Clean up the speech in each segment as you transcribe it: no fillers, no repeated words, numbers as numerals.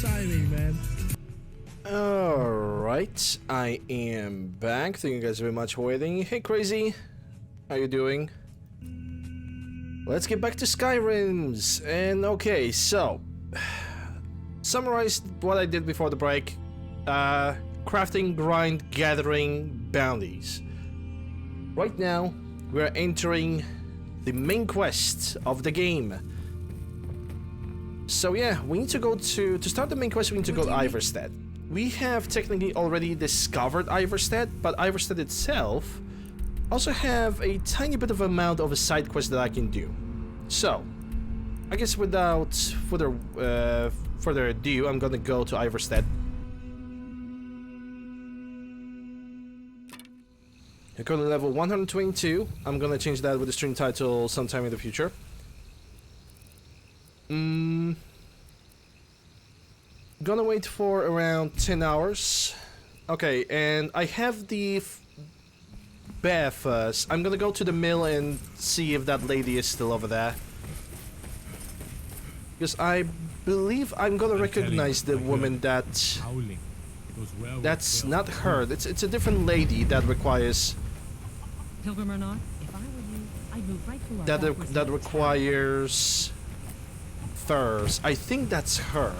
exciting, man. Alright, I am back. Thank you guys very much for waiting. Hey Crazy, how you doing? Let's get back to Skyrims. And okay, so summarize what I did before the break. Crafting, grind, gathering, bounties. Right now, we're entering the main quest of the game. So yeah, we need to go to start the main quest, we need to go to Iverstead. We have technically already discovered Iverstead, but Iverstead itself also have a tiny bit of amount of a side quest that I can do. So, I guess without further ado, I'm gonna go to Iverstead. I'm currently level 122. I'm gonna change that with the stream title sometime in the future. Gonna wait for around 10 hours. Okay, and I have the bear first. I'm gonna go to the mill and see if that lady is still over there. Because I believe I'm gonna recognize the woman that's not her. It's a different lady that requires... Pilgrim or not, if I were you, I'd move right through our that requires furs. I think that's her.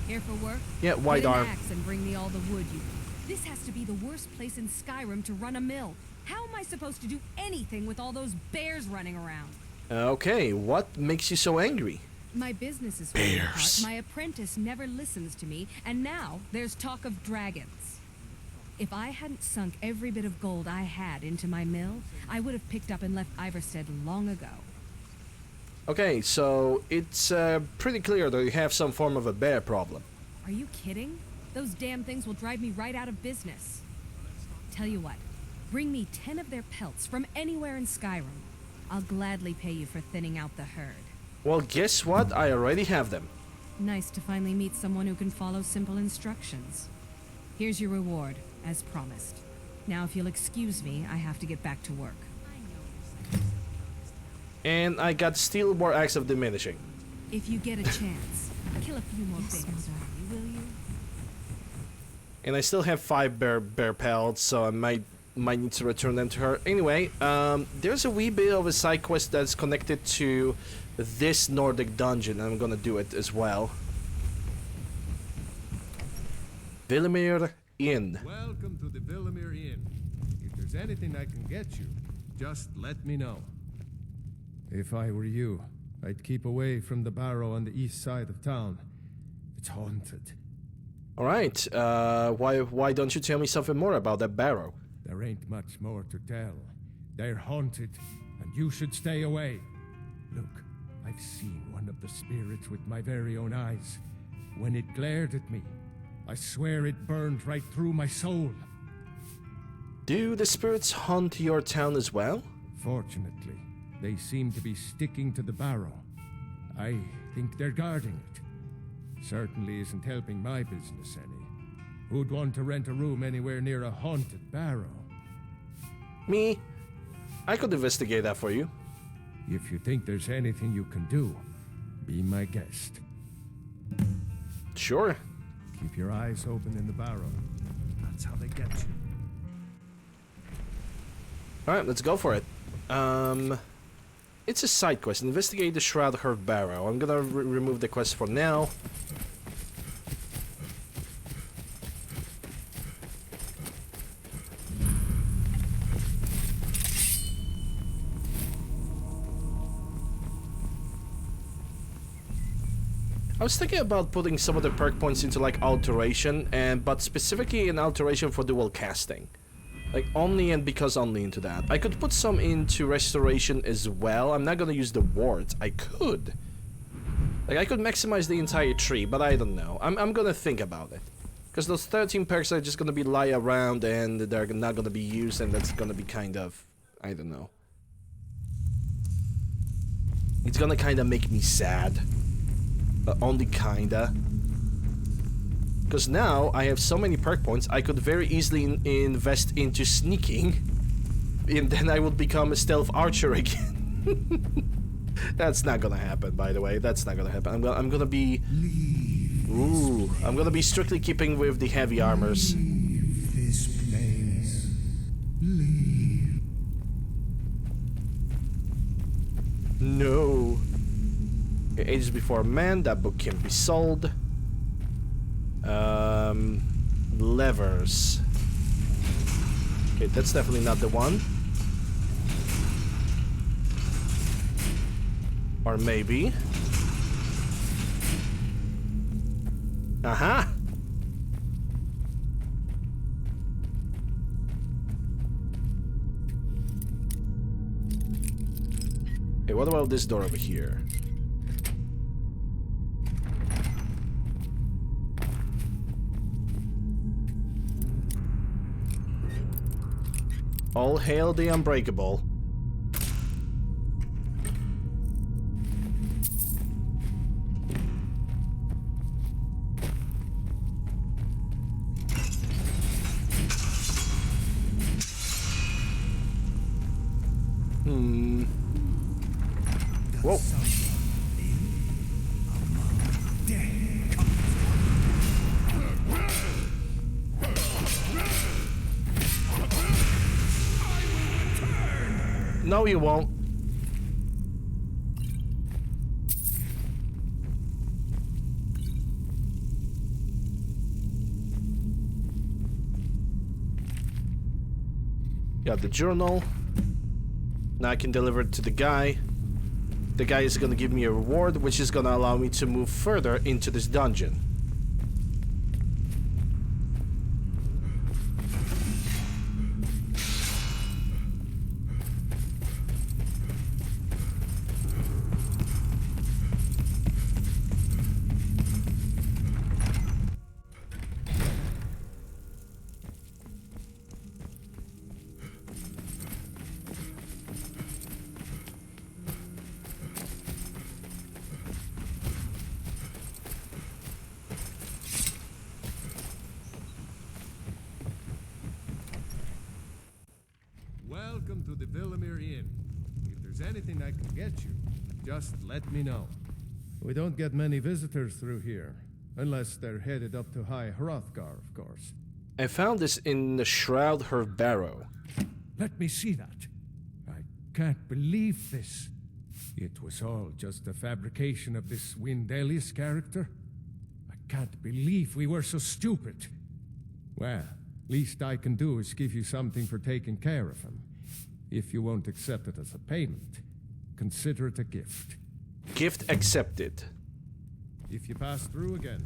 Here for work? Yeah, white Get an arm. axe and bring me all the wood you... This has to be the worst place in Skyrim to run a mill. How am I supposed to do anything with all those bears running around? Okay, what makes you so angry? My business is falling apart, my apprentice never listens to me, and now there's talk of dragons. If I hadn't sunk every bit of gold I had into my mill, I would have picked up and left Iverstead long ago. Okay, so it's pretty clear that you have some form of a bear problem. Are you kidding? Those damn things will drive me right out of business. Tell you what, bring me 10 of their pelts from anywhere in Skyrim. I'll gladly pay you for thinning out the herd. Well, guess what? I already have them. Nice to finally meet someone who can follow simple instructions. Here's your reward, as promised. Now, if you'll excuse me, I have to get back to work. And I got Steel War Axe of Diminishing. If you get a chance, kill a few more bears for me, will you? And I still have 5 bear pelts, so I might need to return them to her. Anyway, there's a wee bit of a side quest that's connected to this Nordic dungeon, and I'm gonna do it as well. Villemere Inn. Welcome to the Villemere Inn. If there's anything I can get you, just let me know. If I were you, I'd keep away from the barrow on the east side of town. It's haunted. Alright, why don't you tell me something more about that barrow? There ain't much more to tell. They're haunted, and you should stay away. Look, I've seen one of the spirits with my very own eyes. When it glared at me, I swear it burned right through my soul. Do the spirits haunt your town as well? Fortunately, they seem to be sticking to the barrow. I think they're guarding it. Certainly isn't helping my business any. Who'd want to rent a room anywhere near a haunted barrow? Me? I could investigate that for you. If you think there's anything you can do, be my guest. Sure. Keep your eyes open in the barrow. That's how they get you. Alright, let's go for it. It's a side quest. Investigate the Shroud Heart Barrow. I'm gonna remove the quest for now. I was thinking about putting some of the perk points into like alteration, but specifically an alteration for dual casting. Like only and because only into that. I could put some into restoration as well. I'm not gonna use the wards. I could. Like I could maximize the entire tree, but I don't know. I'm gonna think about it. Because those 13 perks are just gonna be lie around and they're not gonna be used, and that's gonna be kind of, I don't know. It's gonna kinda make me sad. But only kinda. Because now I have so many perk points, I could very easily invest into sneaking, and then I would become a stealth archer again. That's not gonna happen, by the way. That's not gonna happen. I'm gonna be. Leave. Ooh, I'm gonna be strictly keeping with the heavy armors. Leave this place. Leave. No. Okay, Ages Before Man, that book can be sold. Levers. Okay, that's definitely not the one. Or maybe. Aha! Hey, what about this door over here? All hail the Unbreakable. Whoa. No, you won't. Got the journal. Now I can deliver it to the guy. The guy is gonna give me a reward, which is gonna allow me to move further into this dungeon. Welcome to the Villamere Inn. If there's anything I can get you, just let me know. We don't get many visitors through here, unless they're headed up to High Hrothgar, of course. I found this in the Shroud Herb Barrow. Let me see that. I can't believe this. It was all just a fabrication of this Windelius character. I can't believe we were so stupid. Well, least I can do is give you something for taking care of him. If you won't accept it as a payment, consider it a gift. Gift accepted. If you pass through again,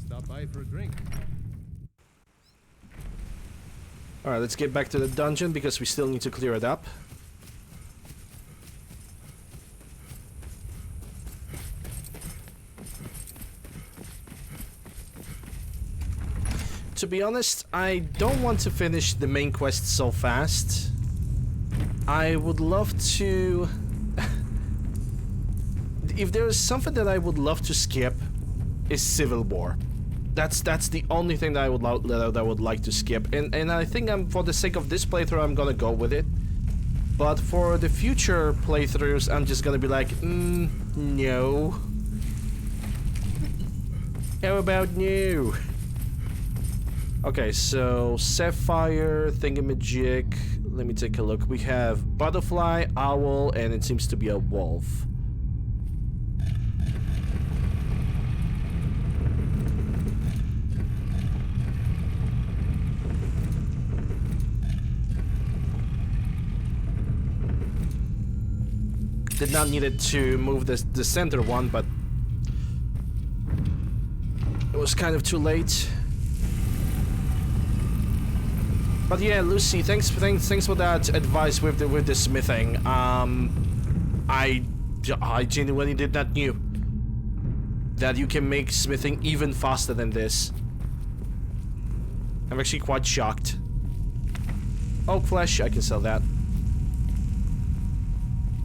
stop by for a drink. Alright, let's get back to the dungeon because we still need to clear it up. To be honest, I don't want to finish the main quest so fast. I would love to... If there is something that I would love to skip, is Civil War. That's the only thing that I would like to skip, and I think for the sake of this playthrough I'm gonna go with it. But for the future playthroughs, I'm just gonna be like, no. How about no? Okay, so Sapphire, Thingamajig. Let me take a look. We have Butterfly, Owl, and it seems to be a Wolf. Did not need it to move the center one, but it was kind of too late. But yeah, Lucy, thanks for that advice with the smithing. I genuinely did not knew that you can make smithing even faster than this. I'm actually quite shocked. Oak flesh, I can sell that.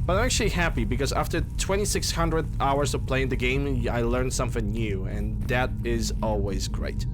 But I'm actually happy because after 2,600 hours of playing the game, I learned something new, and that is always great.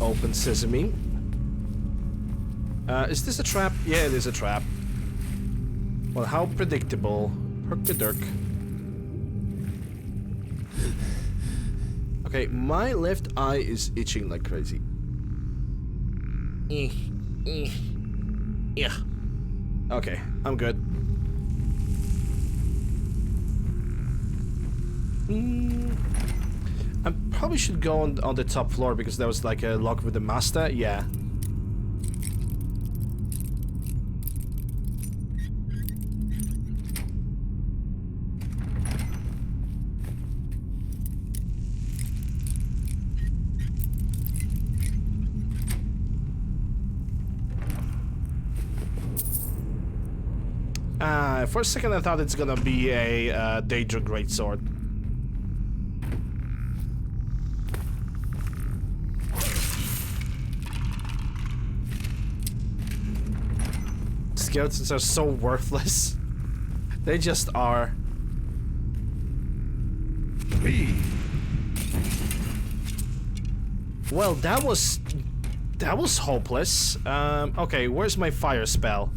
Open sesame. Is this a trap? Yeah, it is a trap. Well, how predictable. Herk-a-dirk. Okay, my left eye is itching like crazy. Yeah. Okay, I'm good. I probably should go on the top floor because there was like a lock with the master. Yeah. For a second I thought it's gonna be a Daedra Greatsword. Skeletons are so worthless. They just are. Well, that was hopeless. Okay, where's my fire spell?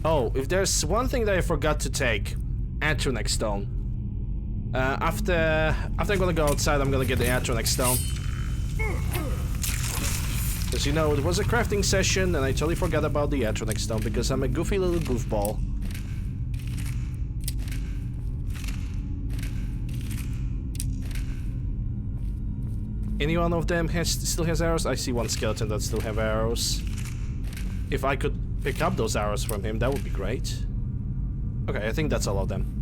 Oh, if there's one thing that I forgot to take, Atronach Stone. After I'm gonna go outside, I'm gonna get the Atronach Stone. Because, you know, it was a crafting session and I totally forgot about the Atronach Stone because I'm a goofy little goofball. Any one of them still has arrows? I see one skeleton that still have arrows. If I could pick up those arrows from him, that would be great. Okay, I think that's all of them.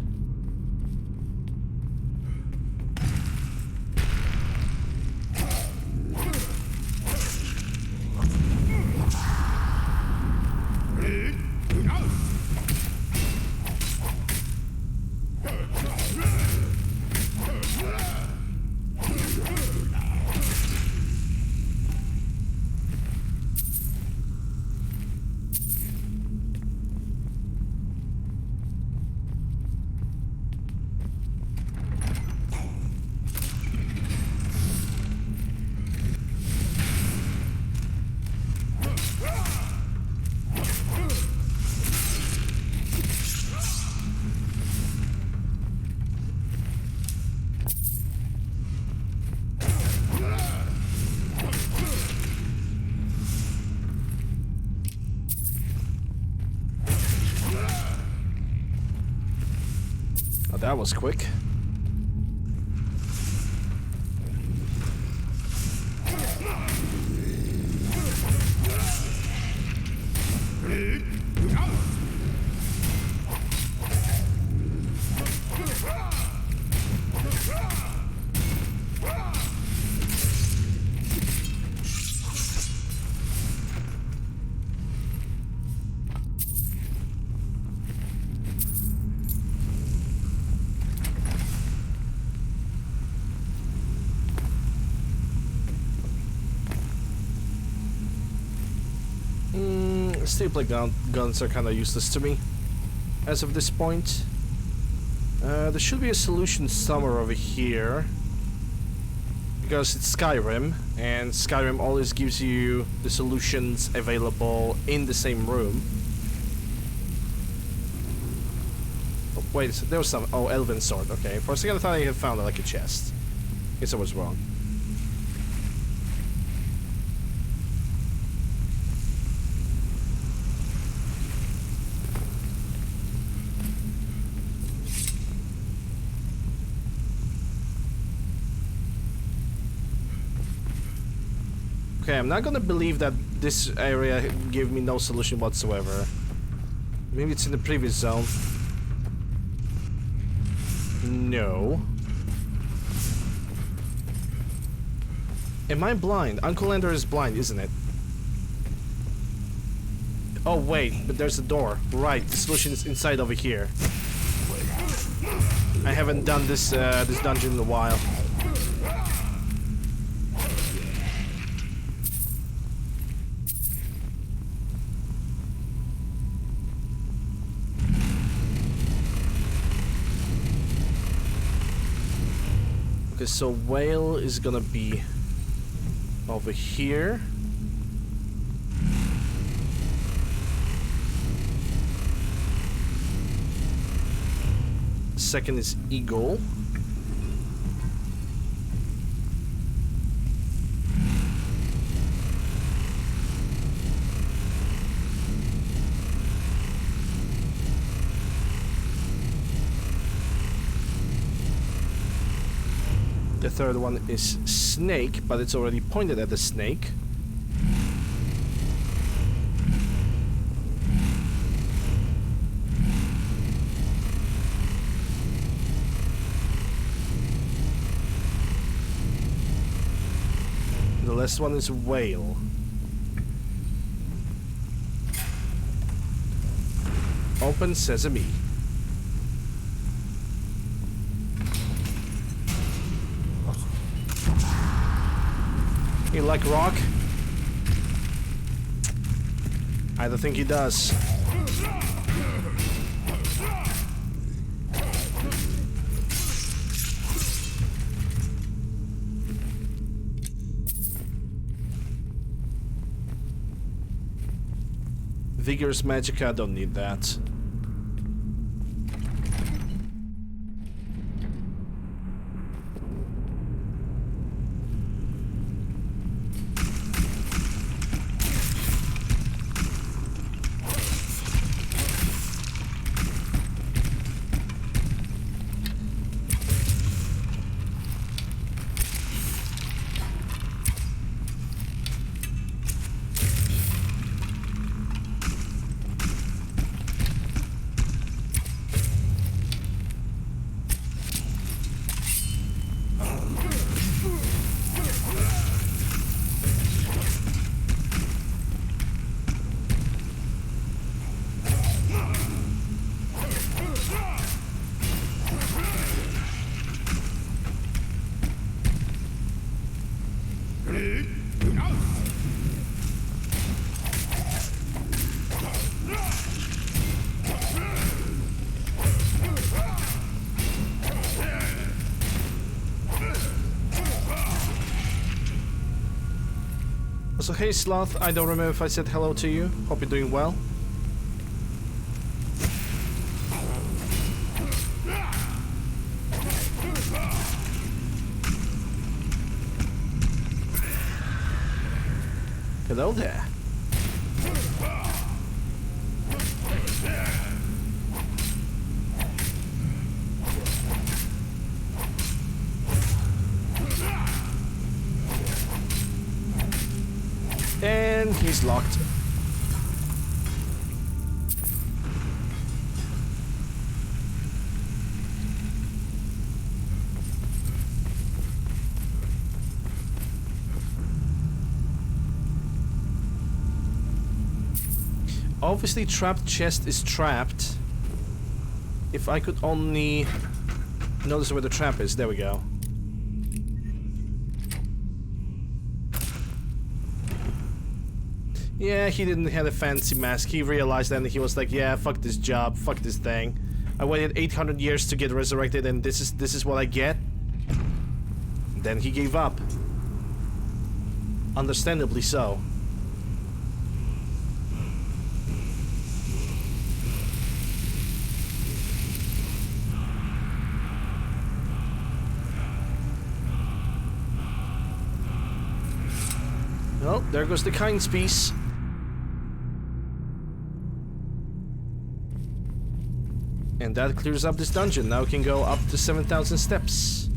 That was quick. Staple guns are kind of useless to me as of this point. There should be a solution somewhere over here because it's Skyrim and Skyrim always gives you the solutions available in the same room. Oh, wait, there was some. Oh, Elven Sword. Okay, for a second I thought I had found like a chest. Guess I was wrong. Okay, I'm not gonna believe that this area gave me no solution whatsoever. Maybe it's in the previous zone. No. Am I blind? UncleLander is blind, isn't it? Oh wait, but there's a door. Right, the solution is inside over here. I haven't done this this dungeon in a while. Okay, so whale is gonna be over here. Second is eagle. The third one is snake, but it's already pointed at the snake. The last one is whale. Open sesame. You like rock? I don't think he does. Vigorous magic, I don't need that. So hey Sloth, I don't remember if I said hello to you. Hope you're doing well. Hello there. And he's locked. Obviously, trapped chest is trapped. If I could only notice where the trap is, there we go. Yeah, he didn't have a fancy mask. He realized that and he was like, yeah, fuck this job, fuck this thing. I waited 800 years to get resurrected and this is what I get. And then he gave up. Understandably so. Well, there goes the kind's piece. And that clears up this dungeon. Now we can go up to 7,000 steps.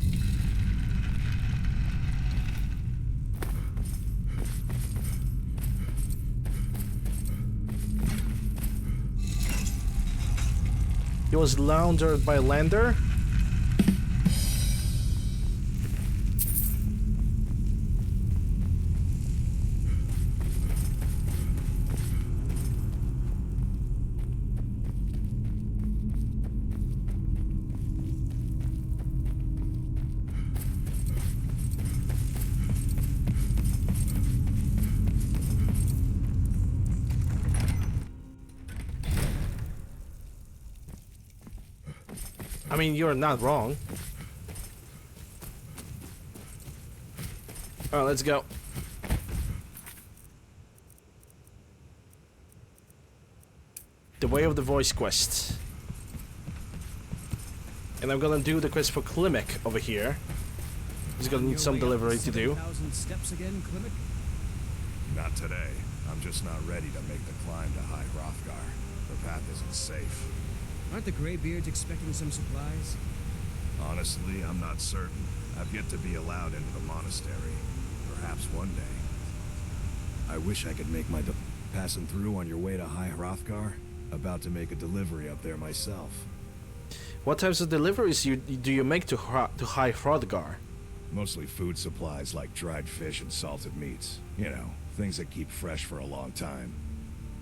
He was laundered by Lander. I mean, you're not wrong. Alright, let's go. The Way of the Voice quest. And I'm gonna do the quest for Klimek over here. He's gonna need some delivery to do. 7,000 steps again, Klimek? Not today. I'm just not ready to make the climb to High Hrothgar. The path isn't safe. Aren't the Greybeards expecting some supplies? Honestly, I'm not certain. I've yet to be allowed into the monastery. Perhaps one day. I wish I could make my passing through on your way to High Hrothgar. About to make a delivery up there myself. What types of deliveries do you make to High Hrothgar? Mostly food supplies like dried fish and salted meats. You know, things that keep fresh for a long time.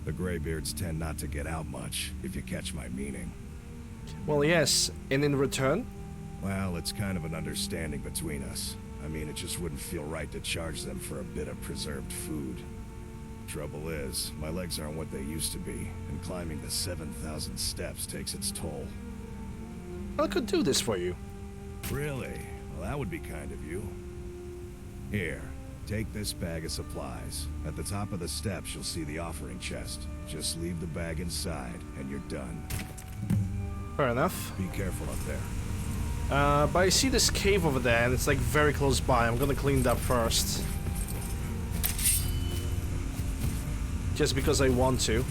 The Greybeards tend not to get out much, if you catch my meaning. Well, yes. And in return? Well, it's kind of an understanding between us. I mean, it just wouldn't feel right to charge them for a bit of preserved food. Trouble is, my legs aren't what they used to be, and climbing the 7,000 steps takes its toll. I could do this for you. Really? Well, that would be kind of you. Here, take this bag of supplies. At the top of the steps, you'll see the offering chest. Just leave the bag inside, and you're done. Fair enough. Be careful up there. But I see this cave over there, and it's like very close by. I'm gonna clean it up first. Just because I want to.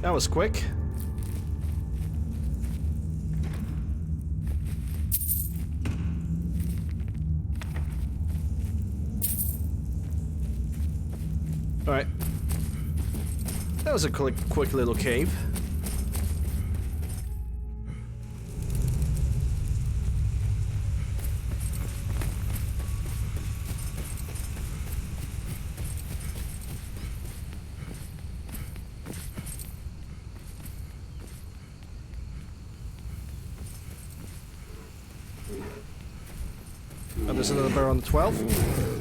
That was quick. Alright. That was a quick little cave. There's another bear on the 12th.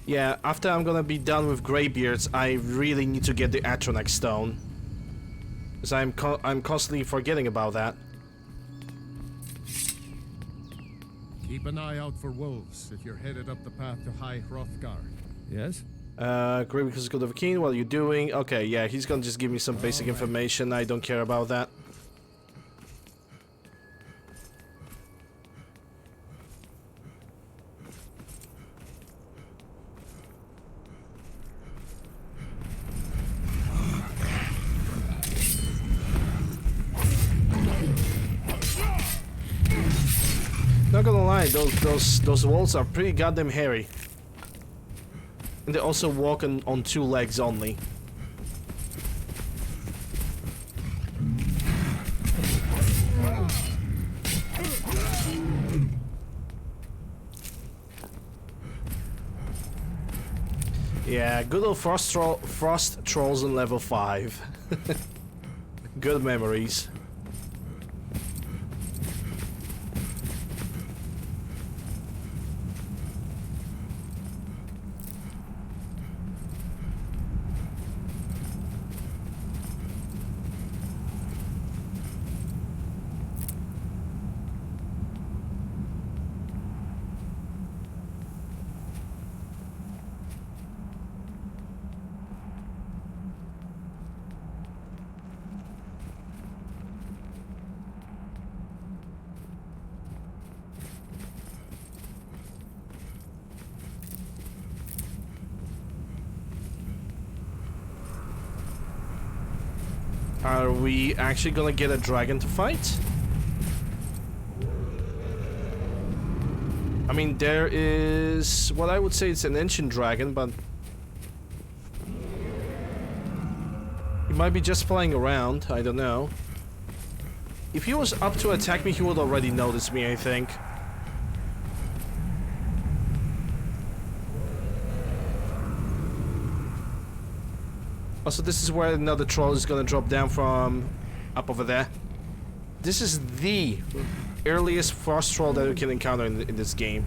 Yeah, after I'm gonna be done with Greybeards, I really need to get the Atronax stone. Because I'm constantly forgetting about that. Keep an eye out for wolves if you're headed up the path to High Hrothgar. Yes? Greybeards is good of a king, what are you doing? Okay, yeah, he's gonna just give me some basic information, I don't care about that. Not gonna lie, those walls are pretty goddamn hairy. And they also walk on two legs only. Yeah, good old frost trolls on level 5. Good memories. Are we actually gonna get a dragon to fight? I mean, there is what I would say it's an ancient dragon, but he might be just playing around. I don't know. If he was up to attack me, he would already notice me, I think. Also, this is where another troll is gonna drop down from up over there. This is the earliest frost troll that you can encounter in this game.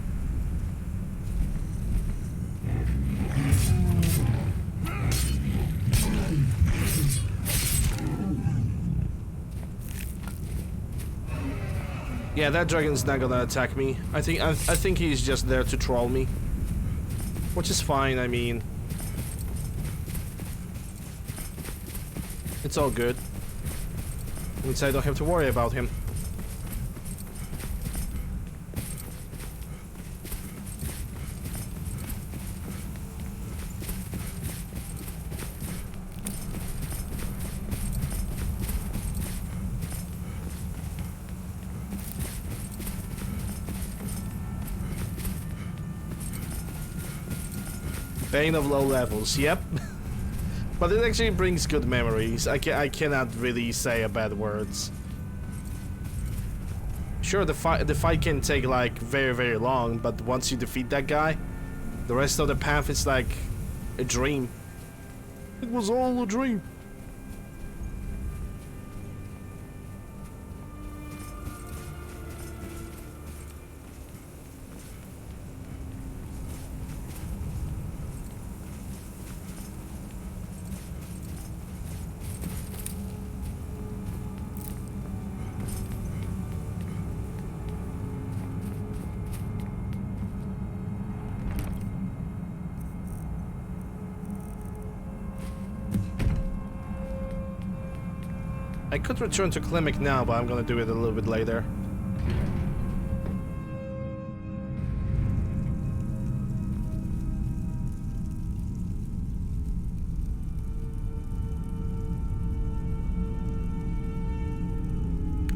Yeah, that dragon's not gonna attack me. I think he's just there to troll me, which is fine. I mean, it's all good. Means I don't have to worry about him. Bane of low levels, yep. But it actually brings good memories. I cannot really say a bad words. Sure, the fight can take like very long, but once you defeat that guy, the rest of the path is like a dream. It was all a dream. I could return to Klimek now, but I'm gonna do it a little bit later.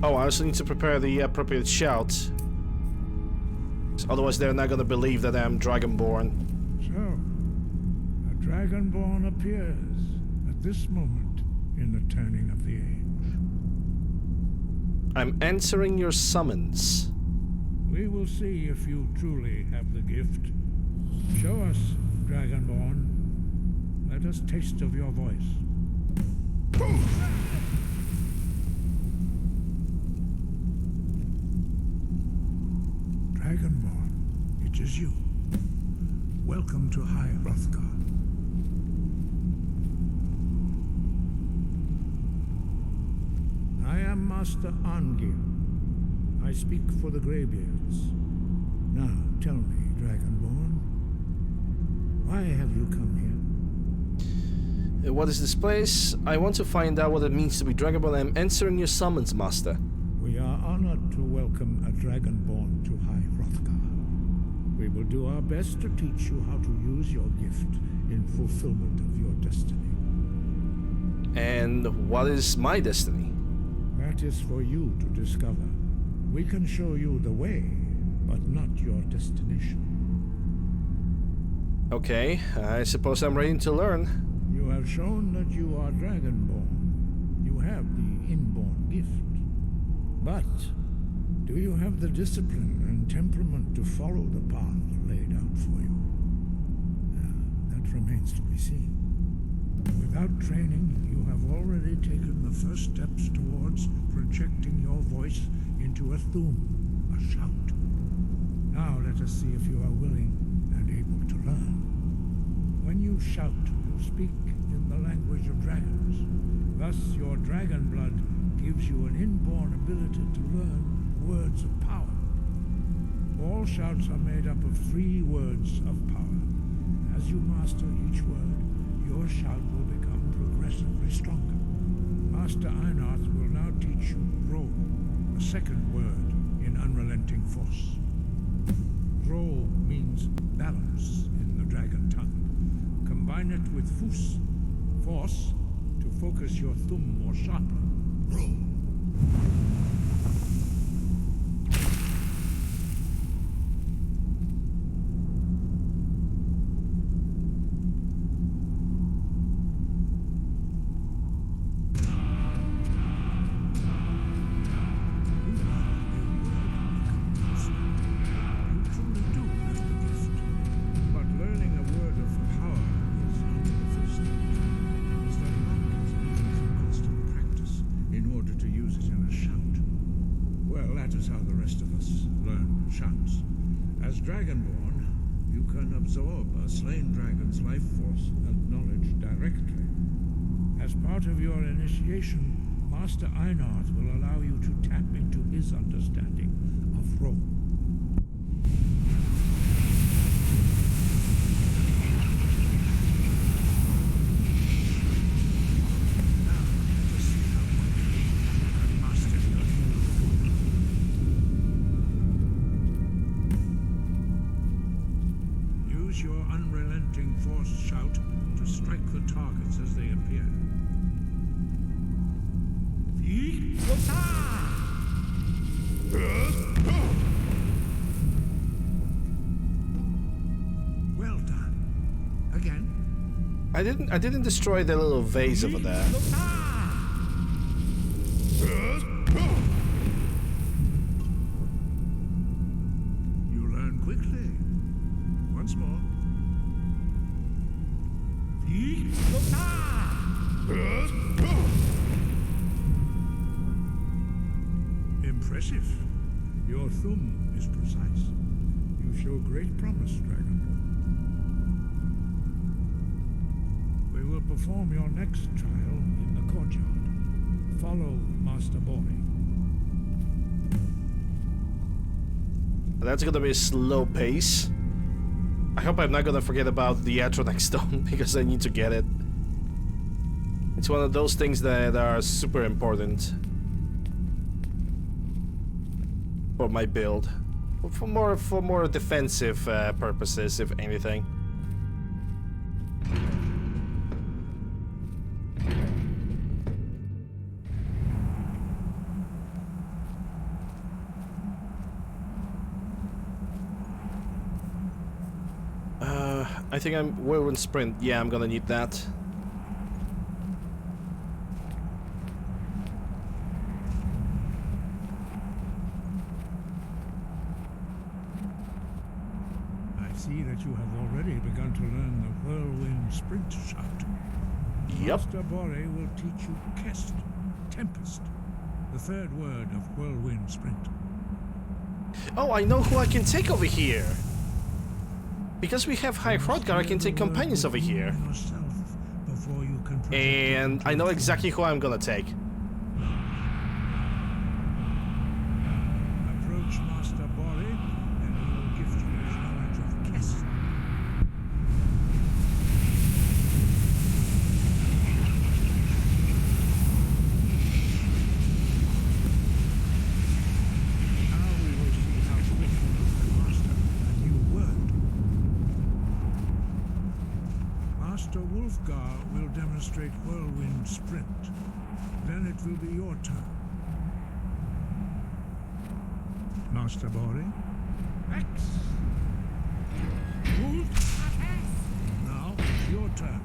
Oh, I also need to prepare the appropriate shout. Otherwise they're not gonna believe that I'm Dragonborn. So, a Dragonborn appears at this moment in the turning of the age. I'm answering your summons. We will see if you truly have the gift. Show us, Dragonborn. Let us taste of your voice. Dragonborn, it is you. Welcome to High Hrothgar. I am Master Angir. I speak for the Greybeards. Now, tell me, Dragonborn, why have you come here? What is this place? I want to find out what it means to be Dragonborn. I'm answering your summons, Master. We are honored to welcome a Dragonborn to High Hrothgar. We will do our best to teach you how to use your gift in fulfillment of your destiny. And what is my destiny? That is for you to discover. We can show you the way, but not your destination. Okay, I suppose I'm ready to learn. You have shown that you are Dragonborn. You have the inborn gift. But do you have the discipline and temperament to follow the path laid out for you? That remains to be seen. Without training, you have already taken the first steps towards projecting your voice into a thum, a shout. Now let us see if you are willing and able to learn. When you shout, you speak in the language of dragons. Thus, your dragon blood gives you an inborn ability to learn words of power. All shouts are made up of 3 words of power. As you master each word, your shout will become progressively stronger. Master Einarth will now teach you Ro, the second word in unrelenting force. Ro means balance in the dragon tongue. Combine it with Fus, force, to focus your thumb more sharply. Roll. Dragonborn, you can absorb a slain dragon's life force and knowledge directly. As part of your initiation, Master Einarth will allow you to tap into his understanding of Rome. Your unrelenting force shout to strike the targets as they appear. Well done. Again. I didn't destroy the little vase over there. You learn quickly. Once more. Impressive. Your thumb is precise. You show great promise, Dragonborn. We will perform your next trial in the courtyard. Follow Master Bori. That's gonna be a slow pace. I hope I'm not gonna forget about the Atronach stone because I need to get it. It's one of those things that are super important for my build, for more defensive purposes, if anything. I think I'm whirlwind sprint. Yeah, I'm gonna need that. I see that you have already begun to learn the whirlwind sprint shout. Yep. Master Bori will teach you Kest, Tempest, the third word of whirlwind sprint. Oh, I know who I can take over here. Because we have High Hrothgar, I can take companions over here. And I know exactly who I'm gonna take. Approach Master Bori, and he will gift you his knowledge of Kest. Now we will see how quickly you can master a new word. Master Wulfgar will demonstrate whirlwind sprint. Then it will be your turn. Master Bori. X. Now it's your turn.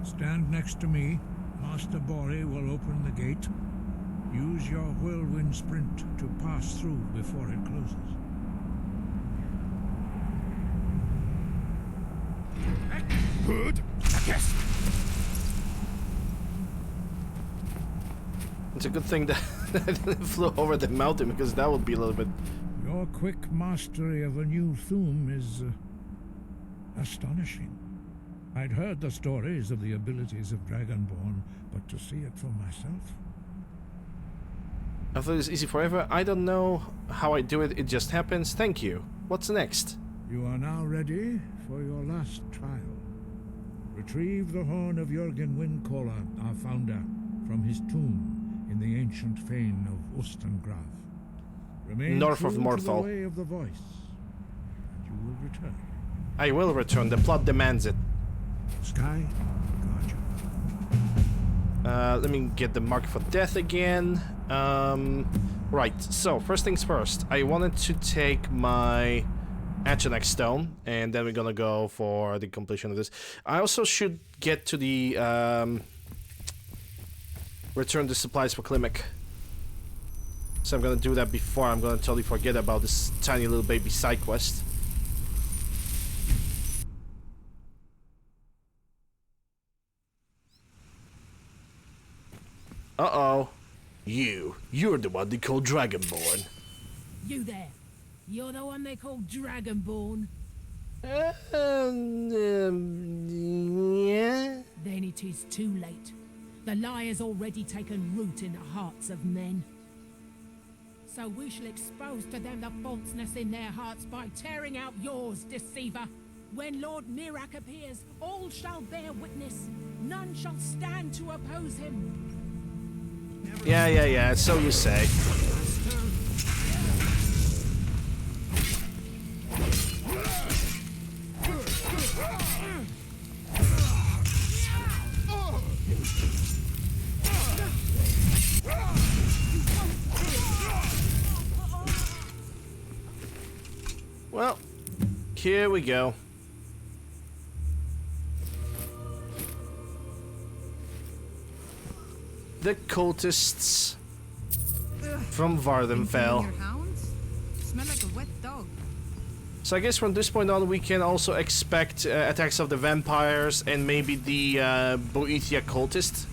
Stand next to me. Master Bori will open the gate. Use your whirlwind sprint to pass through before it closes. Good. Yes. It's a good thing that I didn't flew over the mountain, because that would be a little bit... Your quick mastery of a new thum is astonishing. I'd heard the stories of the abilities of Dragonborn, but to see it for myself... I thought it was easy forever. I don't know how I do it, it just happens. Thank you. What's next? You are now ready for your last trial. Retrieve the horn of Jürgen Windcaller, our founder, from his tomb in the ancient fane of Ustengrav. Remain North true of to the Morthal. way of the voice, and you will return. I will return. The plot demands it. Sky, guard you. Let me get the mark for death again. Right, so first things first. I wanted to take my Achenex stone, and then we're gonna go for the completion of this. I also should get to the return the supplies for Klimek. So I'm gonna do that before I'm gonna totally forget about this tiny little baby side quest. Uh-oh. You're the one they call Dragonborn. You there. You're the one they call Dragonborn. Yeah? Then it is too late. The lie has already taken root in the hearts of men. So we shall expose to them the falseness in their hearts by tearing out yours, deceiver. When Lord Mirak appears, all shall bear witness. None shall stand to oppose him. Yeah, so you say. Well, here we go. The cultists from Vardenfell. Smell like a wet dog. So I guess from this point on we can also expect attacks of the vampires and maybe the Boethia cultist.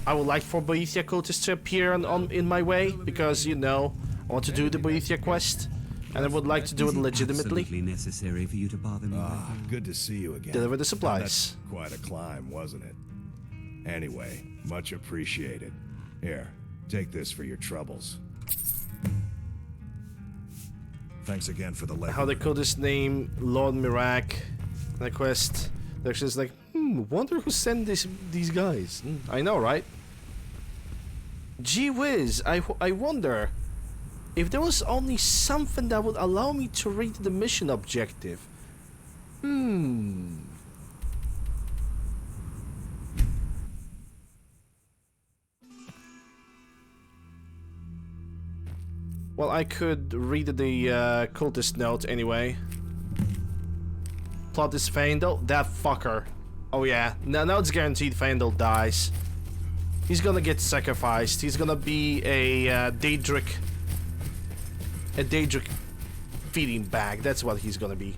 I would like for Boethia cultists to appear in my way because, you know, I want to do the Boethia quest and I would like to do it legitimately. Absolutely necessary for you to bother me. Good to see you again. Deliver the Now, supplies. that's quite a climb, wasn't it? Anyway, much appreciated. Here, take this for your troubles. Thanks again for the letter. How the cultist name Lord Mirak. The quest. They're just like, wonder who sent these guys. I know, right? Gee whiz, I wonder if there was only something that would allow me to read the mission objective. Well, I could read the cultist note anyway. Plot is Faendal? That fucker. Oh yeah, now it's guaranteed Faendal dies. He's gonna get sacrificed. He's gonna be a Daedric feeding bag. That's what he's gonna be.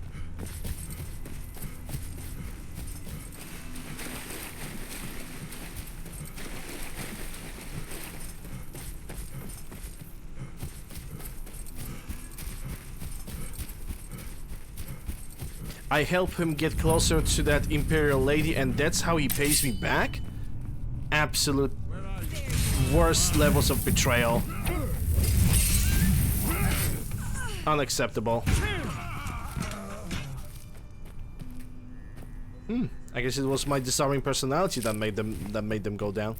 I help him get closer to that Imperial lady and that's how he pays me back? Absolute worst levels of betrayal. Unacceptable. I guess it was my disarming personality that made them go down.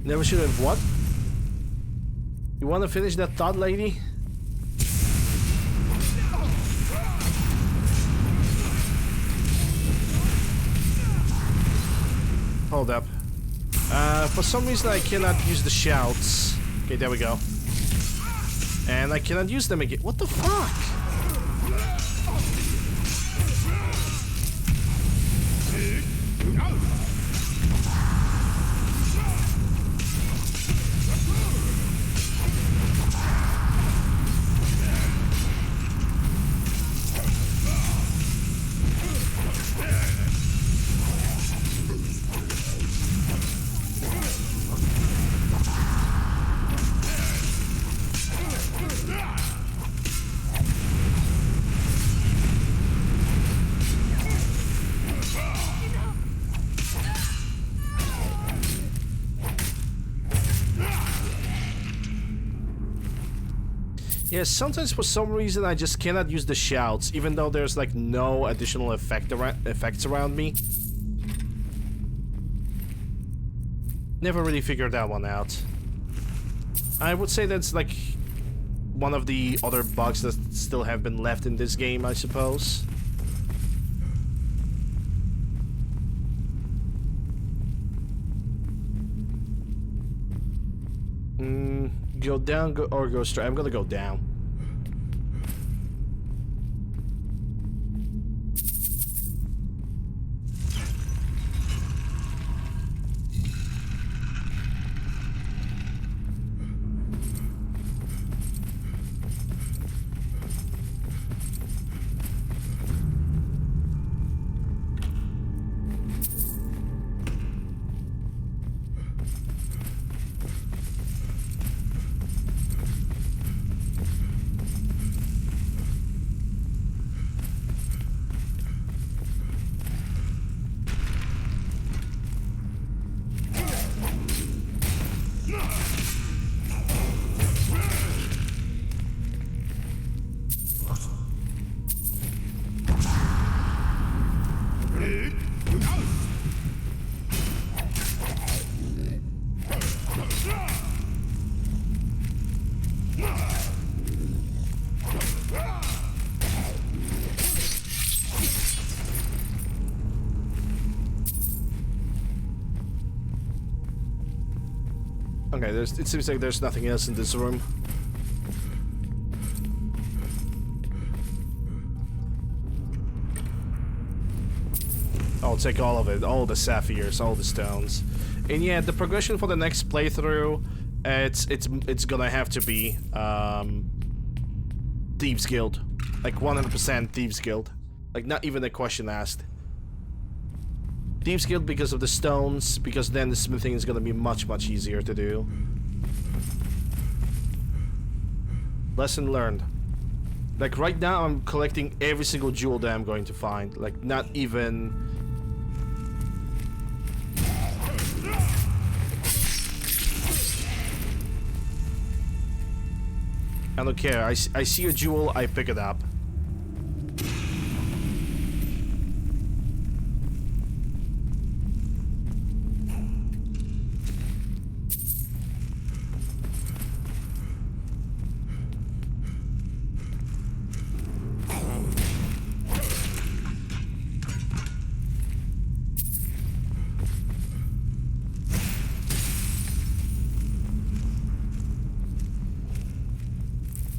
Never should have what? You want to finish that thought, lady? Hold up. For some reason I cannot use the shouts. Okay, there we go. And I cannot use them again. What the fuck? Yes, sometimes for some reason I just cannot use the shouts, even though there's like no additional effects around me. Never really figured that one out. I would say that's like one of the other bugs that still have been left in this game, I suppose. Go down, or go straight. I'm gonna go down. Okay, it seems like there's nothing else in this room. I'll take all of it, all the sapphires, all the stones. And yeah, the progression for the next playthrough, it's gonna have to be Thieves Guild. Like 100% Thieves Guild. Like not even a question asked. Thieves Guild because of the stones, because then the smithing is gonna be much easier to do. Lesson learned. Like right now I'm collecting every single jewel that I'm going to find. Like not even... I don't care, I see a jewel, I pick it up.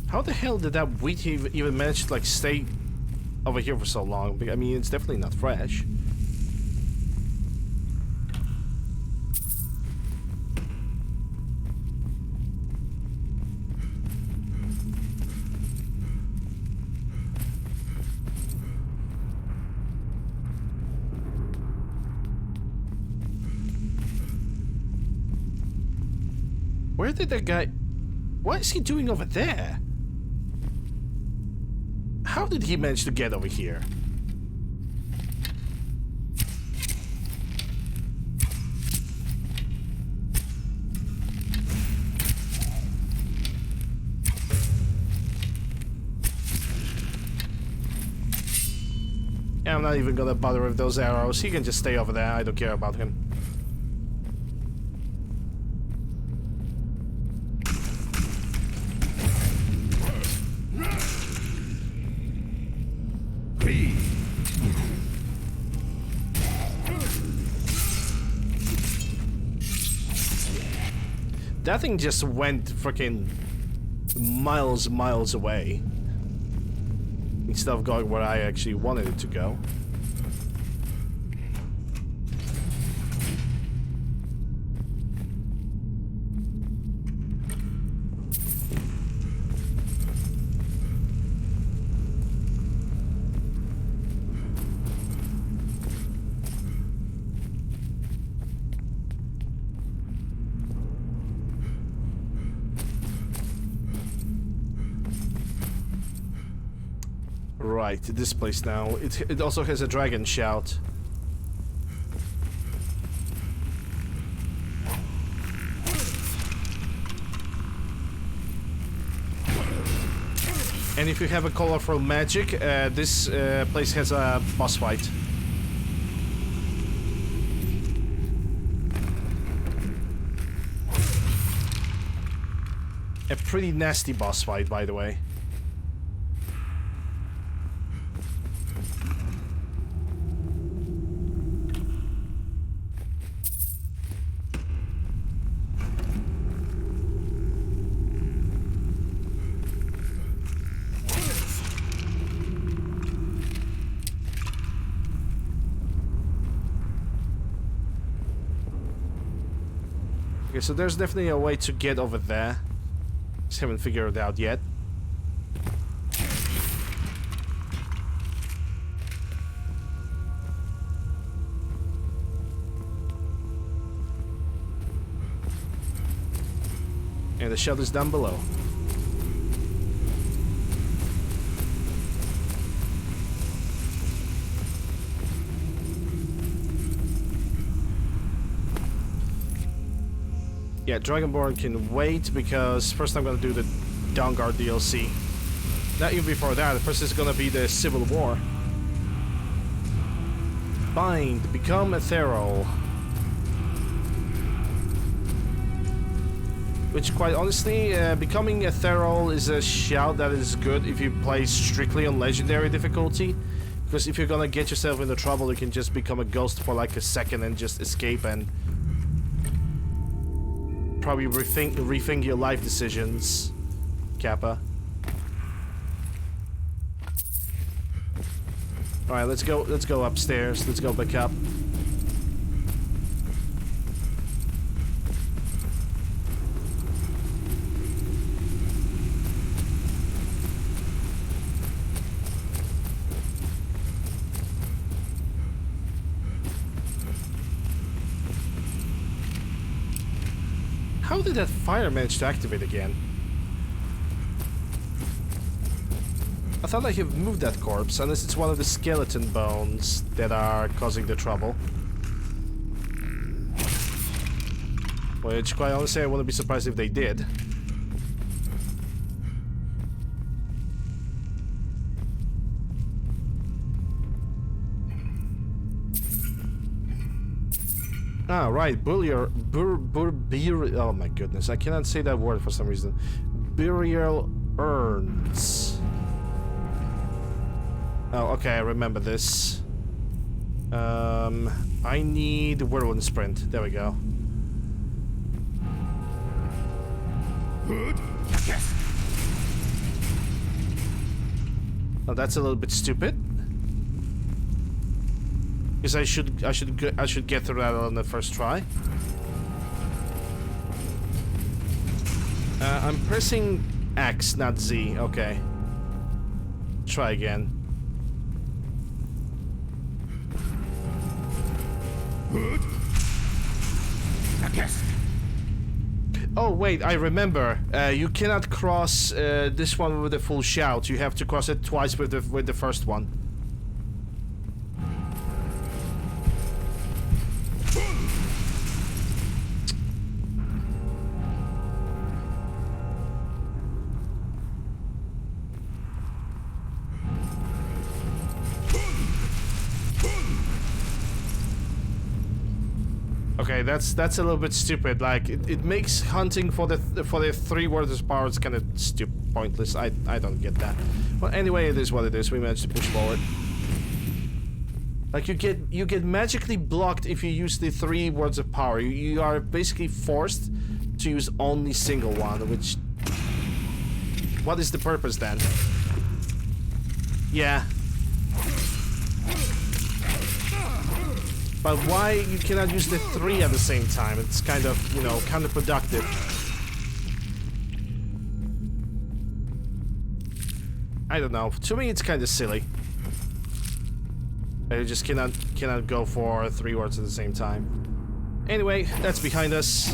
How the hell did that wheat even manage to like stay over here for so long? I mean, it's definitely not fresh. Where did that guy... What is he doing over there? How did he manage to get over here? Yeah, I'm not even gonna bother with those arrows. He can just stay over there. I don't care about him. That thing just went freaking miles away. Instead of going where I actually wanted it to go. Right, this place now. It also has a dragon shout. And if you have a colorful magic, this place has a boss fight. A pretty nasty boss fight, by the way. Okay, so there's definitely a way to get over there. Just haven't figured it out yet. And the shelter's down below. Yeah, Dragonborn can wait because first I'm gonna do the Dawnguard DLC. Not even before that, first is gonna be the Civil War. Bind, become ethereal. Which, quite honestly, becoming ethereal is a shout that is good if you play strictly on legendary difficulty. Because if you're gonna get yourself into trouble, you can just become a ghost for like a second and just escape and probably rethink your life decisions, Kappa. All right, let's go upstairs. Let's go back up. How did that fire manage to activate again? I thought I have moved that corpse, unless it's one of the skeleton bones that are causing the trouble. Which, quite honestly, I wouldn't be surprised if they did. Ah, right, oh my goodness, I cannot say that word for some reason. Burial urns. Oh, okay, I remember this. I need whirlwind sprint. There we go. Oh, that's a little bit stupid. Because I should get through that on the first try. I'm pressing X, not Z. Okay. Try again. Oh wait, I remember. You cannot cross this one with a full shout. You have to cross it twice with the first one. Okay, that's a little bit stupid. Like it makes hunting for the three words of powers kind of stupid, pointless. I don't get that. Well, anyway, it is what it is. We managed to push forward. Like you get magically blocked if you use the three words of power. You are basically forced to to use only single one, which... What is the purpose then? Yeah. But why you cannot use the 3 at the same time? It's kind of, you know, counterproductive. I don't know. To me, it's kind of silly. I just cannot go for 3 words at the same time. Anyway, that's behind us.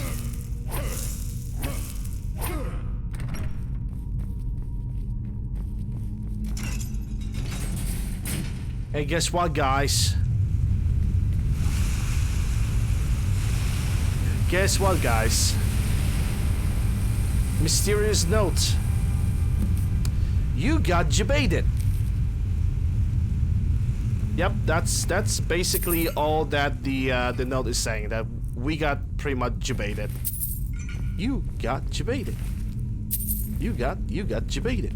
Hey, guess what, guys? Guess what, guys? Mysterious note. You got jebaited. Yep, that's basically all that the note is saying. That we got pretty much jebaited. You got jebaited. You got jebaited.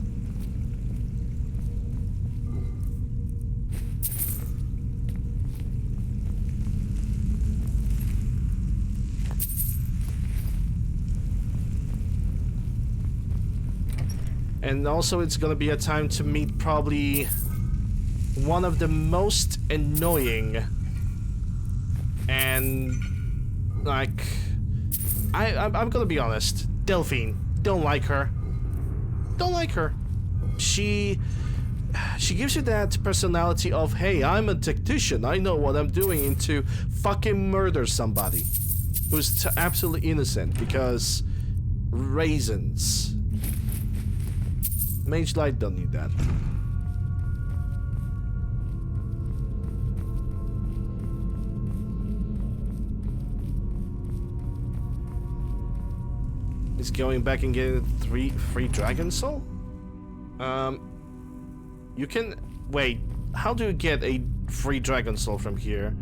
And also it's gonna be a time to meet probably one of the most annoying and like I'm gonna be honest, Delphine. Don't like her. Don't like her. She gives you that personality of, hey, I'm a tactician, I know what I'm doing, into fucking murder somebody who's absolutely innocent because raisins. Mage Light don't need that. Is going back and getting 3 free Dragon Soul? You can... Wait, how do you get a free Dragon Soul from here?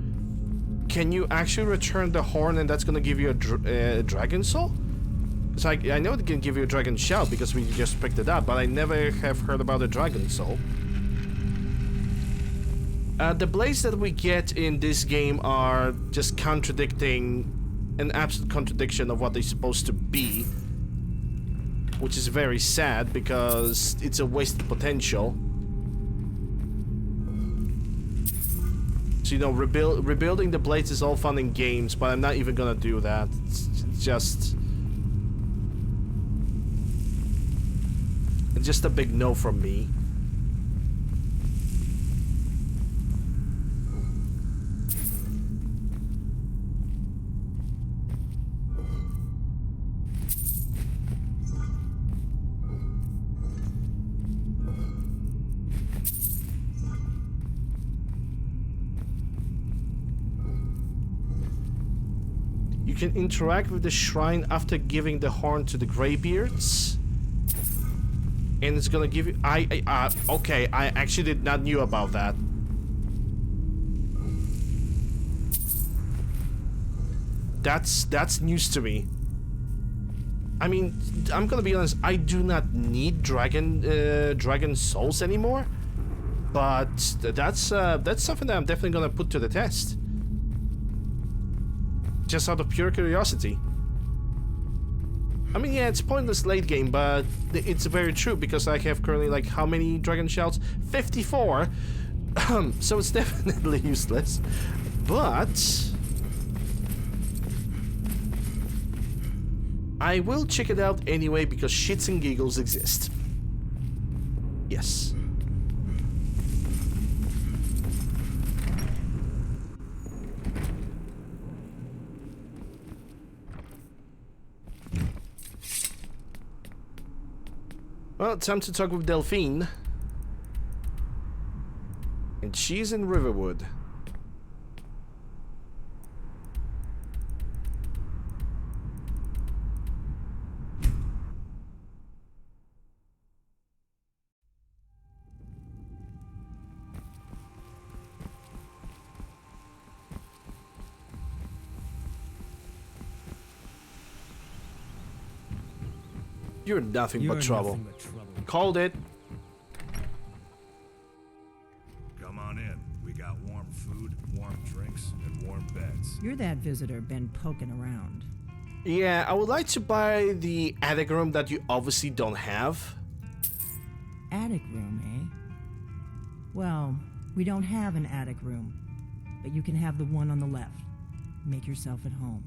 Can you actually return the horn and that's gonna give you a Dragon Soul? It's like, I know it can give you a Dragon Shell because we just picked it up, but I never have heard about a Dragon Soul. The blades that we get in this game are just contradicting, an absolute contradiction of what they're supposed to be, which is very sad because it's a wasted potential. So, you know, rebuilding the blades is all fun in games, but I'm not even gonna do that. It's just a big no from me. You can interact with the shrine after giving the horn to the Greybeards. And it's gonna give you... okay, I actually did not knew about that. That's news to me. I mean, I'm gonna be honest, I do not need dragon souls anymore. But that's something that I'm definitely gonna put to the test. Just out of pure curiosity. I mean, yeah, it's pointless late game, but it's very true because I have currently, like, how many Dragon Shells? 54! So it's definitely useless. But... I will check it out anyway because shits and giggles exist. Yes. Well, time to talk with Delphine. And she's in Riverwood. You're nothing but trouble. Called it. Come on in. We got warm food, warm drinks, and warm beds. You're that visitor been poking around. Yeah, I would like to buy the attic room that you obviously don't have. Attic room, eh? Well, we don't have an attic room, but you can have the one on the left. Make yourself at home.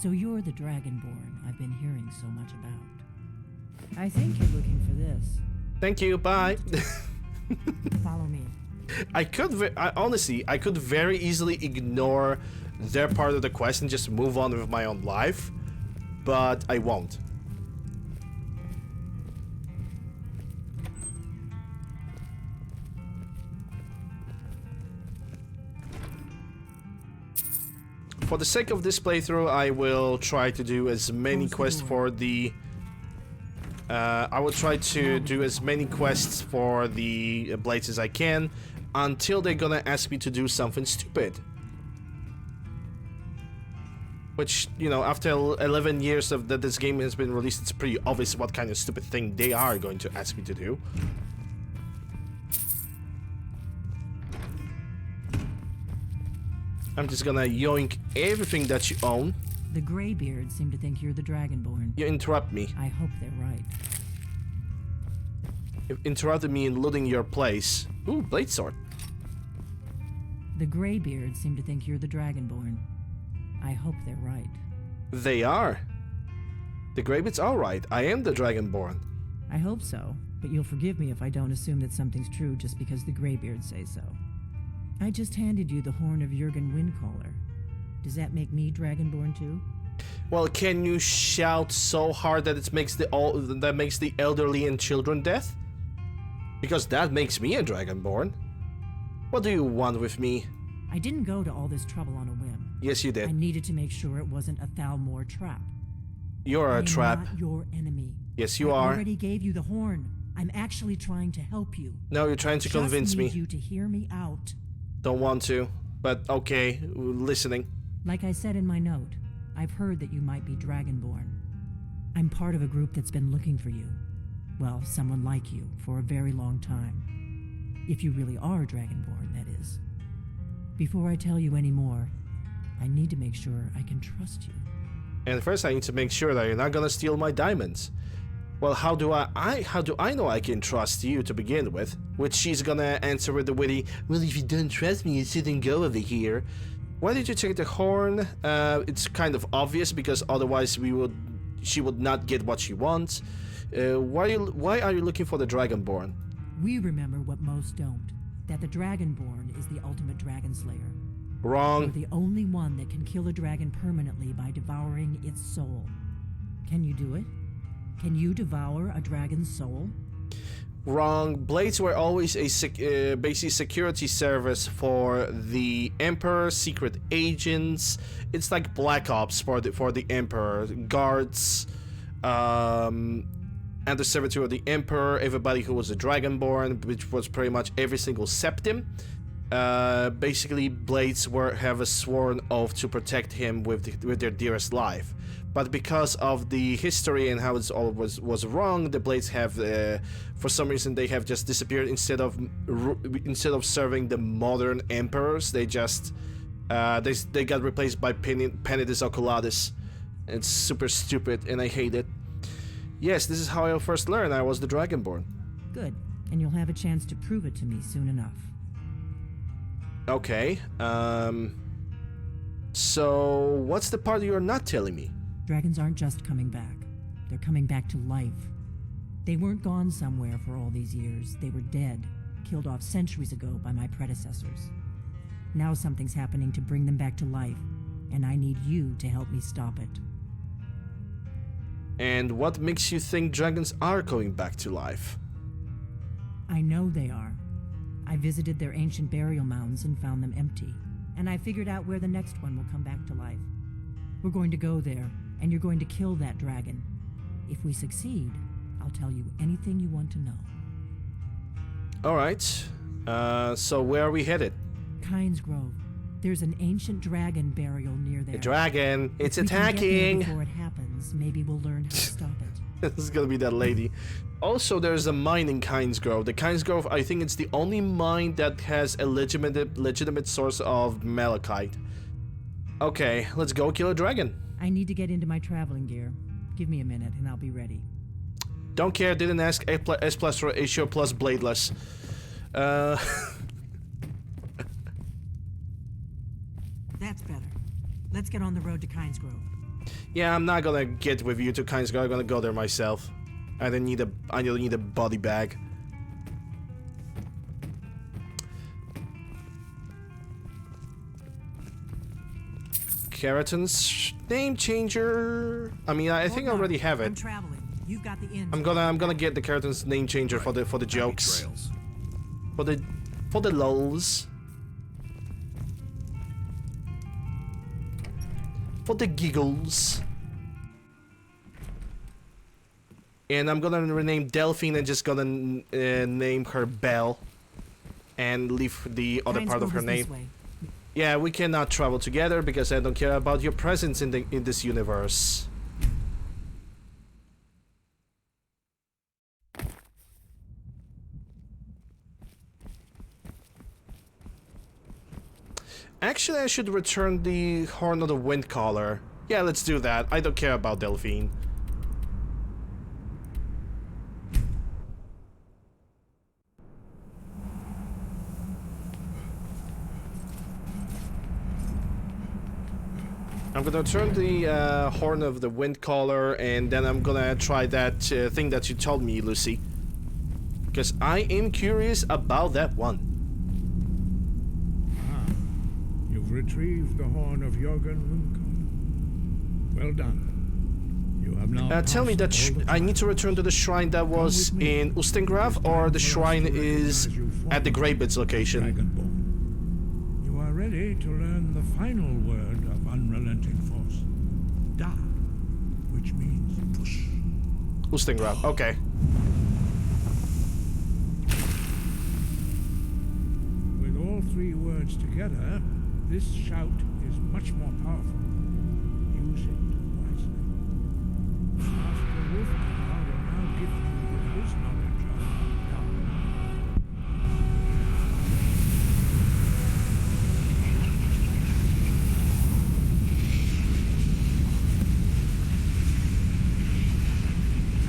So you're the Dragonborn I've been hearing so much about. I think you're looking for this. Thank you, bye. Follow me. Honestly, I could very easily ignore their part of the quest and just move on with my own life, but I won't. For the sake of this playthrough, I will try to do as many quests for the... I will try to do as many quests for the blades as I can until they're gonna ask me to do something stupid. Which, you know, after 11 years of that this game has been released, it's pretty obvious what kind of stupid thing they are going to ask me to do. I'm just gonna yoink everything that you own. The Greybeards seem to think you're the Dragonborn. You interrupt me. I hope they're right. You interrupted me in looting your place. Ooh, blade sword. The Greybeards seem to think you're the Dragonborn. I hope they're right. They are. The Greybeards are right. I am the Dragonborn. I hope so, but you'll forgive me if I don't assume that something's true just because the Greybeards say so. I just handed you the horn of Jurgen Windcaller. Does that make me Dragonborn too? Well, can you shout so hard that it makes the elderly and children deaf? Because that makes me a Dragonborn. What do you want with me? I didn't go to all this trouble on a whim. Yes, you did. I needed to make sure it wasn't a Thalmor trap. You're a trap. I'm not your enemy. Yes, you I are. already gave you the horn. I'm actually trying to help you. No, you're trying to convince me. I just need you to hear me out. Don't want to, but okay, listening. Like I said in my note, I've heard that you might be Dragonborn. I'm part of a group that's been looking for you. Well, someone like you, for a very long time. If you really are Dragonborn, that is. Before I tell you any more, I need to make sure I can trust you. And first I need to make sure that you're not gonna steal my diamonds. Well, how do I know I can trust you to begin with? Which she's gonna answer with the witty, well, if you don't trust me, you shouldn't go over here. Why did you take the horn? It's kind of obvious because otherwise she would not get what she wants. Why are you looking for the Dragonborn? We remember what most don't. That the Dragonborn is the ultimate dragon slayer. Wrong. You're the only one that can kill a dragon permanently by devouring its soul. Can you do it? Can you devour a dragon's soul? Wrong. Blades were always a basic security service for the Emperor, secret agents. It's like Black Ops for the Emperor. Guards, and the servitude of the Emperor, everybody who was a Dragonborn, which was pretty much every single septim. Basically, blades have a sworn oath to protect him with their dearest life. But because of the history and how it's all was wrong, the blades have, for some reason, they have just disappeared. Instead of serving the modern emperors, they just they got replaced by Penitus Oculatus. It's super stupid, and I hate it. Yes, this is how I first learned I was the Dragonborn. Good, and you'll have a chance to prove it to me soon enough. Okay. So what's the part you're not telling me? Dragons aren't just coming back. They're coming back to life. They weren't gone somewhere for all these years. They were dead, killed off centuries ago by my predecessors. Now something's happening to bring them back to life, and I need you to help me stop it. And what makes you think dragons are going back to life? I know they are. I visited their ancient burial mounds and found them empty, and I figured out where the next one will come back to life. We're going to go there, and you're going to kill that dragon. If we succeed, I'll tell you anything you want to know. Alright. So where are we headed? Kynes Grove. There's an ancient dragon burial near there. The dragon, it's If we can get there attacking. before it happens, maybe we'll learn how to stop it. This is gonna be that lady. Also, there's a mine in Kynes Grove. The Kynes Grove, I think it's the only mine that has a legitimate source of malachite. Okay, let's go kill a dragon. I need to get into my traveling gear. Give me a minute and I'll be ready. Don't care, didn't ask. S plus ratio plus bladeless. That's better. Let's get on the road to Kynes Grove. Yeah, I'm not gonna get with you to Kynes Grove. I'm gonna go there myself. I don't need a body bag. Keratin's name changer. I mean, I think I already have I'm it. traveling. You've got the inn. I'm gonna get the Keratin's name changer for the jokes. Trails. For the lulz. For the giggles. And I'm gonna rename Delphine and just gonna name her Belle. And leave the other Kynes part of Grove her is this name. way. Yeah, we cannot travel together because I don't care about your presence in this universe. Actually, I should return the Horn of the Windcaller. Yeah, let's do that. I don't care about Delphine. I'm gonna turn the Horn of the Windcaller, and then I'm gonna try that thing that you told me, Lucy. Because I am curious about that one. You've retrieved the horn of Jorgen Windcaller. Well done. You have now Tell me that passed all the I need to return to the shrine that was in Ustengrav, or the shrine is at the Greybits location. Dragonborn. You are ready to learn the final word of unrelenting force. Da, which means push. Ustengrav, okay. With all three words together, this shout is much more powerful. Use it wisely. Master Wolfgar will now give you his knowledge of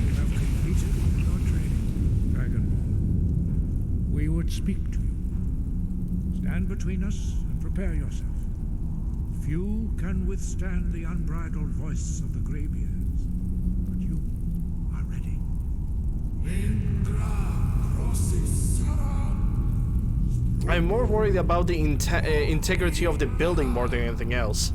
You have completed your training, Dragonborn. We would speak to you. Stand between us and prepare yourself. Few can withstand the unbridled voice of the Greybeards, but you are ready. I'm more worried about the integrity of the building more than anything else.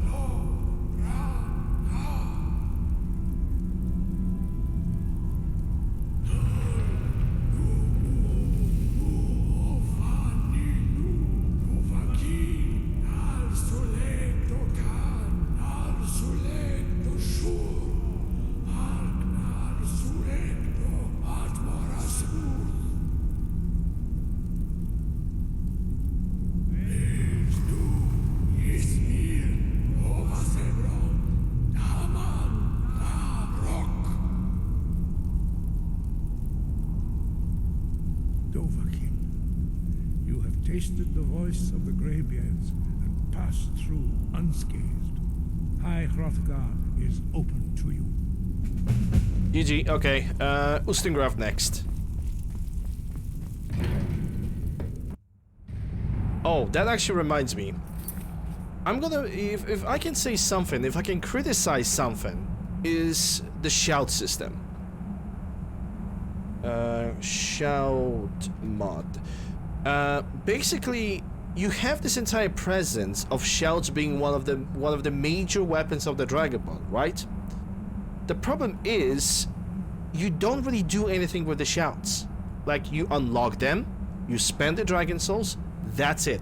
Dovahkiin, you have tasted the voice of the Greybeards and passed through unscathed. High Hrothgar is open to you. GG, okay. Ustengrav next. Oh, that actually reminds me. I'm gonna, if I can say something, if I can criticize something, is the shout system. Shout mod. Basically, you have this entire presence of shouts being one of the major weapons of the Dragonborn, right? The problem is, you don't really do anything with the shouts. Like, you unlock them, you spend the dragon souls, that's it.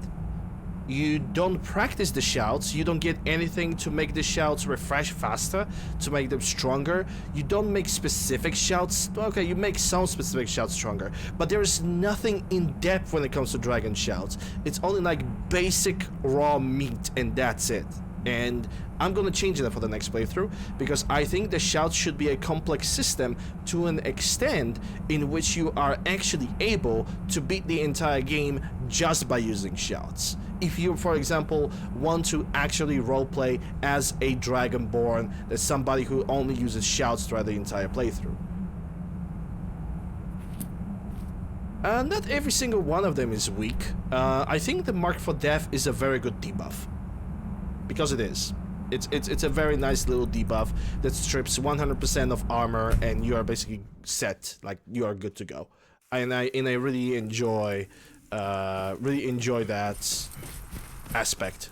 You don't practice the shouts, you don't get anything to make the shouts refresh faster, to make them stronger. You don't make specific shouts. Okay, you make some specific shouts stronger, but there is nothing in depth when it comes to dragon shouts. It's only like basic raw meat, and that's it. And I'm gonna change that for the next playthrough, because I think the shouts should be a complex system to an extent in which you are actually able to beat the entire game just by using shouts. If you, for example, want to actually roleplay as a Dragonborn, as somebody who only uses shouts throughout the entire playthrough. Not every single one of them is weak. I think the Mark for Death is a very good debuff. Because it is. It's a very nice little debuff that strips 100% of armor, and you are basically set, like you are good to go. And I really enjoy that aspect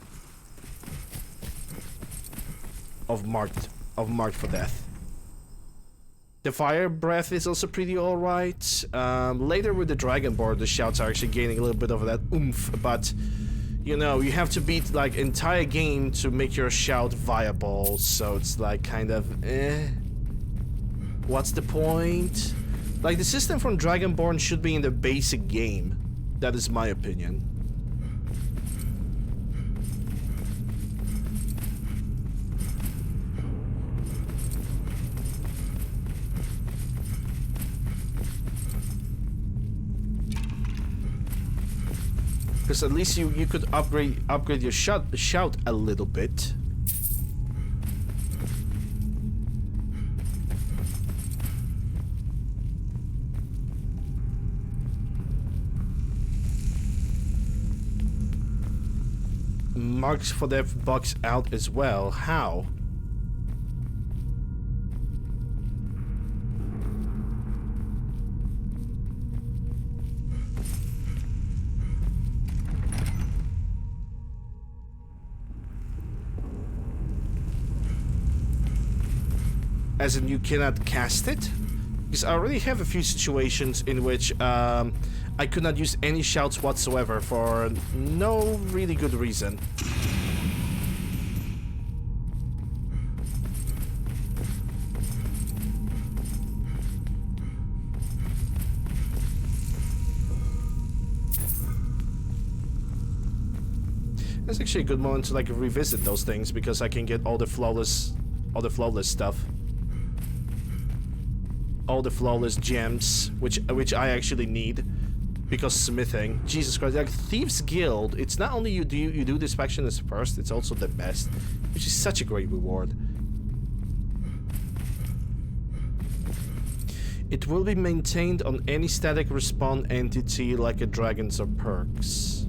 of marked for death. The fire breath is also pretty alright. Later with the Dragonborn, the shouts are actually gaining a little bit of that oomph, but you know, you have to beat like entire game to make your shout viable, so it's like kind of what's the point? Like, the system from Dragonborn should be in the basic game. That is my opinion. Because at least you could upgrade your shout a little bit. Marks for Death bugs out as well. How? As in, you cannot cast it? Because I already have a few situations in which I could not use any shouts whatsoever for no really good reason. That's actually a good moment to like revisit those things, because I can get all the flawless stuff. All the flawless gems, which I actually need, because smithing, Jesus Christ, like Thieves Guild, it's not only you do this faction as first, it's also the best, which is such a great reward. It will be maintained on any static respawn entity like a dragons or perks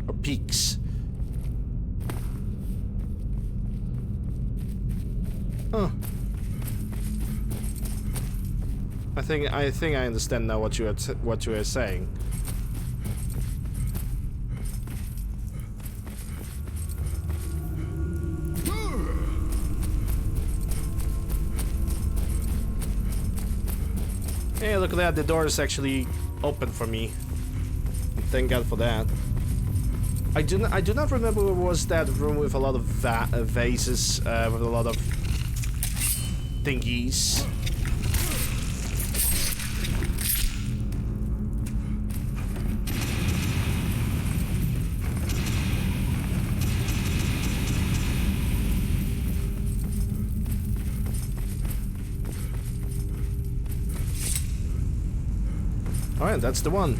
or peaks. Huh. I think I understand now what you are saying. Hey, look at that! The door is actually open for me. Thank God for that. I do not remember what was that room with a lot of vases, with a lot of thingies. Alright, that's the one.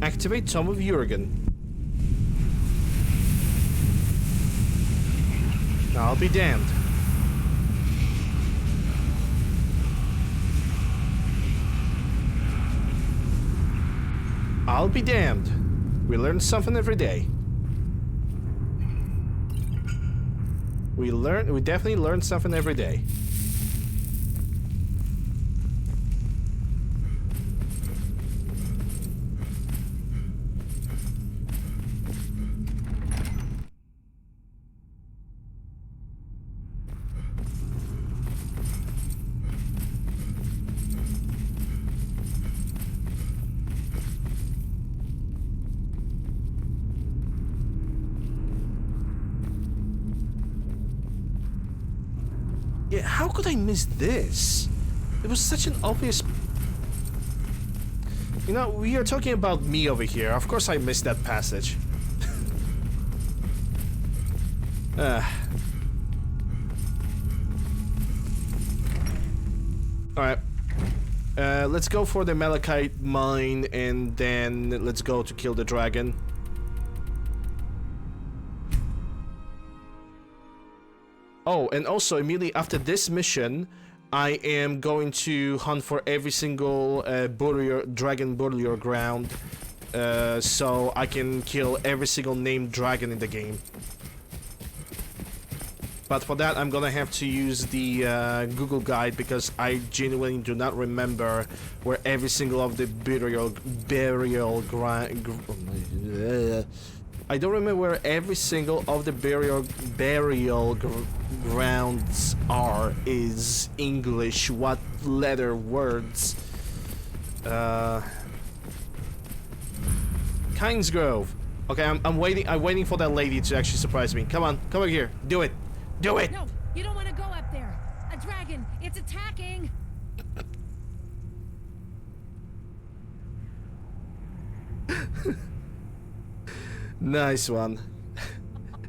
Activate Tome of Jurgen. I'll be damned. I'll be damned. We learn something every day. We definitely learn something every day. How could I miss this? It was such an obvious... You know, we are talking about me over here. Of course I missed that passage. Alright. Let's go for the Malachite mine and then let's go to kill the dragon. Oh, and also immediately after this mission, I am going to hunt for every single dragon burial ground, so I can kill every single named dragon in the game. But for that, I'm gonna have to use the Google guide because I genuinely do not remember where every single of the I don't remember where every single of the burial grounds are. Is English? What letter words? Kynes Grove. Okay, I'm waiting. I'm waiting for that lady to actually surprise me. Come on, come over here. Do it. Do it. No, you don't want to go up there. A dragon. It's attacking. Nice one.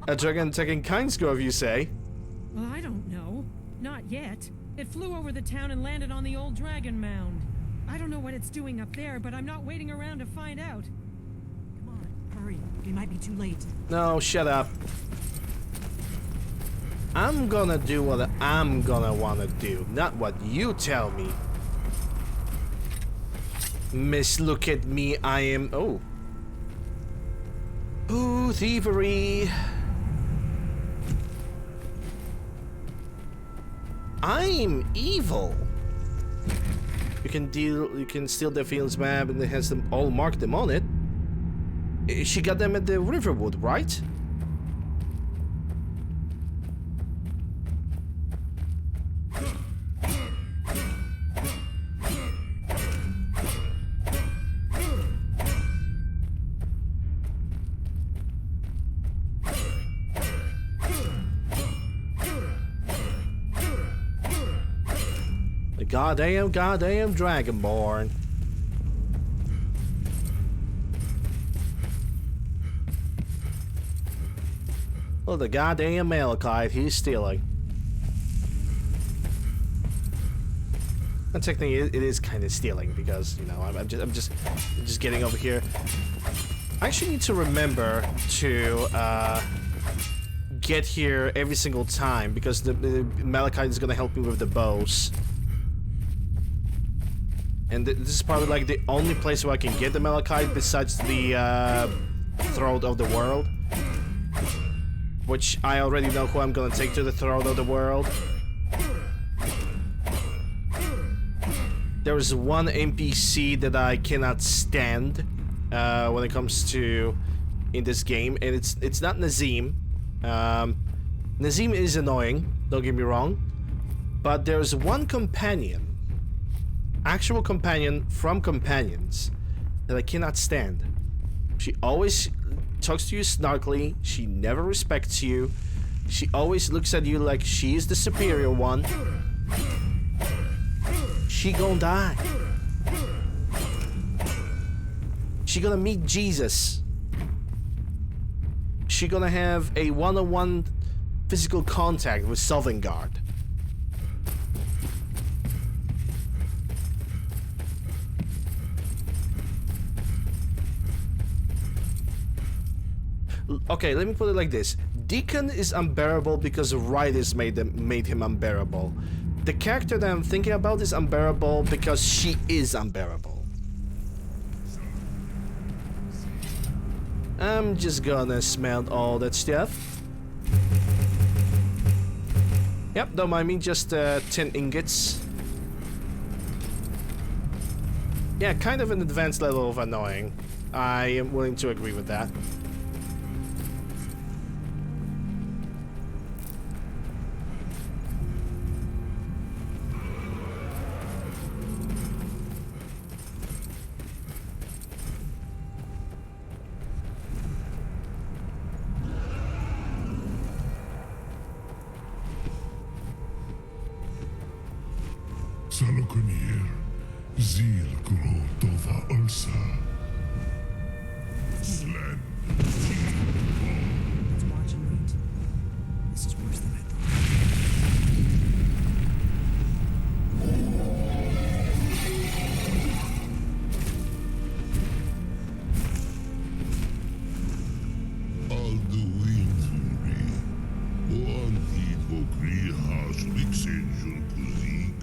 A dragon attacking Kynes Grove, you say? Well, I don't know. Not yet. It flew over the town and landed on the old dragon mound. I don't know what it's doing up there, but I'm not waiting around to find out. Come on, hurry. We might be too late. No, shut up. I'm gonna do what I'm gonna wanna do, not what you tell me. Miss, look at me, I am... Oh. Ooh, thievery. I'm evil. You can steal the field's map and it has them all marked them on it. She got them at the Riverwood, right? Goddamn Dragonborn. Oh, the goddamn Malachite, he's stealing. And technically, it is kind of stealing because, you know, I'm just getting over here. I actually need to remember to get here every single time because the Malachite is gonna help me with the bows. And this is probably like the only place where I can get the Malachite besides the Throat of the World. Which I already know who I'm gonna take to the Throat of the World. There is one NPC that I cannot stand when it comes to in this game, and it's not Nazim. Nazim is annoying, don't get me wrong, but there's one companion. Actual companion from companions that I cannot stand. She always talks to you snarkily. She never respects you. She always looks at you like she is the superior one. She gonna die. She gonna meet Jesus. She gonna have a one-on-one physical contact with Sovngarde. Okay, let me put it like this. Deacon is unbearable because writers made him unbearable. The character that I'm thinking about is unbearable because she is unbearable. I'm just gonna smelt all that stuff. Yep, don't mind me, just 10 ingots. Yeah, kind of an advanced level of annoying. I am willing to agree with that. Salokunir, Zil Gro Dova Ulsa. Slen. Let's watch and wait. This is worse than I thought. Alduinri, Boanti Vokri Has Lixenjul Kuzik.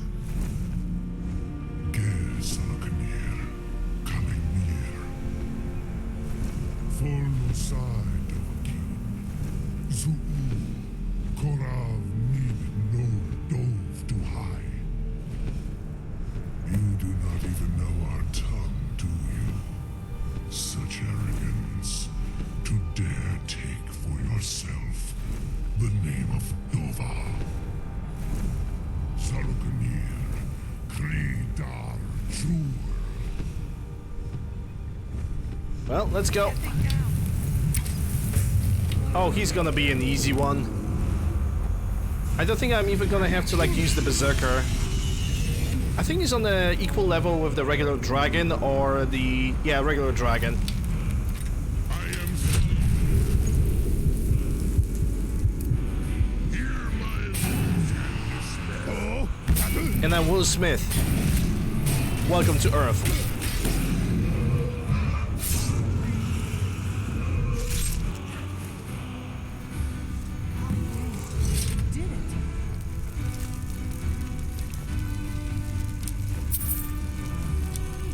Ger Salokunir, coming near. Full side of king. Zuu, Korav need no dove to hide. You do not even know our tongue, do you? Such arrogance to dare take for yourself the name of Dova. Salokunir, Kridar Jur. Well, let's go. Oh, he's gonna be an easy one. I don't think I'm even gonna have to like use the Berserker. I think he's on the equal level with the regular dragon or the regular dragon. I am Hear my And I'm Will Smith. Welcome to Earth. Did it?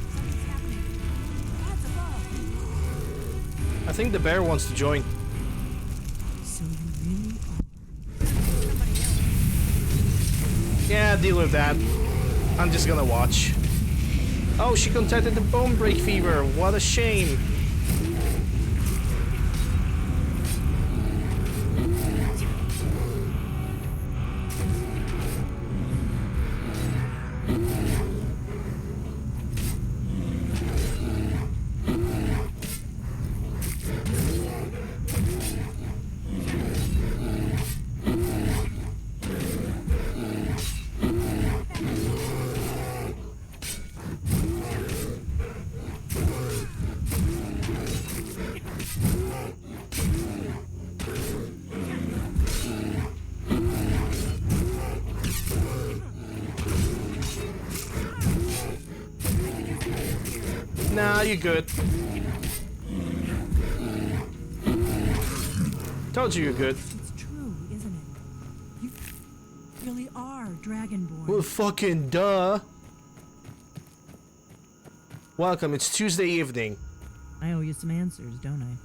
Something's happening. God's above. I think the bear wants to join. So you really are. Yeah, deal with that. I'm just gonna watch. Oh, she contacted the bone break fever. What a shame. Nah, you're good. Told you you're good. It's true, isn't it? You really are Dragonborn. Well, fucking duh. Welcome, it's Tuesday evening. I owe you some answers, don't I?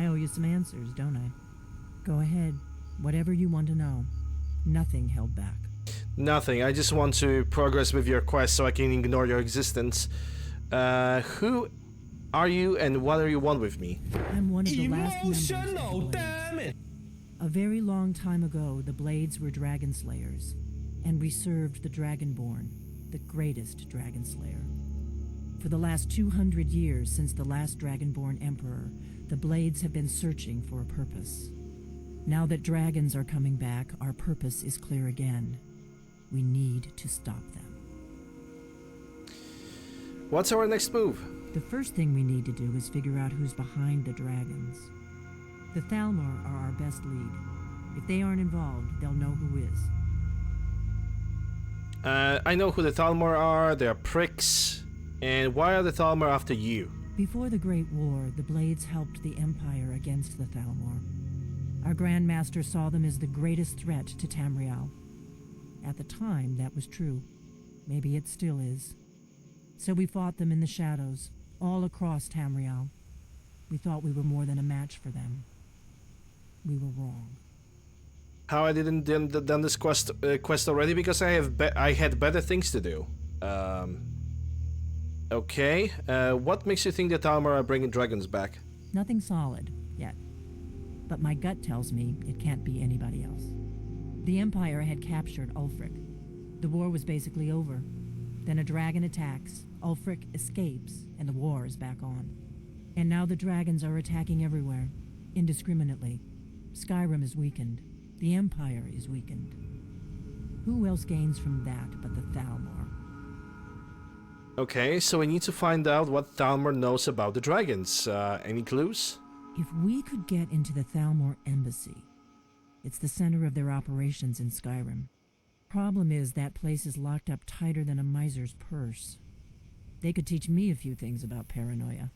I owe you some answers, don't I? Go ahead. Whatever you want to know. Nothing held back. Nothing, I just want to progress with your quest so I can ignore your existence. Who are you and what do you want with me? I'm one of the last members of the Blades. A very long time ago, the Blades were dragon slayers, and we served the Dragonborn, the greatest dragon slayer. For the last 200 years since the last Dragonborn Emperor, the Blades have been searching for a purpose. Now that dragons are coming back, our purpose is clear again. We need to stop them. What's our next move? The first thing we need to do is figure out who's behind the dragons. The Thalmor are our best lead. If they aren't involved, they'll know who is. I know who the Thalmor are, they're pricks. And why are the Thalmor after you? Before the Great War, the Blades helped the Empire against the Thalmor. Our Grand Master saw them as the greatest threat to Tamriel. At the time, that was true. Maybe it still is. So we fought them in the shadows, all across Tamriel. We thought we were more than a match for them. We were wrong. How I didn't done this quest already? Because I had better things to do. Okay. What makes you think the Thalmor are bringing dragons back? Nothing solid, yet. But my gut tells me it can't be anybody else. The Empire had captured Ulfric. The war was basically over. Then a dragon attacks, Ulfric escapes, and the war is back on. And now the dragons are attacking everywhere, indiscriminately. Skyrim is weakened. The Empire is weakened. Who else gains from that but the Thalmor? Okay, so we need to find out what Thalmor knows about the dragons. Any clues? If we could get into the Thalmor embassy, it's the center of their operations in Skyrim. Problem is, that place is locked up tighter than a miser's purse. They could teach me a few things about paranoia.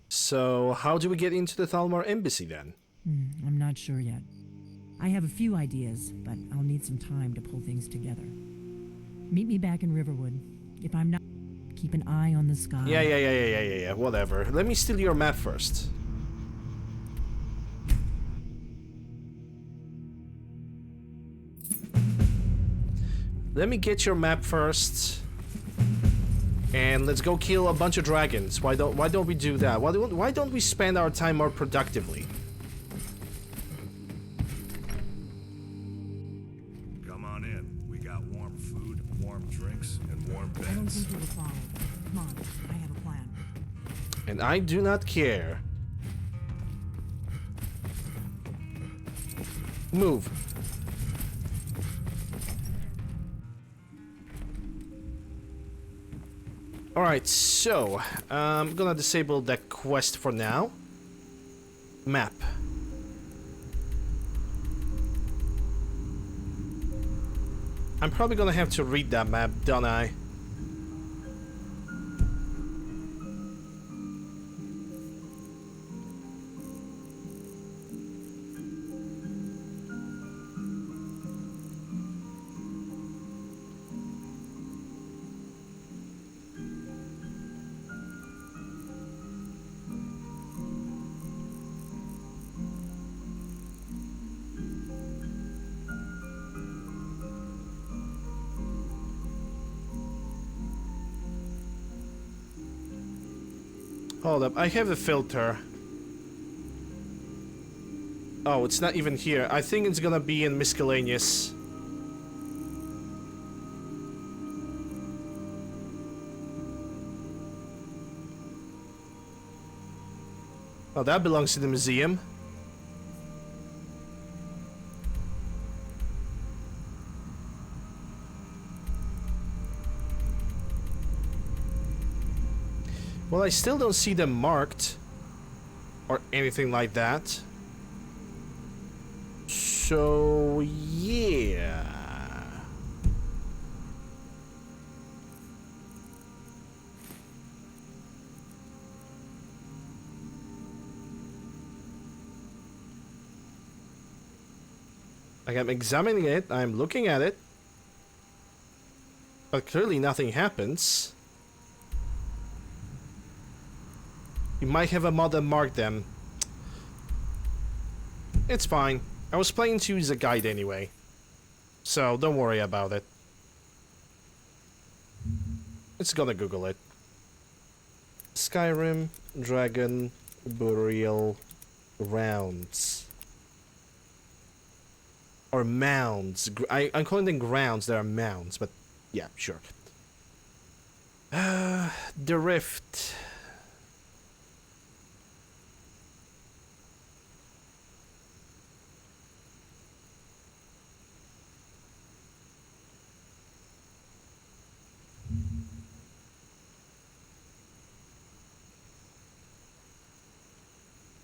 So, how do we get into the Thalmor embassy then? I'm not sure yet. I have a few ideas, but I'll need some time to pull things together. Meet me back in Riverwood. If I'm not, keep an eye on the sky. Yeah, whatever. Let me steal your map first. Let me get your map first. And let's go kill a bunch of dragons. Why don't we do that? Why don't we spend our time more productively? Come on in. We got warm food, warm drinks, and warm I don't beds. think you will follow. Come on, I have a plan. And I do not care. Move. Alright, so I'm gonna disable that quest for now. Map. I'm probably gonna have to read that map, don't I? Hold up, I have a filter. Oh, it's not even here. I think it's gonna be in miscellaneous. Oh, that belongs to the museum. Well, I still don't see them marked or anything like that. So, yeah. Like, I'm examining it, I'm looking at it, but clearly nothing happens. You might have a mod that marked them. It's fine. I was planning to use a guide anyway. So, don't worry about it. It's gonna Google it. Skyrim, Dragon, Burial, Rounds. Or Mounds. I'm calling them grounds, they are mounds, but yeah, sure. The Rift.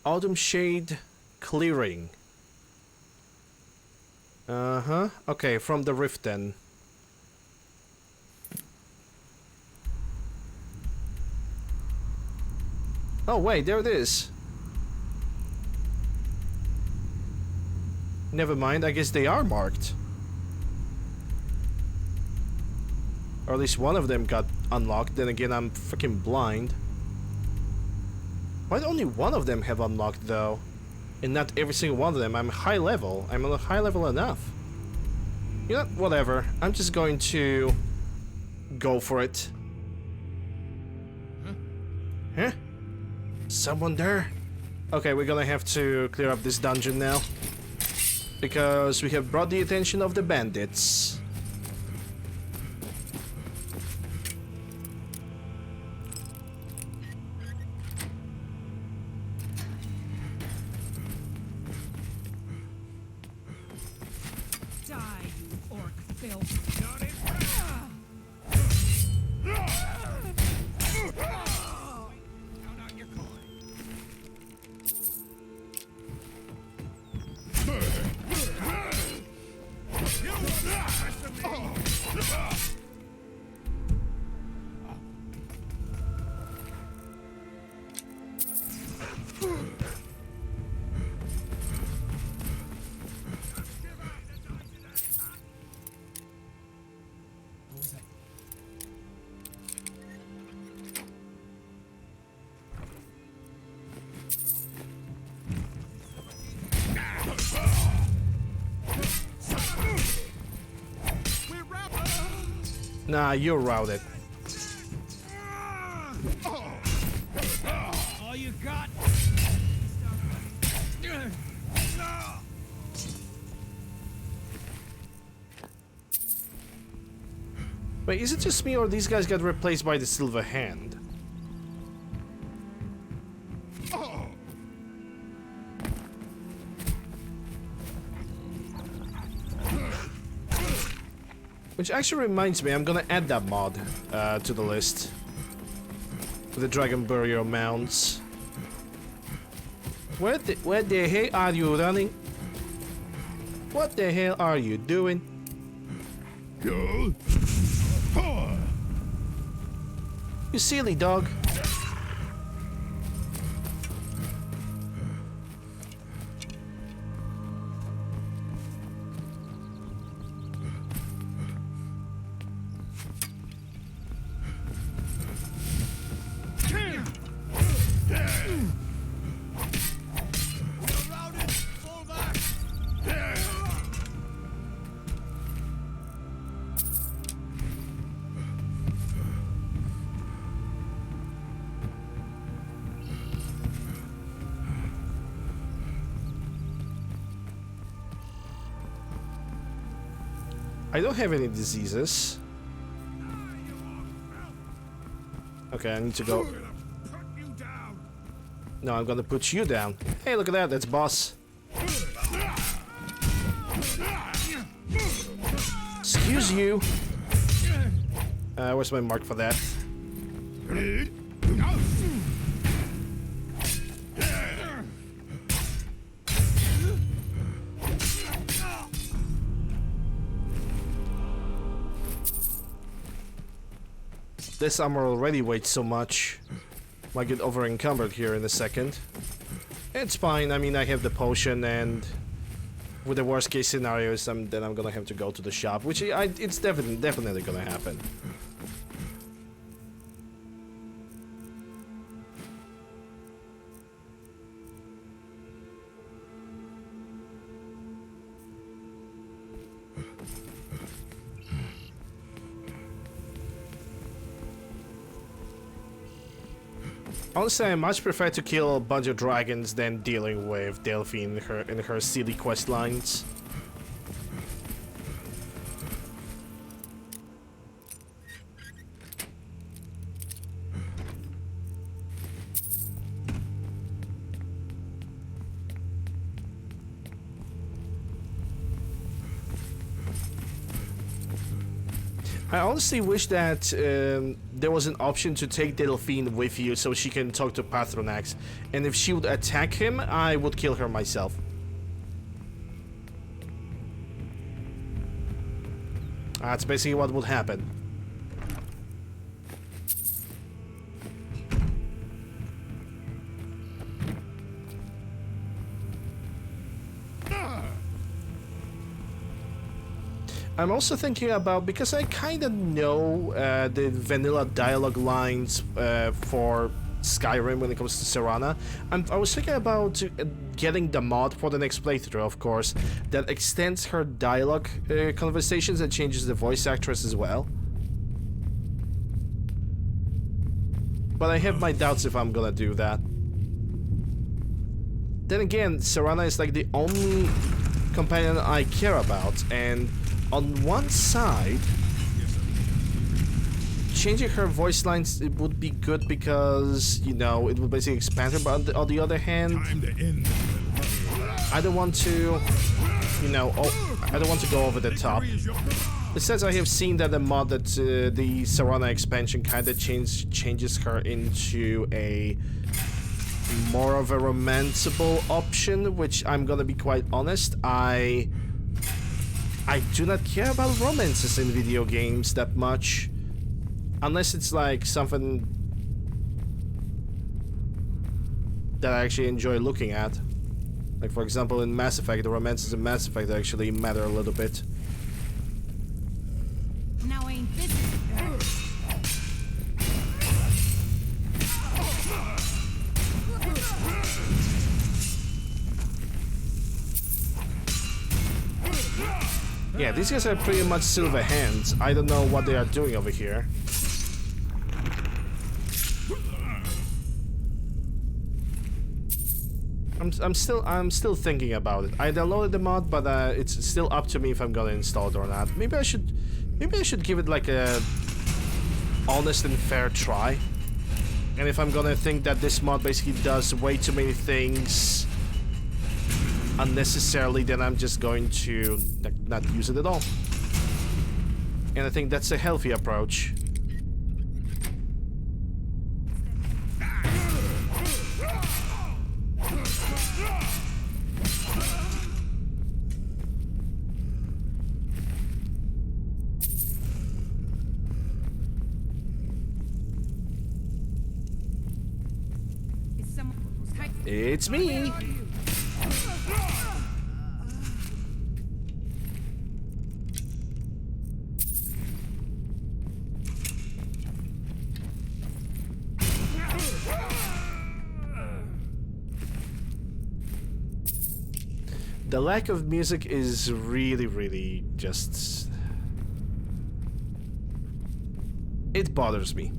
Autumn Shade Clearing. Uh-huh. Okay, from the Rift then. Oh wait, there it is. Never mind, I guess they are marked. Or at least one of them got unlocked, then again I'm freaking blind. Why do only one of them have unlocked though? And not every single one of them. I'm high level. I'm on a high level enough. You know, whatever. I'm just going to go for it. Huh? Someone there? Okay, we're gonna have to clear up this dungeon now. Because we have brought the attention of the bandits. Die, you orc filth. Nah, you're routed. All you got? Wait, is it just me or these guys got replaced by the Silver Hand? Which actually reminds me, I'm gonna add that mod to the list. For the Dragon Burial mounts. Where the hell are you running? What the hell are you doing? You silly dog. I don't have any diseases. Okay, I need to go. No, I'm gonna put you down. Hey, look at that, that's boss. Excuse you. Where's my mark for that? This armor already weighs so much. Might get over encumbered here in a second. It's fine, I mean I have the potion, and with the worst case scenarios then I'm gonna have to go to the shop, which it's definitely gonna happen. Honestly, I much prefer to kill a bunch of dragons than dealing with Delphine in her silly quest lines. I honestly wish that there was an option to take Delphine with you so she can talk to Patronax, and if she would attack him, I would kill her myself. That's basically what would happen. I'm also thinking about, because I kind of know the vanilla dialogue lines for Skyrim when it comes to Serana, I was thinking about getting the mod for the next playthrough, of course, that extends her dialogue conversations and changes the voice actress as well. But I have my doubts if I'm gonna do that. Then again, Serana is like the only companion I care about, and on one side, changing her voice lines, it would be good because, you know, it would basically expand her, but on the other hand, I don't want to, you know, I don't want to go over the top. Besides, I have seen that the mod that the Serana expansion kind of changes her into a more of a romanceable option, which I'm gonna be quite honest, I do not care about romances in video games that much, unless it's like something that I actually enjoy looking at. Like, for example, in Mass Effect, the romances in Mass Effect actually matter a little bit. Now ain't this Yeah, these guys are pretty much silver hands. I don't know what they are doing over here. I'm still thinking about it. I downloaded the mod, but it's still up to me if I'm gonna install it or not. Maybe I should give it like a honest and fair try. And if I'm gonna think that this mod basically does way too many things unnecessarily, then I'm just going to not use it at all. And I think that's a healthy approach. It's me! The lack of music is really just... It bothers me.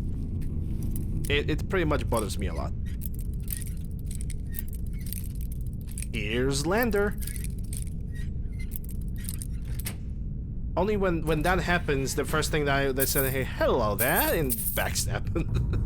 It pretty much bothers me a lot. Here's Lander. Only when that happens, the first thing that they said, hey, hello there, and backstab.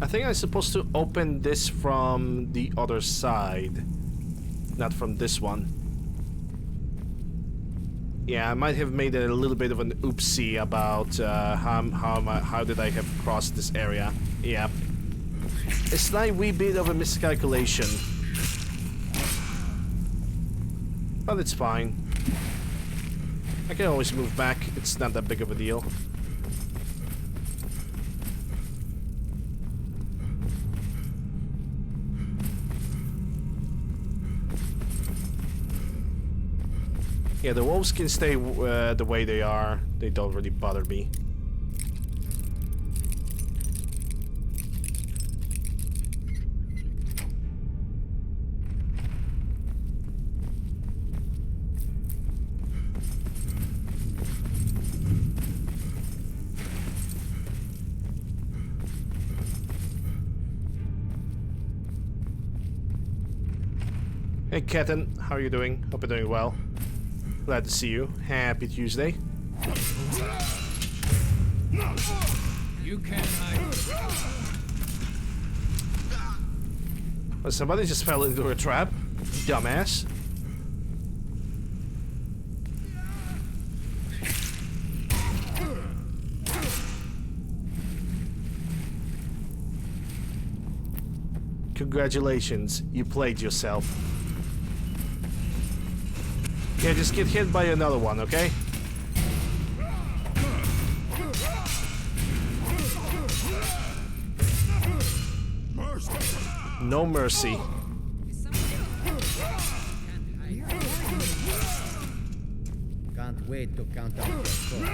I think I'm supposed to open this from the other side, not from this one. Yeah, I might have made a little bit of an oopsie about how did I have crossed this area. Yeah, a slight wee bit of a miscalculation, but it's fine. I can always move back. It's not that big of a deal. Yeah, the wolves can stay the way they are. They don't really bother me. Hey, Ketan, how are you doing? Hope you're doing well. Glad to see you. Happy Tuesday. You can't hide. Well, somebody just fell into a trap. Dumbass. Congratulations, you played yourself. Yeah, just get hit by another one, okay? No mercy. Can't wait to count out your score.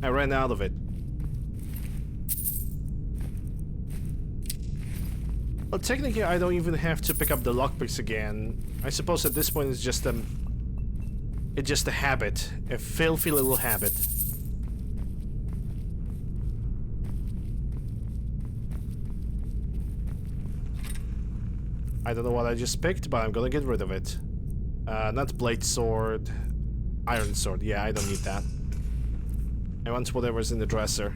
I ran out of it. Well, technically, I don't even have to pick up the lockpicks again. I suppose at this point it's just a habit, a filthy little habit. I don't know what I just picked, but I'm gonna get rid of it. Not blade sword, iron sword. Yeah, I don't need that. I want whatever's in the dresser.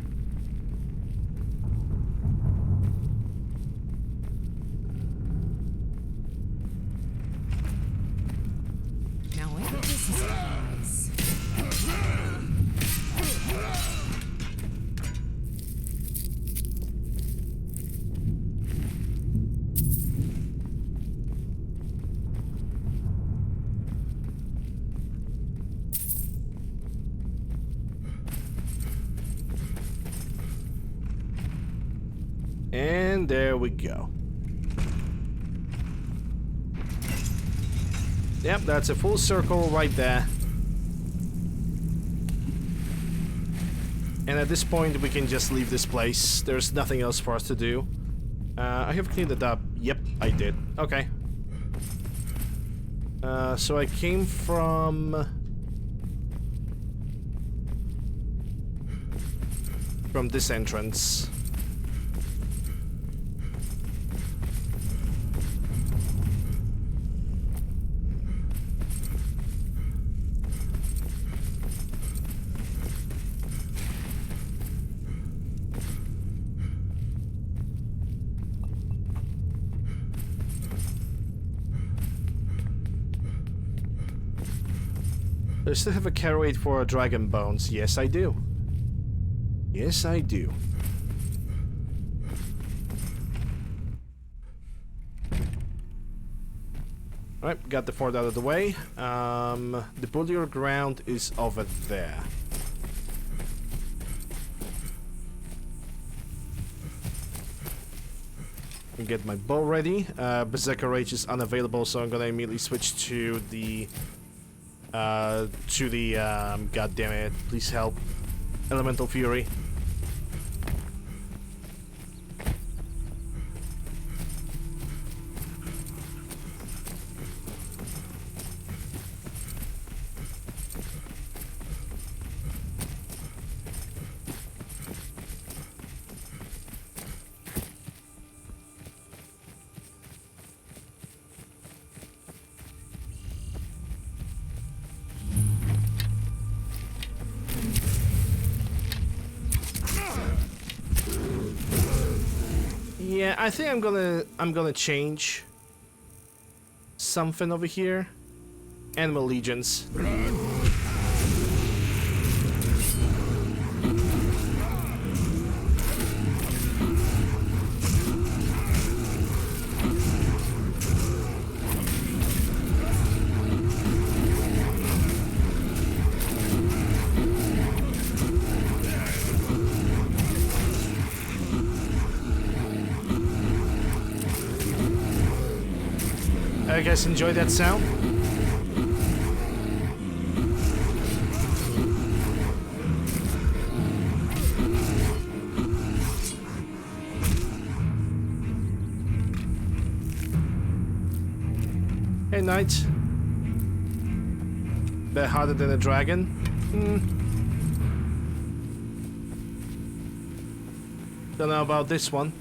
And there we go. Yep, that's a full circle right there. And at this point, we can just leave this place. There's nothing else for us to do. I have cleaned it up. Yep, I did. Okay. So I came from this entrance. I still have a carrot for dragon bones. Yes, I do. Yes, I do. Alright, got the fort out of the way. The burial ground is over there. Get my bow ready. Berserker Rage is unavailable, so I'm gonna immediately switch to the god damn it, please help, Elemental Fury. Yeah, I think I'm gonna change something over here. Animal Legions. You guys enjoy that sound? Hey, knight. Bit harder than a dragon. Don't know about this one.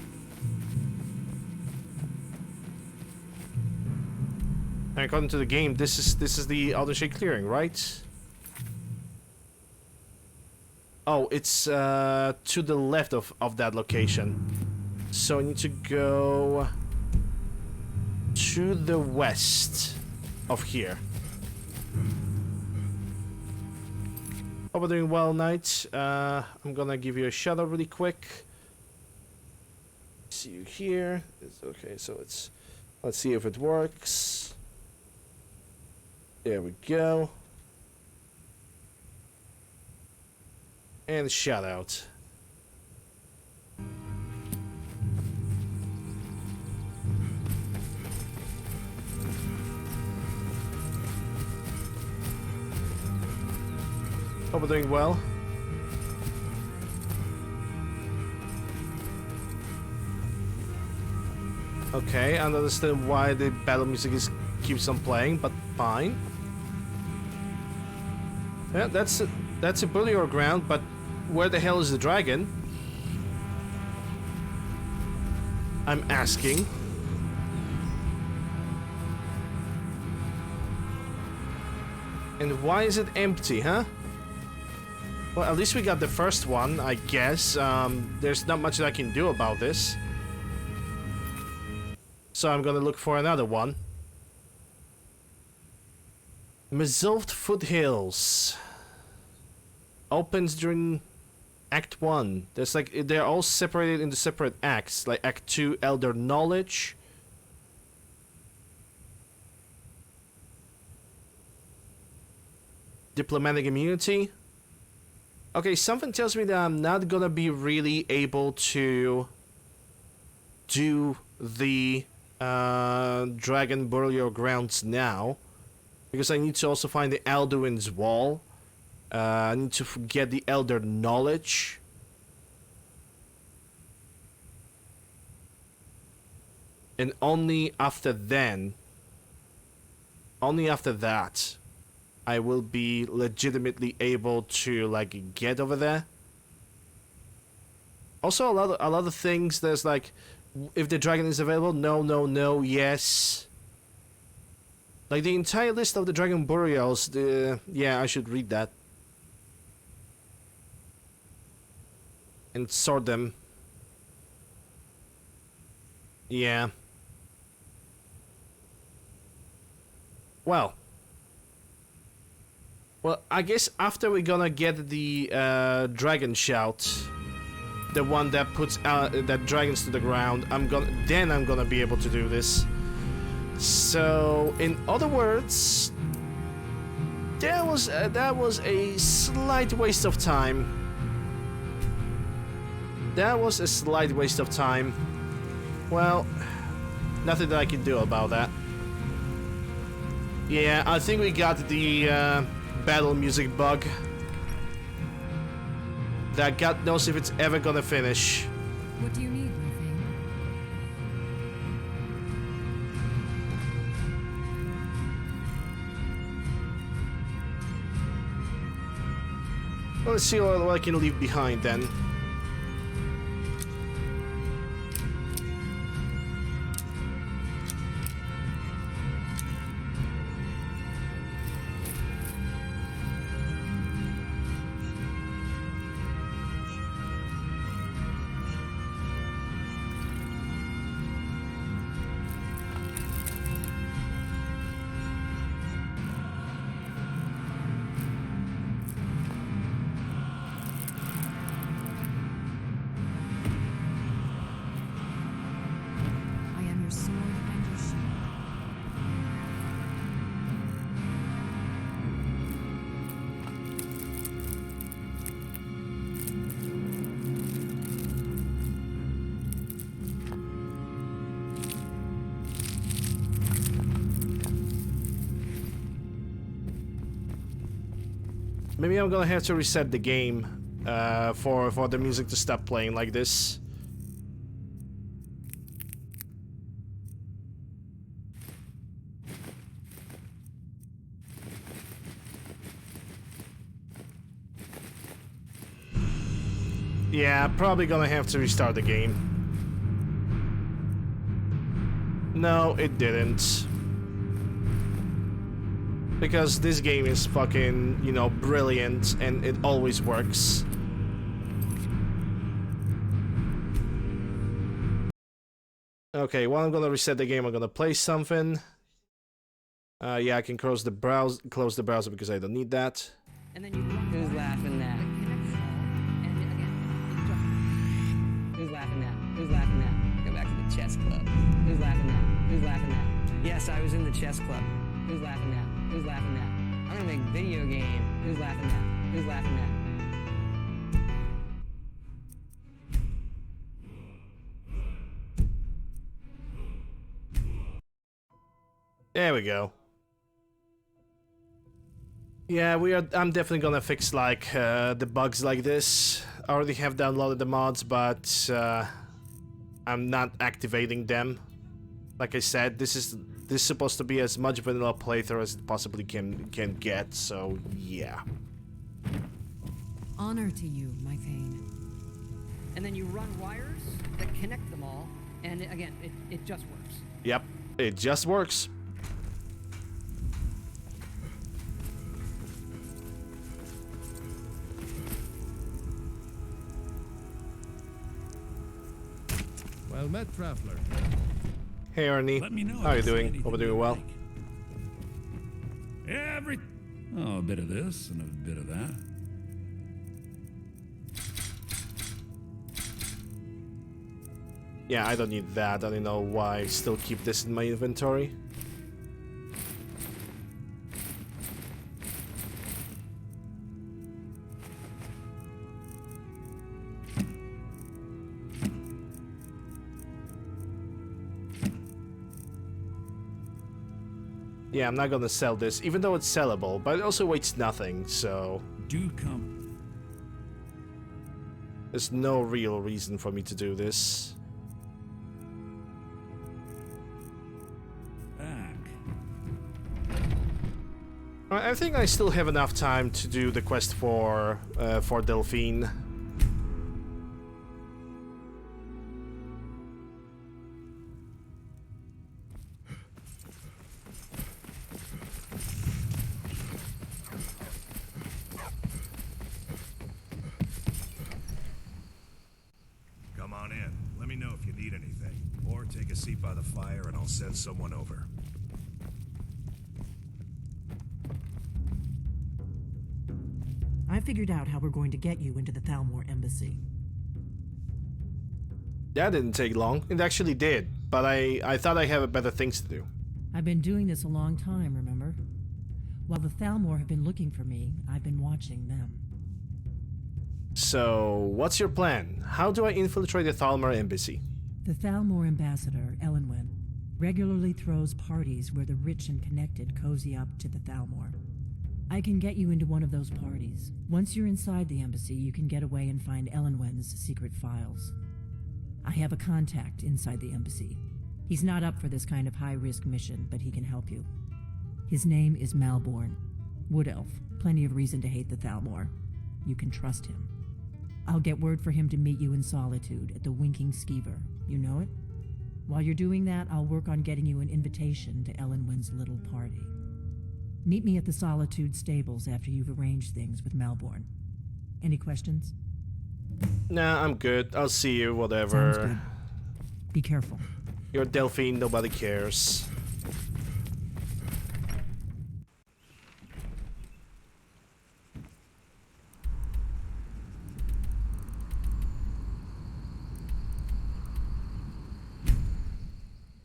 According to the game, this is the Elden Shade clearing, right? Oh, it's to the left of that location. So I need to go to the west of here. Hope we're doing well, knight. I'm gonna give you a shout out really quick. See you here. It's okay, so let's see if it works. There we go. And shout out. Hope we're doing well. Okay, I understand why the battle music keeps on playing, but fine. Yeah, that's a burial ground, but where the hell is the dragon? I'm asking. And why is it empty, huh? Well, at least we got the first one, I guess. There's not much that I can do about this. So I'm gonna look for another one. Resolved Foothills. Opens during Act 1. There's like, they're all separated into separate acts. Like Act 2, Elder Knowledge. Diplomatic Immunity. Okay, something tells me that I'm not gonna be really able to do the Dragon Burial Grounds now, because I need to also find the Alduin's Wall. I need to get the Elder Knowledge. And only after that, I will be legitimately able to like get over there. Also, a lot of things. There's like, if the dragon is available, no, yes. Like the entire list of the dragon burials. Yeah, I should read that and sort them. Yeah. Well, I guess after we're gonna get the dragon shout, the one that puts that dragons to the ground, I'm gonna be able to do this. So, in other words, that was a slight waste of time. That was a slight waste of time. Well, nothing that I can do about that. Yeah, I think we got the battle music bug. That God knows if it's ever gonna finish. What do you need, my thing? Well, let's see what I can leave behind then. Maybe I'm gonna have to reset the game for the music to stop playing like this. Yeah, probably gonna have to restart the game. No, it didn't. Because this game is fucking, you know, brilliant and it always works. Okay, well, I'm gonna reset the game. I'm gonna play something. Yeah, I can close the browser because I don't need that. And then who's laughing now? Who's laughing now? Who's laughing now? Go back to the chess club. Who's laughing now? Who's laughing now? Yes, I was in the chess club. Who's laughing now? Who's laughing now? I'm gonna make video game. Who's laughing now? Who's laughing now? There we go. Yeah, I'm definitely gonna fix like the bugs like this. I already have downloaded the mods, but I'm not activating them. Like I said, this is supposed to be as much vanilla playthrough as it possibly can get. So yeah. Honor to you, my Thane. And then you run wires that connect them all, and again, it just works. Yep, it just works. Well met, traveler. Hey Ernie, how are you doing? Hope you're doing well. Oh, a bit of this and a bit of that. Yeah, I don't need that. I don't know why I still keep this in my inventory. Yeah, I'm not gonna sell this, even though it's sellable, but it also weighs nothing, so... Do come. There's no real reason for me to do this. I think I still have enough time to do the quest for Delphine. Come on in. Let me know if you need anything. Or take a seat by the fire and I'll send someone over. I figured out how we're going to get you into the Thalmor embassy. That didn't take long. It actually did, but I thought I had better things to do. I've been doing this a long time, remember? While the Thalmor have been looking for me, I've been watching them. So, what's your plan? How do I infiltrate the Thalmor embassy? The Thalmor ambassador, Elenwen, regularly throws parties where the rich and connected cozy up to the Thalmor. I can get you into one of those parties. Once you're inside the embassy, you can get away and find Elenwen's secret files. I have a contact inside the embassy. He's not up for this kind of high-risk mission, but he can help you. His name is Malborn. Wood Elf. Plenty of reason to hate the Thalmor. You can trust him. I'll get word for him to meet you in Solitude at the Winking Skeever. You know it? While you're doing that, I'll work on getting you an invitation to Elenwen's little party. Meet me at the Solitude stables after you've arranged things with Malborn. Any questions? Nah, I'm good. I'll see you, whatever. Sounds good. Be careful. You're Delphine, nobody cares.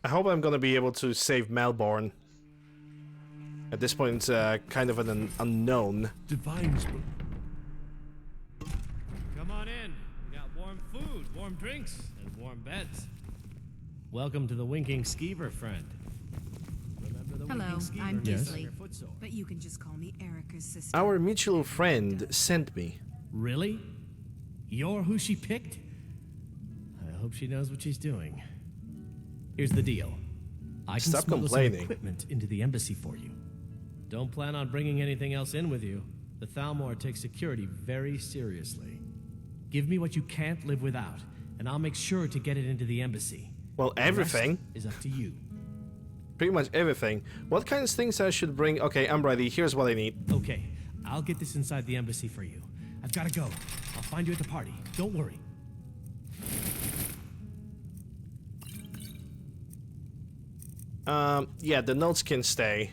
I hope I'm gonna be able to save Malborn. At this point, it's kind of an unknown. Divines. Come on in. We got warm food, warm drinks, and warm beds. Welcome to the Winking Skeever, friend. Remember the Hello, Winking Skeever? I'm Yes. Gisli, but you can just call me Erica's sister. Our mutual friend sent me. Really? You're who she picked? I hope she knows what she's doing. Here's the deal. I can Stop smuggle some complaining. equipment into the embassy for you. Don't plan on bringing anything else in with you. The Thalmor takes security very seriously. Give me what you can't live without, and I'll make sure to get it into the embassy. Well, The rest everything. is up to you. Pretty much everything. What kinds of things I should bring? Okay, I'm ready. Here's what I need. Okay, I'll get this inside the embassy for you. I've gotta go. I'll find you at the party. Don't worry. Yeah, the notes can stay.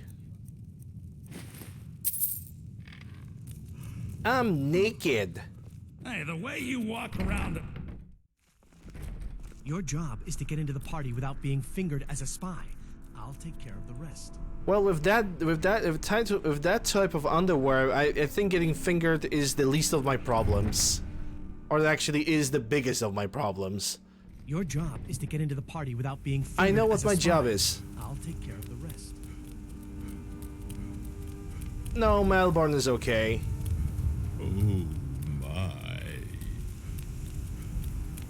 I'm naked. Hey, the way you walk around... Your job is to get into the party without being fingered as a spy. I'll take care of the rest. Well, with that type of underwear, I think getting fingered is the least of my problems. Or it actually is the biggest of my problems. Your job is to get into the party without being fingered I know what as a my spy. job is. I'll take care of the rest. No, Malborn is okay. Oh my.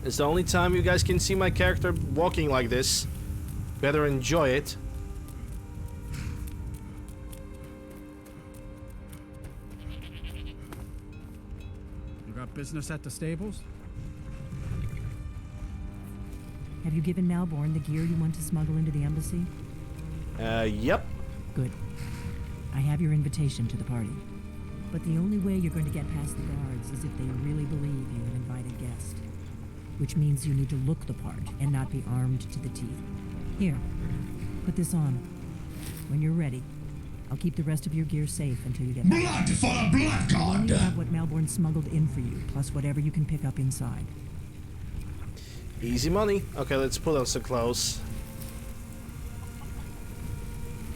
It's the only time you guys can see my character walking like this. Better enjoy it. You got business at the stables? Have you given Malborn the gear you want to smuggle into the embassy? Yep. Good. I have your invitation to the party. But the only way you're going to get past the guards is if they really believe you're an invited guest. Which means you need to look the part and not be armed to the teeth. Here, put this on. When you're ready, I'll keep the rest of your gear safe until you get back. Blood for the Blood You God! only have what Malborn smuggled in for you, plus whatever you can pick up inside. Easy money. Okay, let's put on some clothes.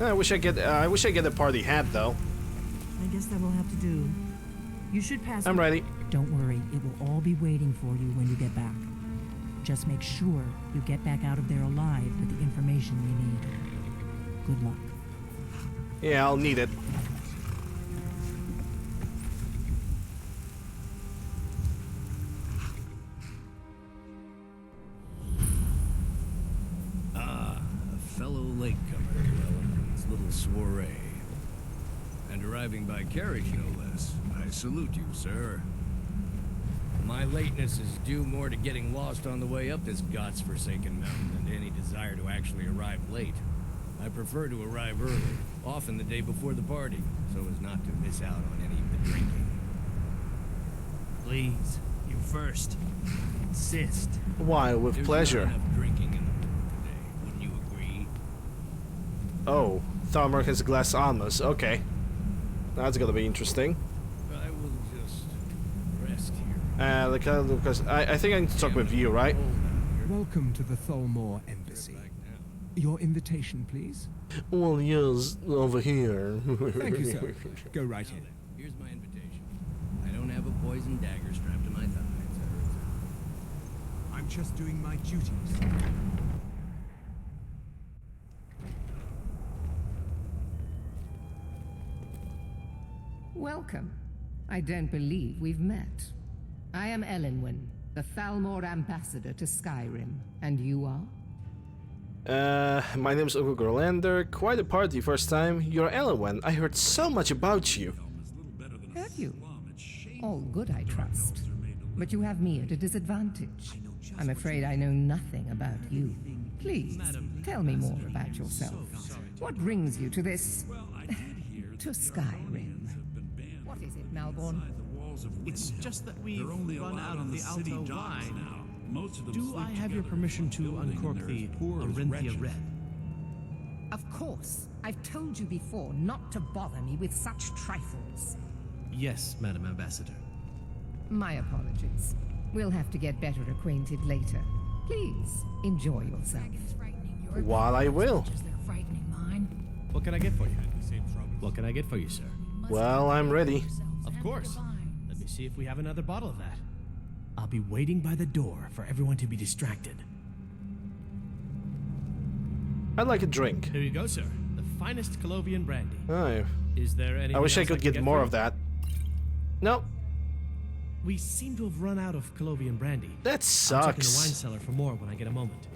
I wish I get a party hat though. I guess that will have to do. You should pass. I'm ready. Don't worry, it will all be waiting for you when you get back. Just make sure you get back out of there alive with the information you need. Good luck. Yeah, I'll need it. Ah, a fellow latecomer welcome this little soiree. And arriving by carriage, no less. I salute you, sir. My lateness is due more to getting lost on the way up this god's-forsaken mountain than to any desire to actually arrive late. I prefer to arrive early, often the day before the party, so as not to miss out on any of the drinking. Please, you first. Insist. Why? With There's pleasure. not enough drinking in the world today, wouldn't you agree? Oh, Thalmor has glass armors. Okay. That's gonna be interesting. I will just rest here. Because I think I need to talk with you, right? Welcome to the Thalmor Embassy. Your invitation, please. Well, yes, over here. Thank you, sir. Go right in. Here's my invitation. I don't have a poison dagger strapped to my thigh, etc. I'm just doing my duties. Welcome. I don't believe we've met. I am Elenwen, the Thalmor ambassador to Skyrim. And you are? My name's UncleLander. Quite a party first time. You're Elenwen. I heard so much about you. Have you? All good, I trust. But you have me at a disadvantage. I'm afraid I know nothing about you. Please, tell me more about yourself. What brings you to this... to Skyrim? What is it, Malborn? It's just that we've run out of the Alto wine. Do I have your permission to uncork the Orinthia Red? Of course. I've told you before not to bother me with such trifles. Yes, Madam Ambassador. My apologies. We'll have to get better acquainted later. Please, enjoy yourself. While I will. What can I get for you? What can I get for you, sir? Well, I'm ready. Of course. Let me see if we have another bottle of that. I'll be waiting by the door for everyone to be distracted. I'd like a drink. Here you go, sir. The finest Colovian brandy. Oh. Is there any? I wish I could get more of that. Nope. We seem to have run out of Colovian brandy. That I'll check in the wine sucks. cellar for more when I get a moment.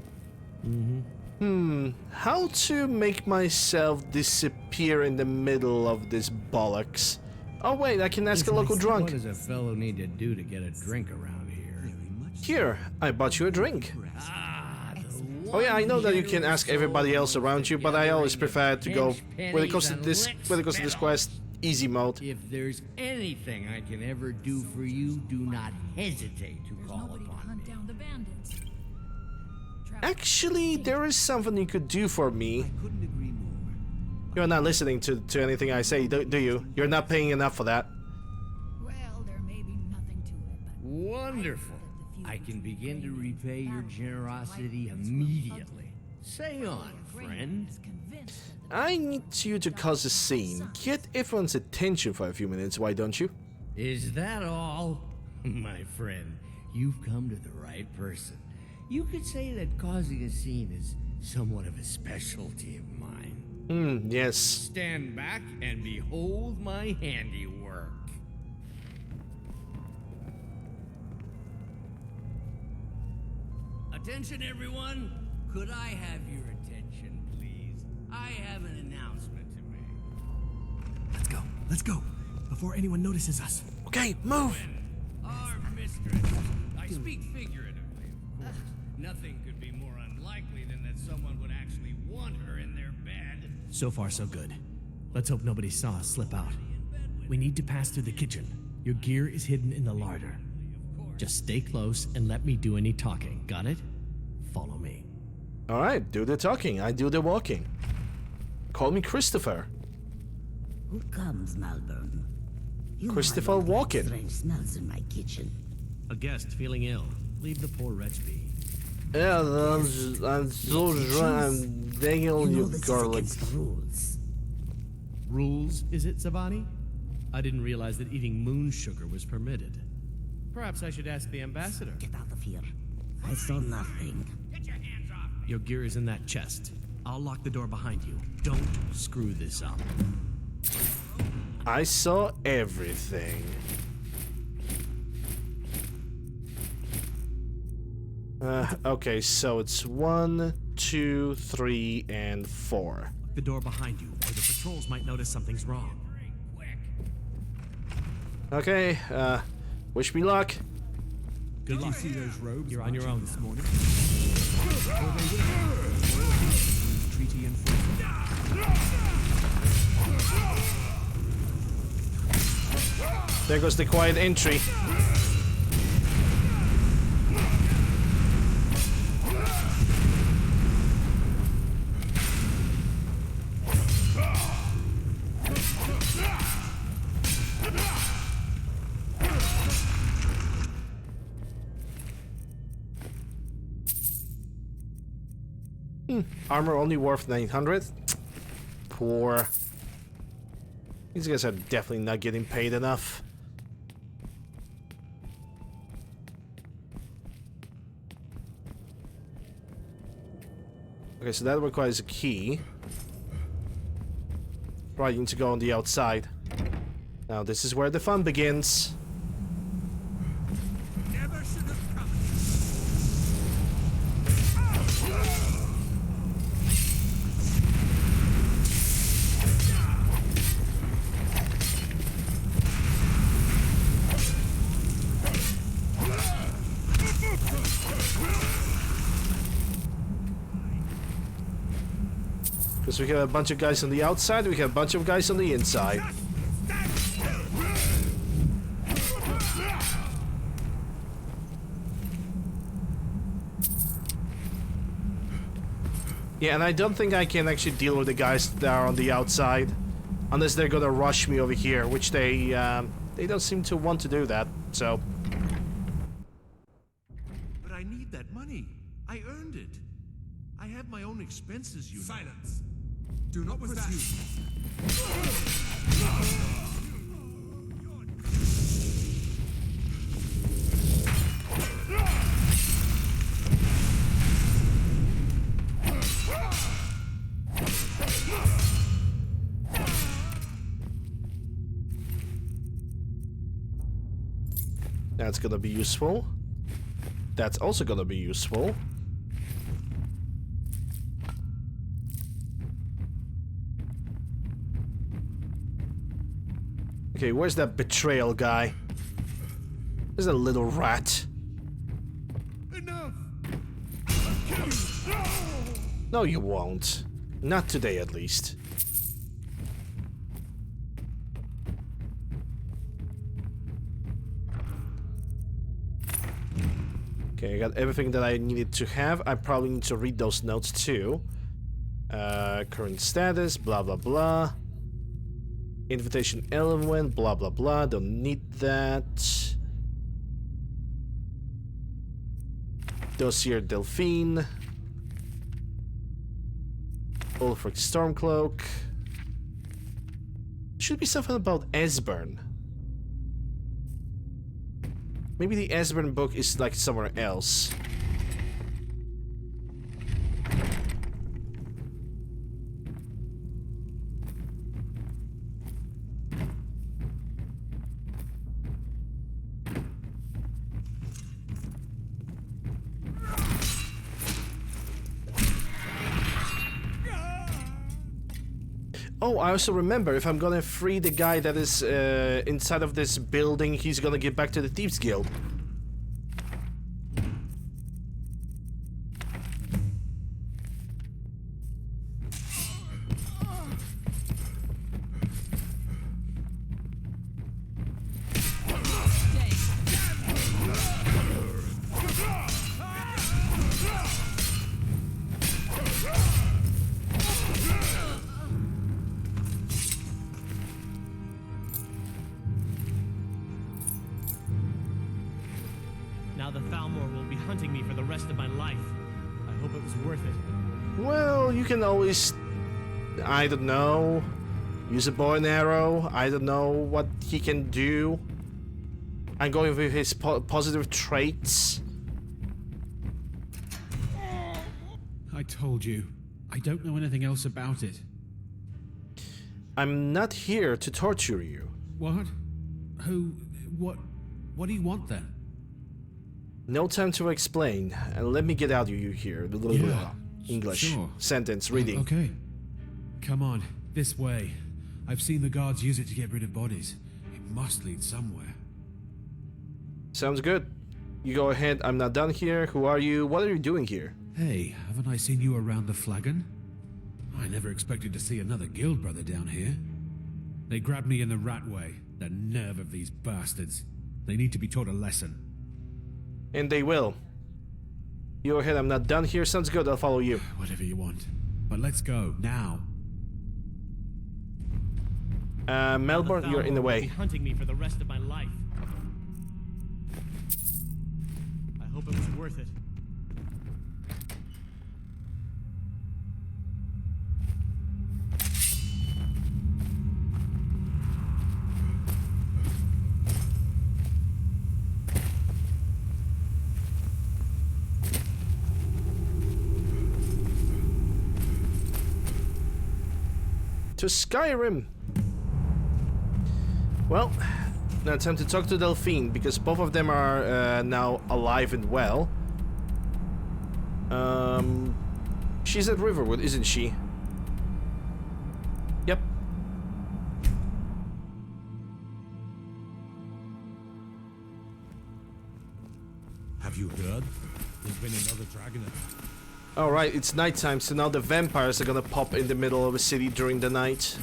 How to make myself disappear in the middle of this bollocks? Oh wait, I can ask a local drunk. What does a fellow need to do to get a drink around here? Here, I bought you a drink. Oh yeah, I know that you can ask everybody else around you, but I always prefer to go when it comes to this quest, easy mode. If there's anything I can ever do for you, do not hesitate to call upon me. Actually, there is something you could do for me. You're not listening to anything I say, do you? You're not paying enough for that. Wonderful. I can begin to repay your generosity immediately. Say on, friend. I need you to cause a scene. Get everyone's attention for a few minutes, why don't you? Is that all? My friend, you've come to the right person. You could say that causing a scene is somewhat of a specialty of mine. Yes. Stand back and behold my handiwork. Attention, everyone. Could I have your attention, please? I have an announcement to make. Let's go. Before anyone notices us. Okay, move. Our mistress. I speak figuratively, of course. Nothing could be more unlikely than that someone would actually want her in their bed. So far, so good. Let's hope nobody saw us slip out. We need to pass through the kitchen. Your gear is hidden in the larder. Just stay close and let me do any talking. Got it? Follow me. Alright, do the talking, I do the walking. Call me Christopher. Who comes, Malborn? Christopher Walken. Strange smells in my kitchen. A guest feeling ill. Leave the poor wretch be. Yeah, I'm so drunk, I'm begging on you, garlic. Rules. Rules, is it, Savani? I didn't realize that eating moon sugar was permitted. Perhaps I should ask the ambassador. Get out of here. I saw nothing. Your gear is in that chest. I'll lock the door behind you. Don't screw this up. I saw everything. Okay, so it's 1, 2, 3, and 4. Lock the door behind you, or the patrols might notice something's wrong. Okay, wish me luck. Good luck. Did you see those robes? You're on your own this morning. Treaty enforcement. There goes the quiet entry. Armor only worth 900. Poor. These guys are definitely not getting paid enough. Okay, so that requires a key. Right, you need to go on the outside. Now this is where the fun begins. Never should have come. Because we have a bunch of guys on the outside, we have a bunch of guys on the inside. Yeah, and I don't think I can actually deal with the guys that are on the outside. Unless they're gonna rush me over here, which they don't seem to want to do that, so... But I need that money. I earned it. I have my own expenses, you know. Silence. Do not pursue. That's gonna be useful. That's also gonna be useful. Okay, where's that betrayal guy? There's a little rat. Enough! No, you won't. Not today, at least. Okay, I got everything that I needed to have. I probably need to read those notes too. Current status, blah blah blah. Invitation element, blah blah blah. Don't need that. Dossier Delphine. Ulfric Stormcloak. Should be something about Esbern. Maybe the Esbern book is like somewhere else. Oh, I also remember, if I'm gonna free the guy that is inside of this building, he's gonna get back to the Thieves Guild. Now the Thalmor will be hunting me for the rest of my life. I hope it was worth it. Well, you can always, I don't know, use a bow and arrow. I don't know what he can do. I'm going with his positive traits. I told you. I don't know anything else about it. I'm not here to torture you. What? Who? What do you want then? No time to explain. And let me get out of you here. Yeah, English. sure. Sentence. Reading. Okay. Come on, this way. I've seen the guards use it to get rid of bodies. It must lead somewhere. Sounds good. You go ahead. I'm not done here. Who are you? What are you doing here? Hey, haven't I seen you around the flagon? I never expected to see another guild brother down here. They grabbed me in the Ratway. The nerve of these bastards. They need to be taught a lesson. And they will. You go ahead. I'm not done here. Sounds good. I'll follow you. Whatever you want. But let's go, now. Melbourne, you're in the Will be way. hunting me for the rest of my life. I hope it was worth it. To Skyrim. Well, now time to talk to Delphine, because both of them are now alive and well. She's at Riverwood, isn't she? Yep. Have you heard? There's been another dragon attack. Alright, it's nighttime, so now the vampires are gonna pop in the middle of the city during the night.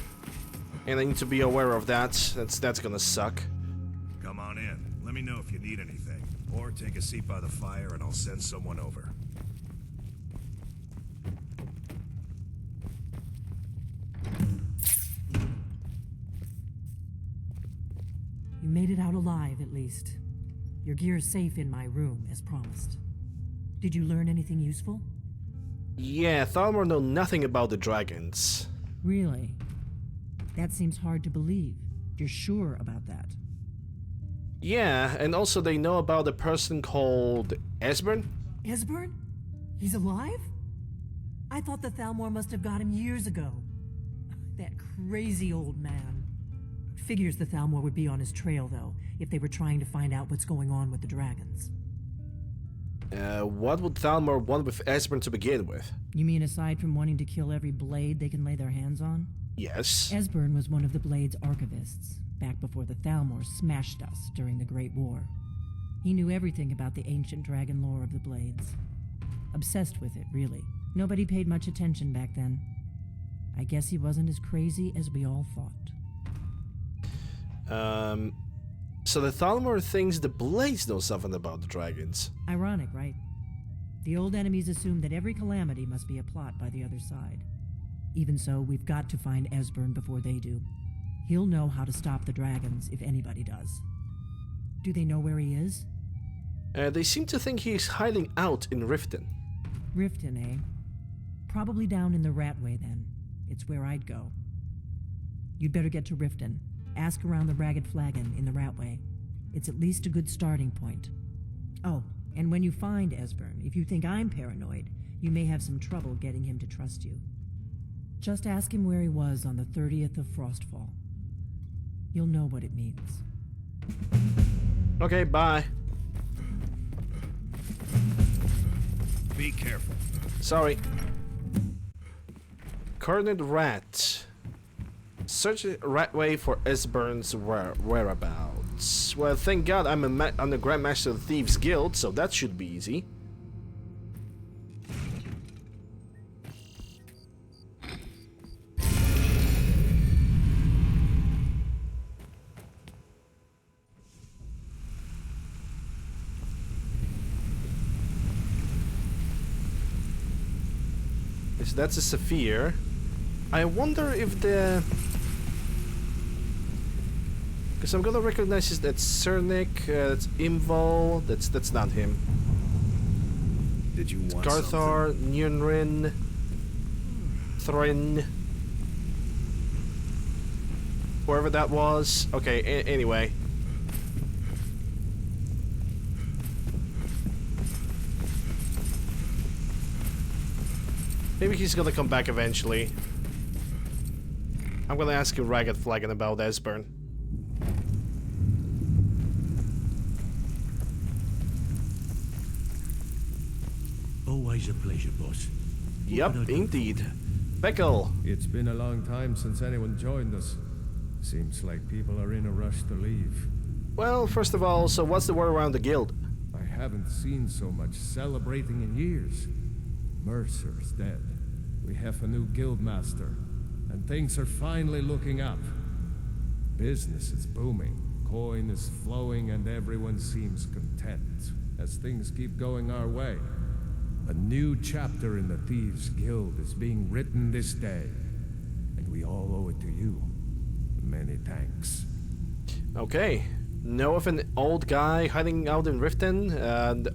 And I need to be aware of that. That's gonna suck. Come on in. Let me know if you need anything. Or take a seat by the fire and I'll send someone over. You made it out alive, at least. Your gear is safe in my room, as promised. Did you learn anything useful? Yeah, Thalmor know nothing about the dragons. Really? That seems hard to believe. You're sure about that? Yeah, and also they know about a person called Esbern. Esbern? He's alive? I thought the Thalmor must have got him years ago. That crazy old man. Figures the Thalmor would be on his trail, though, if they were trying to find out what's going on with the dragons. What would Thalmor want with Esbern to begin with? You mean aside from wanting to kill every blade they can lay their hands on? Yes. Esbern was one of the Blade's archivists, back before the Thalmor smashed us during the Great War. He knew everything about the ancient dragon lore of the Blades. Obsessed with it, really. Nobody paid much attention back then. I guess he wasn't as crazy as we all thought. So the Thalmor thinks the Blades know something about the dragons. Ironic, right? The old enemies assume that every calamity must be a plot by the other side. Even so, we've got to find Esbern before they do. He'll know how to stop the dragons if anybody does. Do they know where he is? They seem to think he's hiding out in Riften. Riften, eh? Probably down in the Ratway, then. It's where I'd go. You'd better get to Riften. Ask around the Ragged Flagon in the Ratway. It's at least a good starting point. Oh, and when you find Esbern, if you think I'm paranoid, you may have some trouble getting him to trust you. Just ask him where he was on the 30th of Frostfall. You'll know what it means. Okay, bye. Be careful. Sorry. Cornered Rat. Search the Ratway for Esbern's whereabouts. Well, thank God I'm the Grandmaster of the Thieves Guild, so that should be easy. So that's a Saphir. I wonder if the... Because I'm gonna recognize is that Cernic, that's Imval, that's not him. Did you want Garthar, Njernrin, Thrin. Whoever that was. Okay, anyway. Maybe he's gonna come back eventually. I'm gonna ask you Ragged Flagon about Esbern. Always a pleasure, boss. Yep, indeed. Beckel. It's been a long time since anyone joined us. Seems like people are in a rush to leave. Well, first of all, so what's the word around the guild? I haven't seen so much celebrating in years. Mercer's dead. We have a new guild master, and things are finally looking up. Business is booming, coin is flowing, and everyone seems content as things keep going our way. A new chapter in the Thieves' Guild is being written this day, and we all owe it to you. Many thanks. Okay. Know of an old guy hiding out in Riften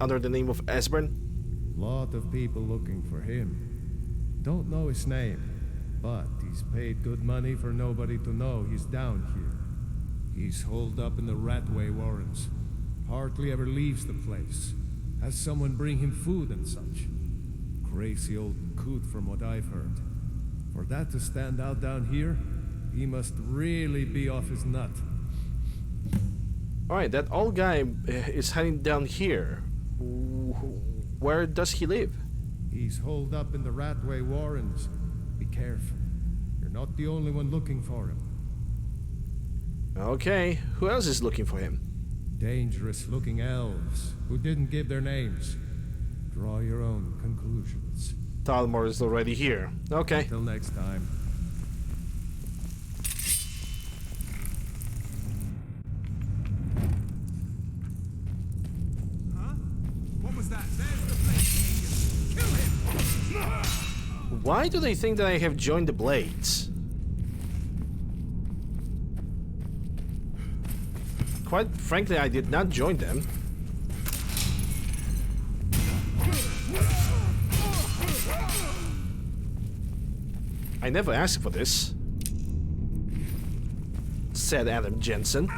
under the name of Esbern? Lot of people looking for him. Don't know his name, but he's paid good money for nobody to know he's down here. He's holed up in the Ratway Warrens. Hardly ever leaves the place. Has someone bring him food and such. Crazy old coot from what I've heard. For that to stand out down here, he must really be off his nut. Alright, that old guy is hiding down here. Where does he live? He's holed up in the Ratway Warrens. Be careful. You're not the only one looking for him. Okay, who else is looking for him? Dangerous-looking elves who didn't give their names. Draw your own conclusions. Thalmor is already here. Okay. Until next time. Why do they think that I have joined the Blades? Quite frankly, I did not join them. I never asked for this, said Adam Jensen.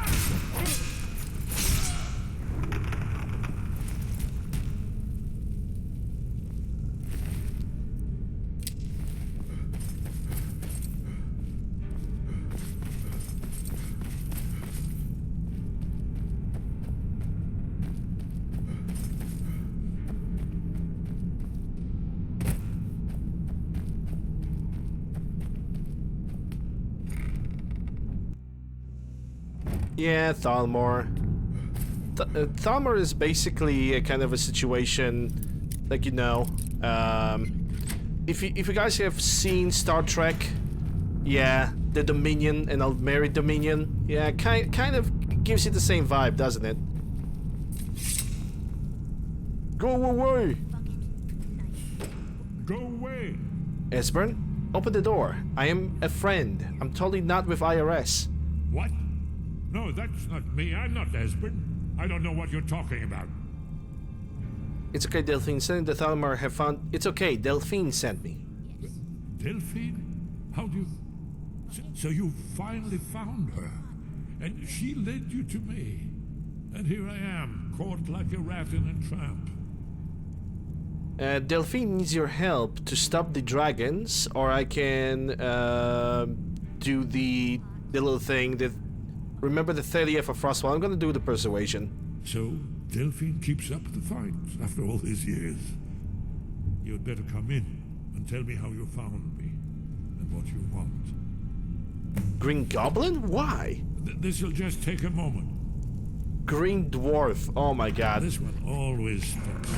Yeah, Thalmor. Thalmor is basically a kind of a situation, like, you know, if you guys have seen Star Trek, yeah, the Dominion and Altmeri Dominion, yeah, kind of gives you the same vibe, doesn't it? Go away! Go away! Esbern, open the door. I am a friend. I'm totally not with IRS. What? No, that's not me. I'm not Esbern. I don't know what you're talking about. It's okay, Delphine. Sending the Thalmor have found... It's okay, Delphine sent me. Delphine? How do you... So you finally found her. And she led you to me. And here I am, caught like a rat in a trap. Delphine needs your help to stop the dragons, or I can do the little thing that... Remember the 30th of Frostwall? I'm gonna do the persuasion. So, Delphine keeps up the fight after all these years. You'd better come in and tell me how you found me and what you want. Green Goblin? Why? This'll just take a moment. Green Dwarf. Oh my god. This one always sticks.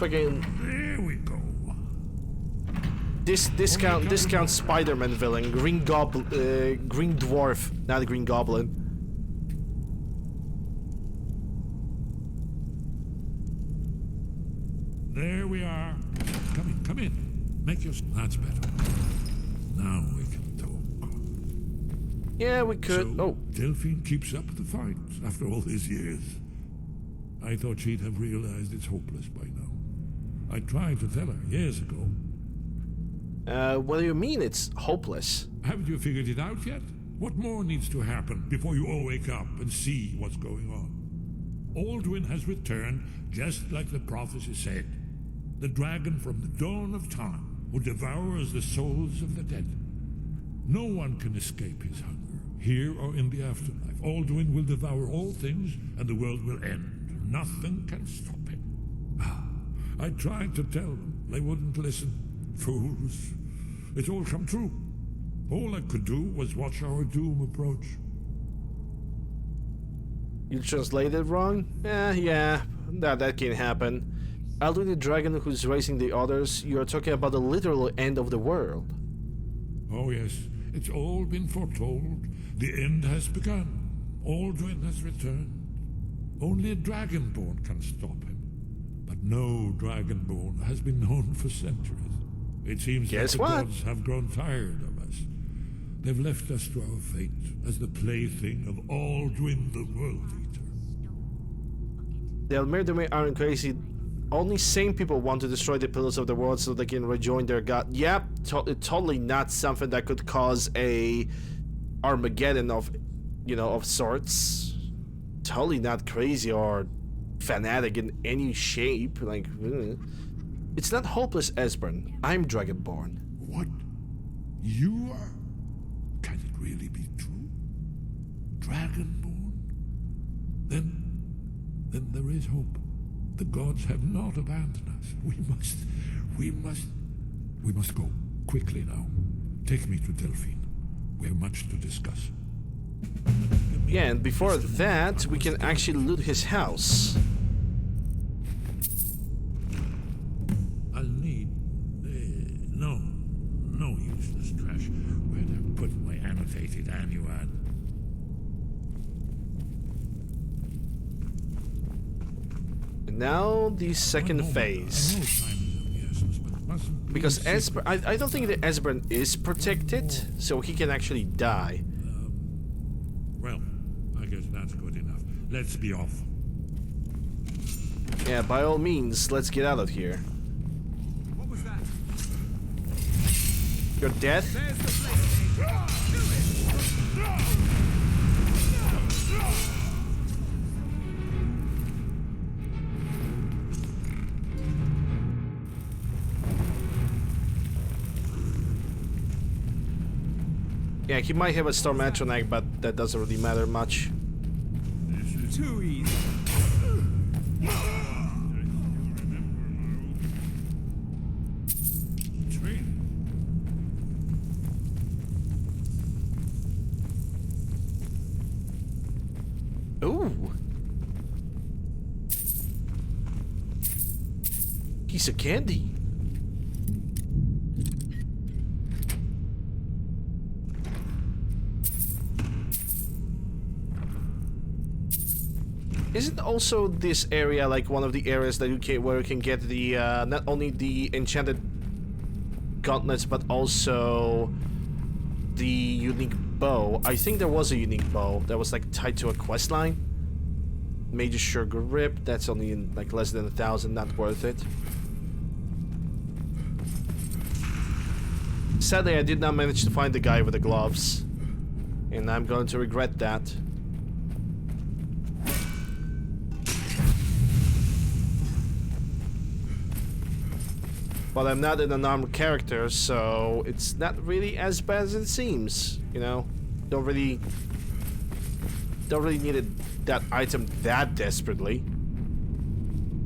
Again. There we go. Discount Spider-Man villain. Green Dwarf, not a Green Goblin. There we are. Come in. Make your... That's better. Now we can talk. Yeah, we could. So, Delphine keeps up the fight after all these years. I thought she'd have realized it's hopeless by now. I tried to tell her years ago. What do you mean it's hopeless? Haven't you figured it out yet? What more needs to happen before you all wake up and see what's going on? Aldwin has returned just like the prophecy said. The dragon from the dawn of time. who devours the souls of the dead. No one can escape his hunger, here or in the afterlife. Alduin will devour all things, and the world will end. Nothing can stop him. I tried to tell them. They wouldn't listen. Fools. It's all come true. All I could do was watch our doom approach. You translated wrong? Yeah, that can happen. Alduin the dragon who's raising the others, you're talking about the literal end of the world. Oh yes, it's all been foretold. The end has begun. Alduin has returned. Only a dragonborn can stop him. But no dragonborn has been known for centuries. It seems that the gods have grown tired of us. They've left us to our fate as the plaything of Alduin the World Eater. The Almerdome aren't crazy. Only sane people want to destroy the pillars of the world so they can rejoin their god. Yep, totally not something that could cause a Armageddon of, of sorts. Totally not crazy or fanatic in any shape. Like, it's not hopeless, Esbern. I'm Dragonborn. What? You are? Can it really be true? Dragonborn? Then there is hope. The gods have not abandoned us. We must go. Quickly now. Take me to Delphine. We have much to discuss. Yeah, and before that, we can actually loot his house. I'll need... no useless trash. Where'd I put my annotated annuad? Now the second phase. Because Esbern, I don't think that Esbern is protected, so he can actually die. Well, I guess that's good enough. Let's be off. Yeah, by all means, let's get out of here. What was that? Your death? There's the place. Yeah, he might have a Storm Atronach, but that doesn't really matter much. This is too easy. Ooh. Piece of candy. Isn't also this area like one of the areas that you can where you can get the not only the enchanted gauntlets but also the unique bow? I think there was a unique bow that was like tied to a quest line. Major Sure Grip, that's only in like less than 1,000, not worth it. Sadly, I did not manage to find the guy with the gloves, and I'm going to regret that. But I'm not an unarmed character, so it's not really as bad as it seems, you know? Don't really need that item that desperately.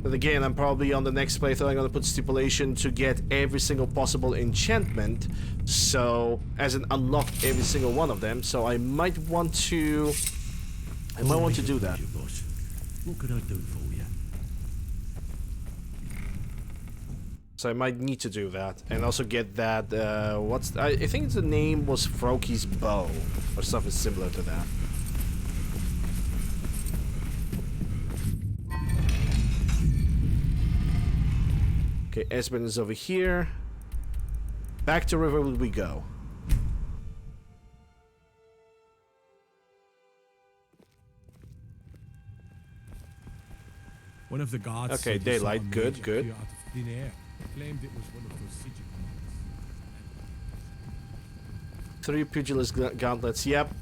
But again, I'm probably on the next playthrough, I'm gonna put stipulation to get every single possible enchantment, so as in unlock every single one of them. So I might want to do that. What could I do for you? So I might need to do that, and also get that. I think the name was Froki's bow, or something similar to that. Okay, Esben is over here. Back to Riverwood we go. One of the guards. Okay, daylight. Good, good. Thin air. Claimed it was one of those sigils. 3 pugilist gauntlets. Yep.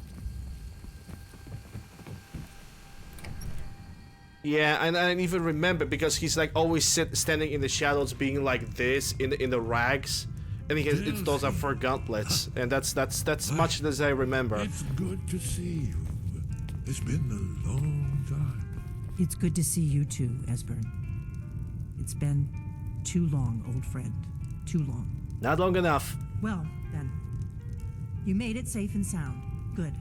Yeah, and I even remember because he's like always standing in the shadows, being like this in the rags, And it's those are for gauntlets, and that's much as I remember. It's good to see you. It's been a long time. It's good to see you too, Esbern. It's been too long, old friend. Too long. Not long enough. Well, then. You made it safe and sound. Good.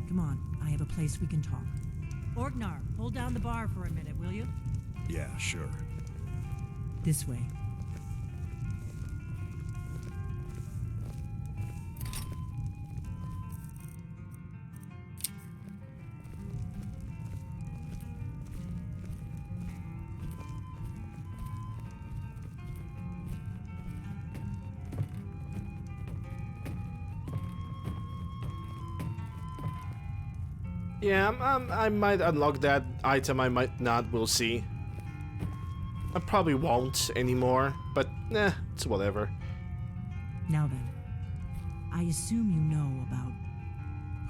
Come on, I have a place we can talk. Orgnar, hold down the bar for a minute, will you? Yeah, sure. This way. Yeah, I might unlock that item, I might not, we'll see. I probably won't anymore, but it's whatever. Now then, I assume you know about...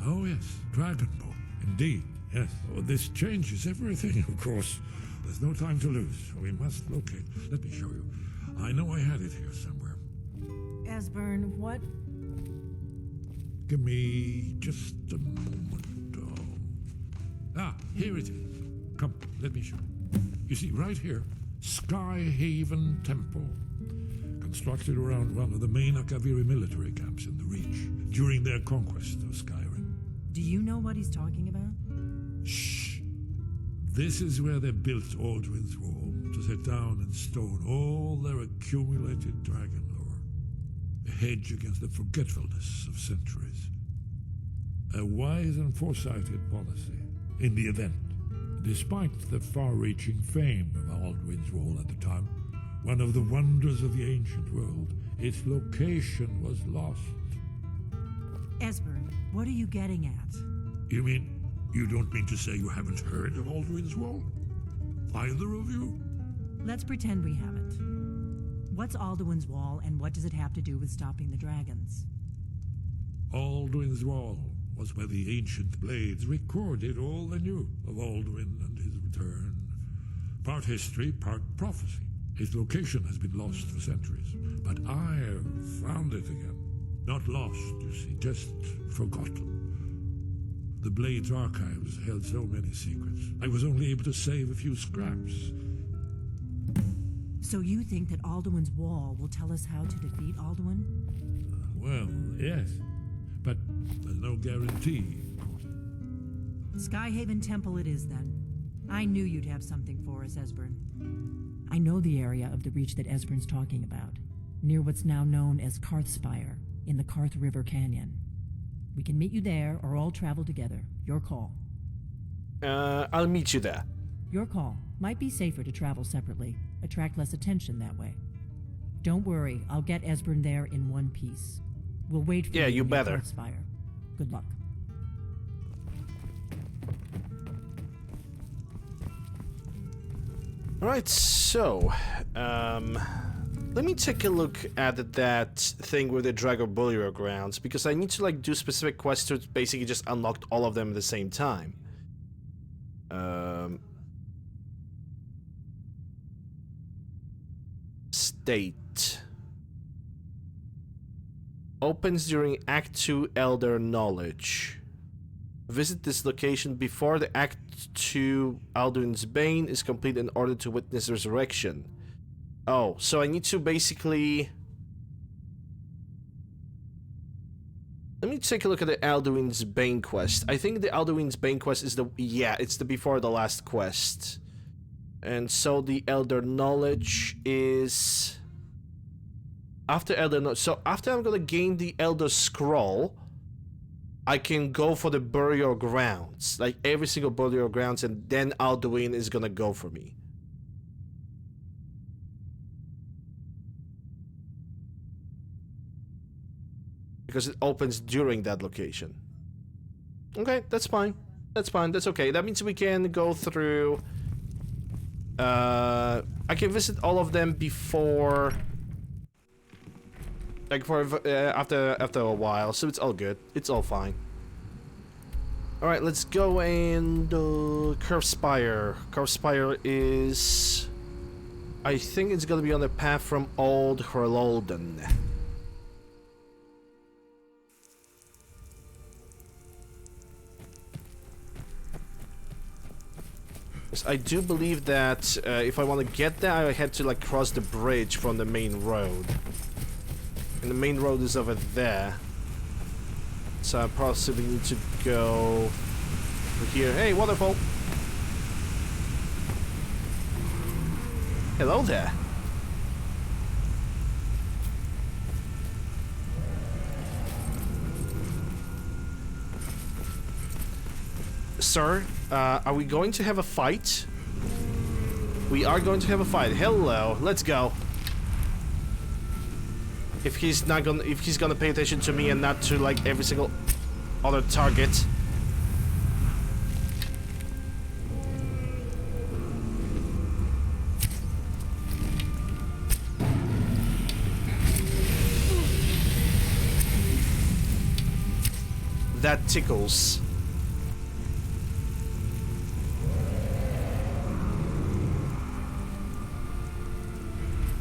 Oh yes, Dragonborn. Indeed, yes. Oh, this changes everything, of course. There's no time to lose. We must locate. Let me show you. I know I had it here somewhere. Esbern, what? Give me just a moment. Here it is. Come, let me show you. You see, right here, Skyhaven Temple. Constructed around one of the main Akaviri military camps in the Reach during their conquest of Skyrim. Do you know what he's talking about? Shh. This is where they built Aldrin's Wall to set down in stone all their accumulated dragon lore. A hedge against the forgetfulness of centuries. A wise and foresighted policy. In the event, despite the far-reaching fame of Aldrin's Wall at the time, one of the wonders of the ancient world, its location was lost. Esbern, what are you getting at? You mean, you don't mean to say you haven't heard of Aldrin's Wall? Either of you? Let's pretend we haven't. What's Alduin's Wall, and what does it have to do with stopping the dragons? Aldrin's Wall was where the ancient blades recorded all they knew of Aldrin and his return. Part history, part prophecy. His location has been lost for centuries, but I have found it again. Not lost, you see, just forgotten. The Blades archives held so many secrets. I was only able to save a few scraps. So you think that Alduin's Wall will tell us how to defeat Alduin? Well, yes. But there's no guarantee. Skyhaven Temple it is, then. I knew you'd have something for us, Esbern. I know the area of the Reach that Esbern's talking about, near what's now known as Karthspire, in the Karth River Canyon. We can meet you there, or all travel together. Your call. I'll meet you there. Your call. Might be safer to travel separately. Attract less attention that way. Don't worry, I'll get Esbern there in one piece. We'll wait for you better. Karthspire. Good luck. Alright, so, let me take a look at that thing with the Dragon Burial Grounds, because I need to, like, do specific quests to basically just unlock all of them at the same time. State. Opens during Act 2 Elder Knowledge. Visit this location before the Act 2 Alduin's Bane is complete in order to witness resurrection. Oh, so I need to basically... Let me take a look at the Alduin's Bane quest. I think the Alduin's Bane quest is the... Yeah, it's the before the last quest. And so the Elder Knowledge is... After Elder Knowledge... So after I'm gonna gain the Elder Scroll, I can go for the Burial Grounds. Like every single Burial Grounds, and then Alduin is gonna go for me. Because it opens during that location. Okay, that's fine. That's fine, that's okay. That means we can go through... I can visit all of them before... Like for after a while, so it's all good. It's all fine. Alright, let's go and Karthspire. Karthspire is... I think it's gonna be on the path from Old Horlolden. 'Cause I do believe that if I want to get there, I had to like cross the bridge from the main road. And the main road is over there. So I possibly need to go over here. Hey, waterfall! Hello there. Sir, are we going to have a fight? We are going to have a fight. Hello, let's go. If he's gonna pay attention to me and not to like every single other target. That tickles.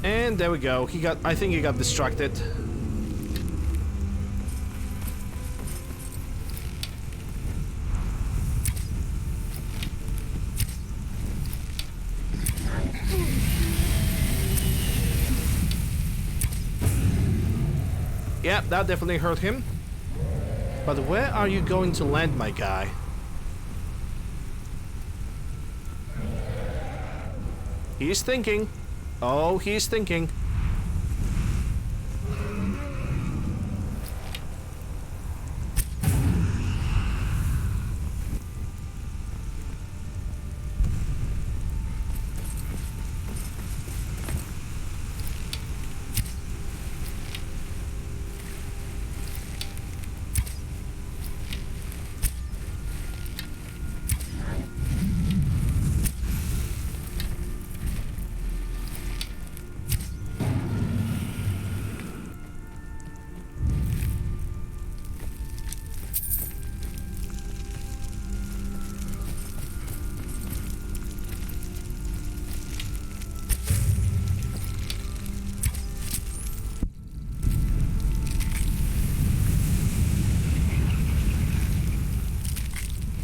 And there we go. I think he got distracted. Yeah, that definitely hurt him. But where are you going to land, my guy? He's thinking. Oh, he's thinking.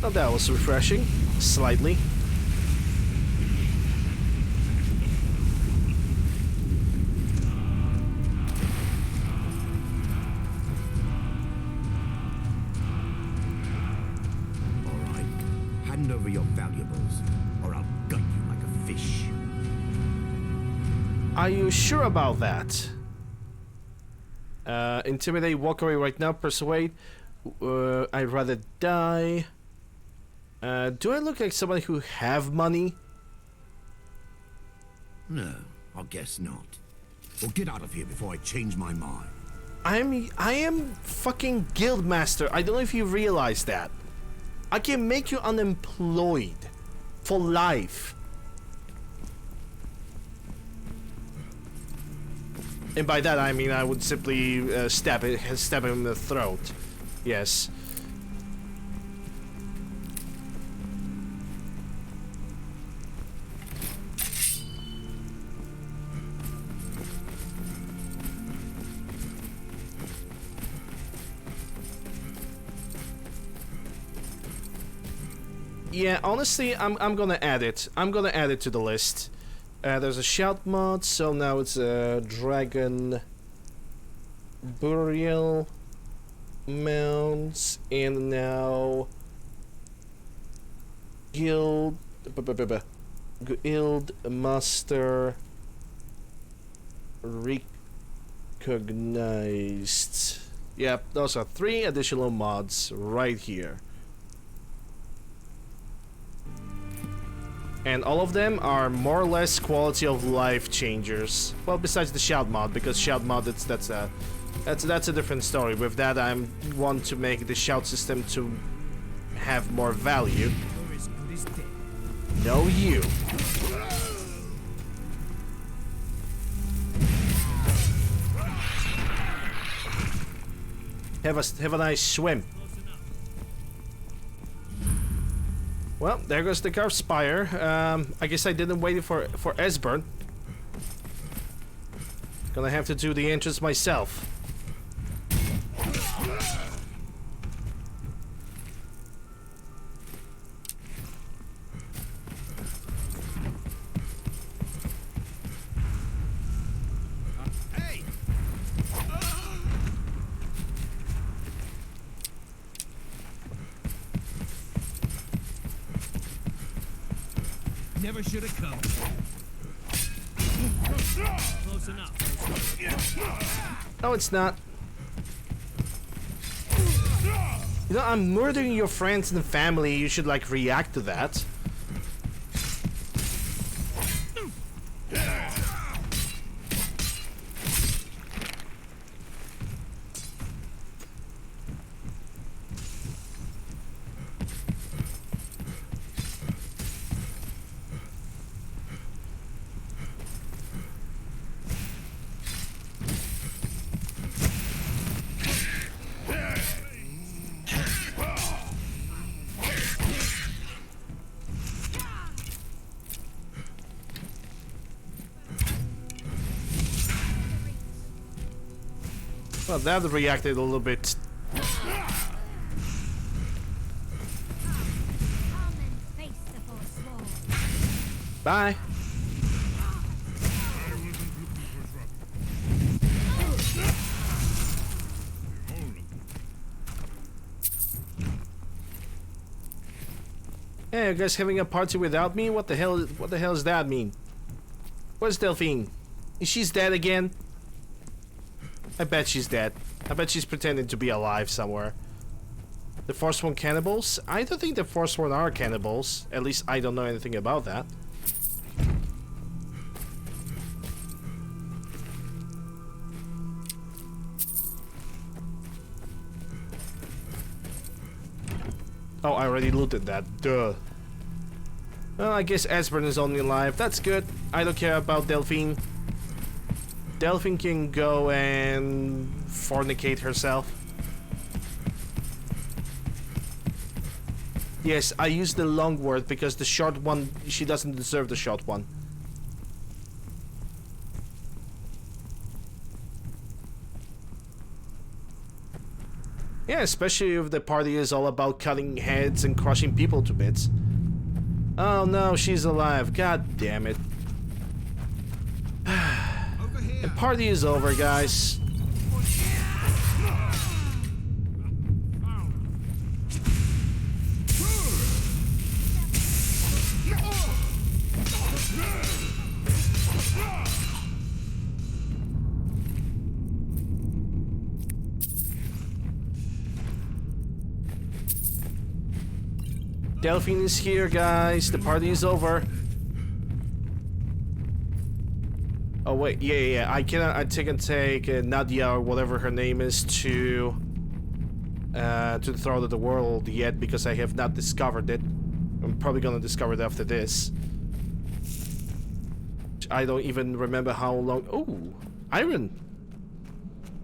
Oh, that was refreshing. Slightly. Alright. Hand over your valuables, or I'll gut you like a fish. Are you sure about that? Intimidate, walk away right now, persuade. I'd rather die. Do I look like somebody who have money? No, I guess not. Well, get out of here before I change my mind. I am fucking guildmaster. I don't know if you realize that. I can make you unemployed for life. And by that I mean I would simply stab him in the throat. Yes. Yeah, honestly, I'm gonna add it. I'm gonna add it to the list. There's a shout mod, so now it's a dragon burial mounts, and now guild master recognized. Yep, those are 3 additional mods right here. And all of them are more or less quality of life changers. Well, besides the shout mod, because shout mod that's a different story. With that, I want to make the shout system to have more value. No, you. Have a nice swim. Well, there goes the Garth Spire. I guess I didn't wait for Esbern. Gonna have to do the entrance myself. never should have come. Close enough. No, it's not. You know, I'm murdering your friends and family. You should, like, react to that. Well, that reacted a little bit. Bye. Hey, you guys having a party without me? What the hell does that mean? Where's Delphine? Is she dead again? I bet she's dead. I bet she's pretending to be alive somewhere. The Forsworn cannibals? I don't think the Forsworn are cannibals. At least I don't know anything about that. Oh, I already looted that. Duh. Well, I guess Esbern is only alive. That's good. I don't care about Delphine. Delphine can go and fornicate herself. Yes, I use the long word because the short one, she doesn't deserve the short one. Yeah, especially if the party is all about cutting heads and crushing people to bits. Oh no, she's alive. God damn it. The party is over, guys. Delphine is here, guys. The party is over. Oh wait, yeah. I can take Nadia or whatever her name is to the throne of the world yet because I have not discovered it. I'm probably gonna discover it after this. I don't even remember how long. Oh, iron.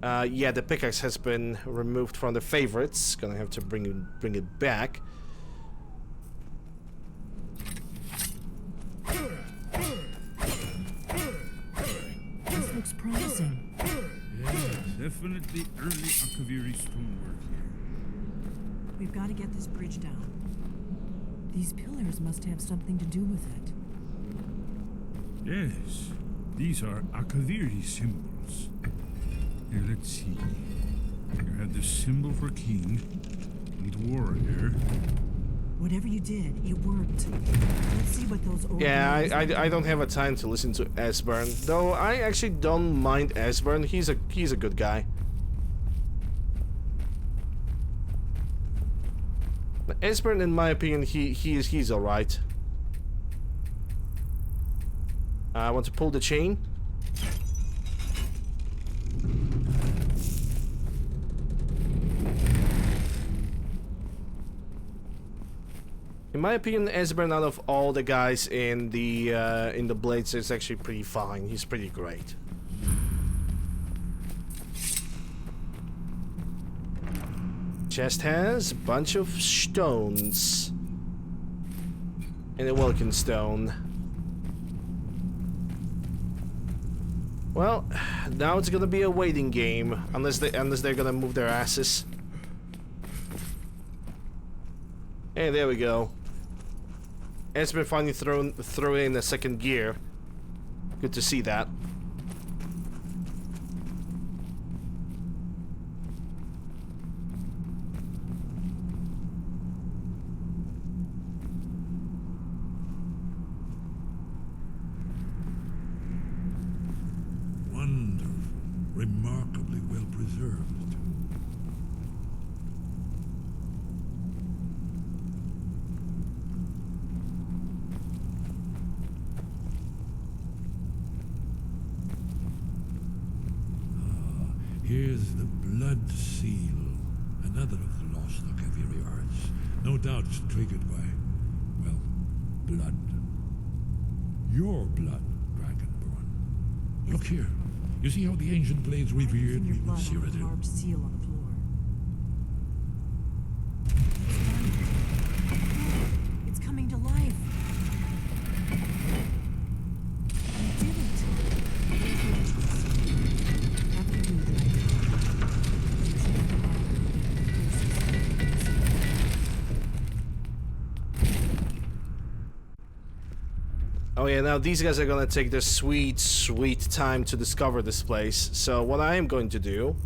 Yeah, the pickaxe has been removed from the favorites. Gonna have to bring it back. This looks promising. Yeah, definitely early Akaviri stonework here. We've got to get this bridge down. These pillars must have something to do with it. Yes, these are Akaviri symbols. Here, let's see. You had the symbol for king and warrior. Whatever you did, it worked. Let's see what those old Yeah, I don't have a time to listen to Esbern, though I actually don't mind Esbern. He's a good guy. Esbern, in my opinion, he's all right. I want to pull the chain. In my opinion, Esbern, out of all the guys in the Blades, is actually pretty fine. He's pretty great. Chest has a bunch of stones and a welkin stone. Well, now it's gonna be a waiting game, unless they're gonna move their asses. Hey, there we go. Esbern finally throw in a second gear. Good to see that. remarkably well preserved. Here's the blood seal, another of the lost Akaviri arts. No doubt it's triggered by, well, blood. Your blood, Dragonborn. Look here. You see how the ancient blades revered me with Cyrodiil? Large seal on the floor. It's coming to life. You did it. Oh yeah, now these guys are gonna take their sweet, sweet time to discover this place. So what I am going to do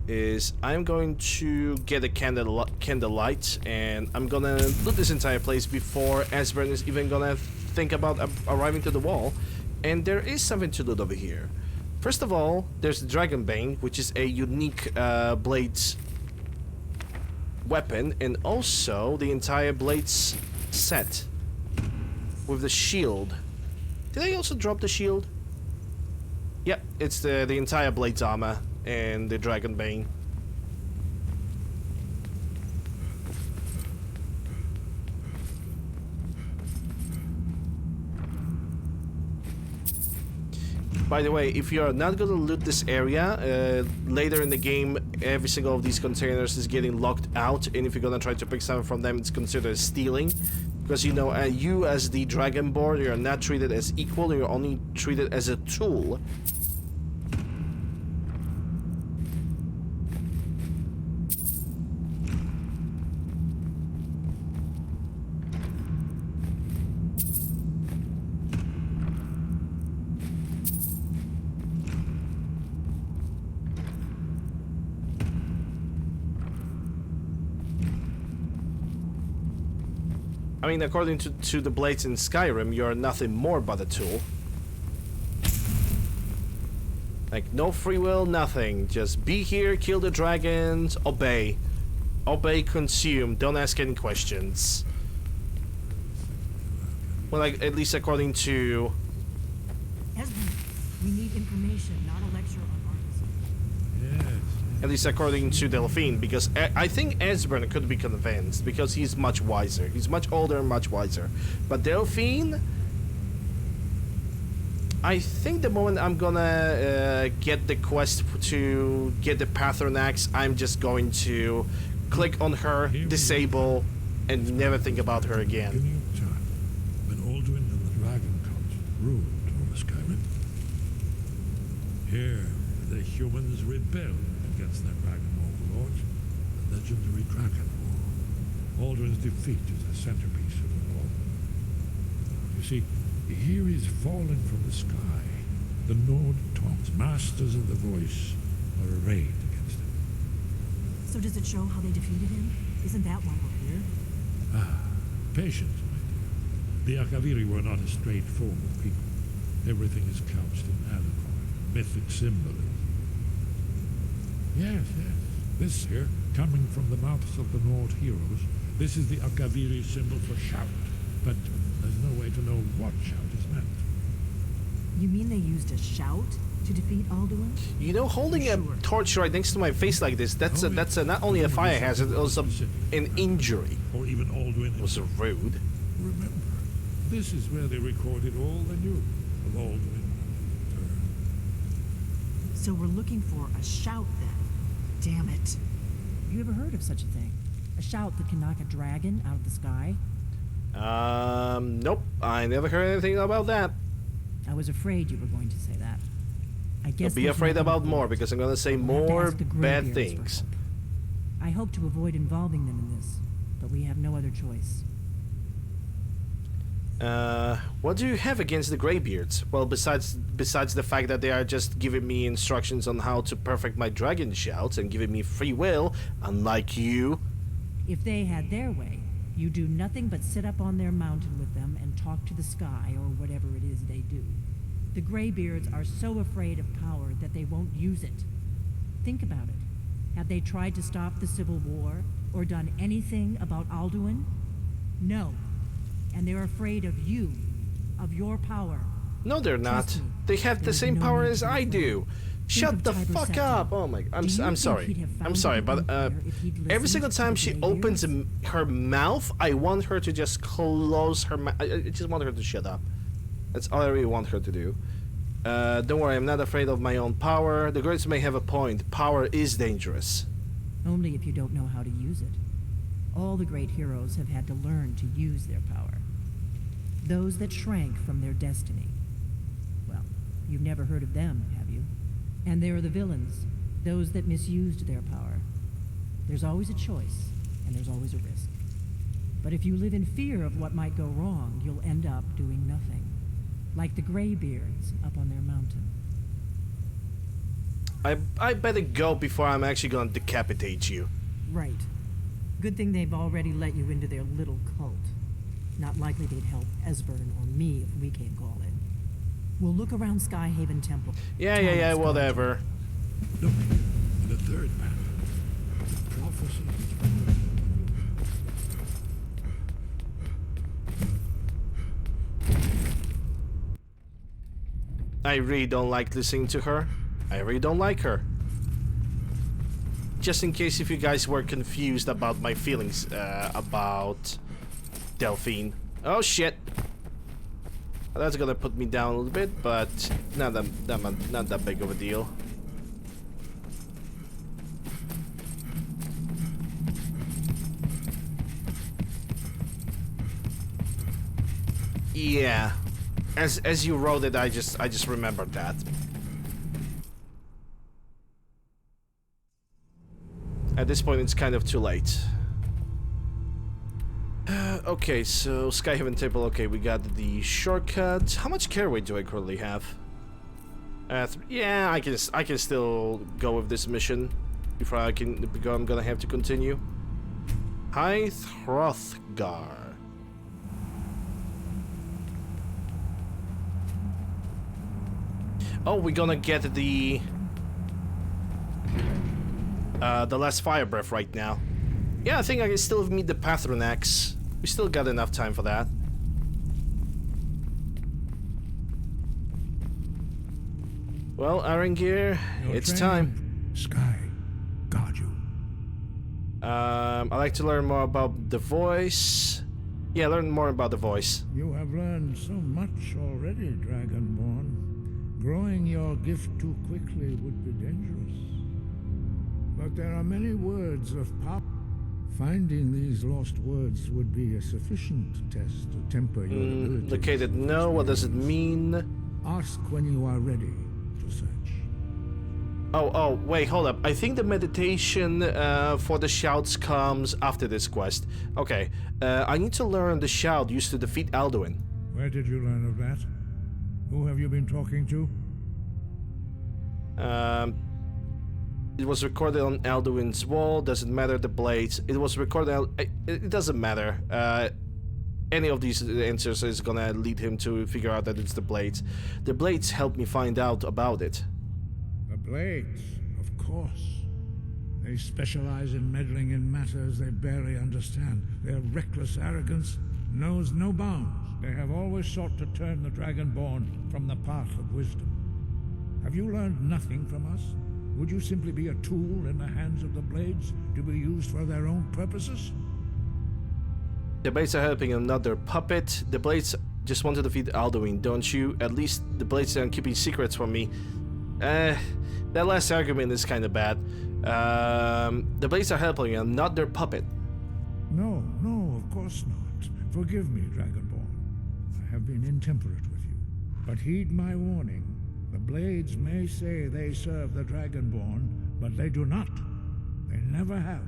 is I'm going to get a candlelight and I'm gonna loot this entire place before Esbern is even gonna think about arriving to the wall. And there is something to loot over here. First of all, there's the Dragonbane, which is a unique blades weapon, and also the entire blades set with the shield. Did I also drop the shield? Yep, it's the entire blades armor and the Dragonbane. By the way, if you're not gonna loot this area, later in the game, every single of these containers is getting locked out, and if you're gonna try to pick something from them, it's considered stealing. Because, you know, you as the Dragonborn, you're not treated as equal, you're only treated as a tool. I mean, according to the blades in Skyrim, you're nothing more but a tool. Like, no free will, nothing. Just be here, kill the dragons, obey. Obey, consume, don't ask any questions. Well, like, at least according to... Esmond, we need information, not a lecture on arts. Yes. At least according to Delphine, because I think Esbern could be convinced, because he's much wiser. He's much older and much wiser. But Delphine... I think the moment I'm gonna get the quest to get the Pathronax, I'm just going to click on her, disable, and never think about her again. Beginning of time, when Alduin and the Dragon Cult ruled over Skyrim. Here, the humans rebelled against their dragon overlords, the legendary Dragon War. Alduin's defeat is the centerpiece of it all. You see, here is falling from the sky. The Nord Taunts, masters of the voice, are arrayed against him. So does it show how they defeated him? Isn't that why we're here? Ah, patience, my dear. The Akaviri were not a straightforward people. Everything is couched in allegory, mythic symbolism. Yes, yes. This here, coming from the mouths of the Nord heroes, this is the Akaviri symbol for shout. But there's no way to know what shout is meant. You mean they used a shout to defeat Alduin? You know, holding a torch right next to my face like this, that's not only a fire hazard, also an injury. Or even Alduin. It was rude. Remember, this is where they recorded all they knew of Alduin. So we're looking for a shout then. Damn it. You ever heard of such a thing? A shout that can knock a dragon out of the sky? Nope. I never heard anything about that. I was afraid you were going to say that. I guess Be afraid about more, because I'm gonna say more bad things. I hope to avoid involving them in this, but we have no other choice. What do you have against the Greybeards? Well, besides the fact that they are just giving me instructions on how to perfect my dragon shouts and giving me free will, unlike you. If they had their way, you do nothing but sit up on their mountain with them and talk to the sky or whatever it is they do. The Greybeards are so afraid of power that they won't use it. Think about it. Have they tried to stop the Civil War or done anything about Alduin? No. And they're afraid of you, of your power. No, they're not. Trust me, They have the there's same no power need as to be I afraid. do. Shut of the Tiber fuck Septim. up! Oh my, I'm Do you think sorry. he'd have I'm founded sorry, the but Empire if he'd every listened single to time the she Greybeards? opens her mouth, I want her to just close her mouth. I just want her to shut up. That's all I really want her to do. Don't worry, I'm not afraid of my own power. The Greats may have a point. Power is dangerous. Only if you don't know how to use it. All the great heroes have had to learn to use their power. Those that shrank from their destiny. Well, you've never heard of them, have you? And there are the villains, those that misused their power. There's always a choice, and there's always a risk. But if you live in fear of what might go wrong, you'll end up doing nothing. Like the Greybeards up on their mountain. I better go before I'm actually gonna decapitate you. Right. Good thing they've already let you into their little cult. Not likely they'd help Esbern or me if we came calling. We'll look around Skyhaven Temple. Yeah, whatever. Look, the third map. Prophecy. I really don't like listening to her. I really don't like her. Just in case if you guys were confused about my feelings about Delphine. Oh shit. That's gonna put me down a little bit, but not that big of a deal. Yeah. As you wrote it, I just remembered that. At this point, it's kind of too late. Okay, so Skyhaven Temple. Okay, we got the shortcut. How much care weight do I currently have? Yeah, I can still go with this mission before I'm gonna have to continue. High Hrothgar. Oh, we're gonna get the last fire breath right now. Yeah, I think I can still meet the Patronax. We still got enough time for that. Well, Arengir, it's time. Sky, guard you. I'd like to learn more about the voice. Yeah, learn more about the voice. You have learned so much already, Dragonborn. Growing your gift too quickly would be dangerous. But there are many words of power. Finding these lost words would be a sufficient test to temper your ability. Located no, what does it mean? Ask when you are ready to search. Oh, wait, hold up. I think the meditation for the shouts comes after this quest. Okay, I need to learn the shout used to defeat Alduin. Where did you learn of that? Who have you been talking to? It was recorded on Alduin's wall. Doesn't matter the blades. It was recorded. It doesn't matter. Any of these answers is gonna lead him to figure out that it's the blades. The blades helped me find out about it. The blades, of course. They specialize in meddling in matters they barely understand. Their reckless arrogance knows no bounds. They have always sought to turn the Dragonborn from the path of wisdom. Have you learned nothing from us? Would you simply be a tool in the hands of the Blades to be used for their own purposes? The Blades are helping him, not their puppet. The Blades just want to defeat Alduin, don't you? At least the Blades aren't keeping secrets from me. That last argument is kind of bad. The Blades are helping him, not their puppet. No, of course not. Forgive me, Dragonborn. I have been intemperate with you. But heed my warning. The Blades may say they serve the Dragonborn, but they do not. They never have.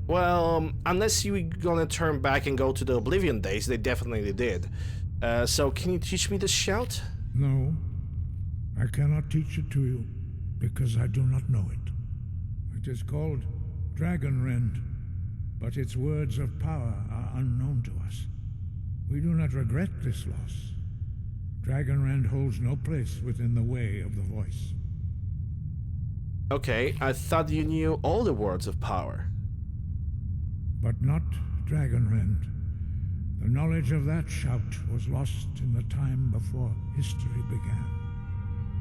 Well, unless you're gonna turn back and go to the Oblivion days, they definitely did. So can you teach me the shout? No, I cannot teach it to you, because I do not know it. It is called Dragonrend, but its words of power are unknown to us. We do not regret this loss, Dragonrend holds no place within the way of the voice. Okay, I thought you knew all the words of power. But not Dragonrend. The knowledge of that shout was lost in the time before history began.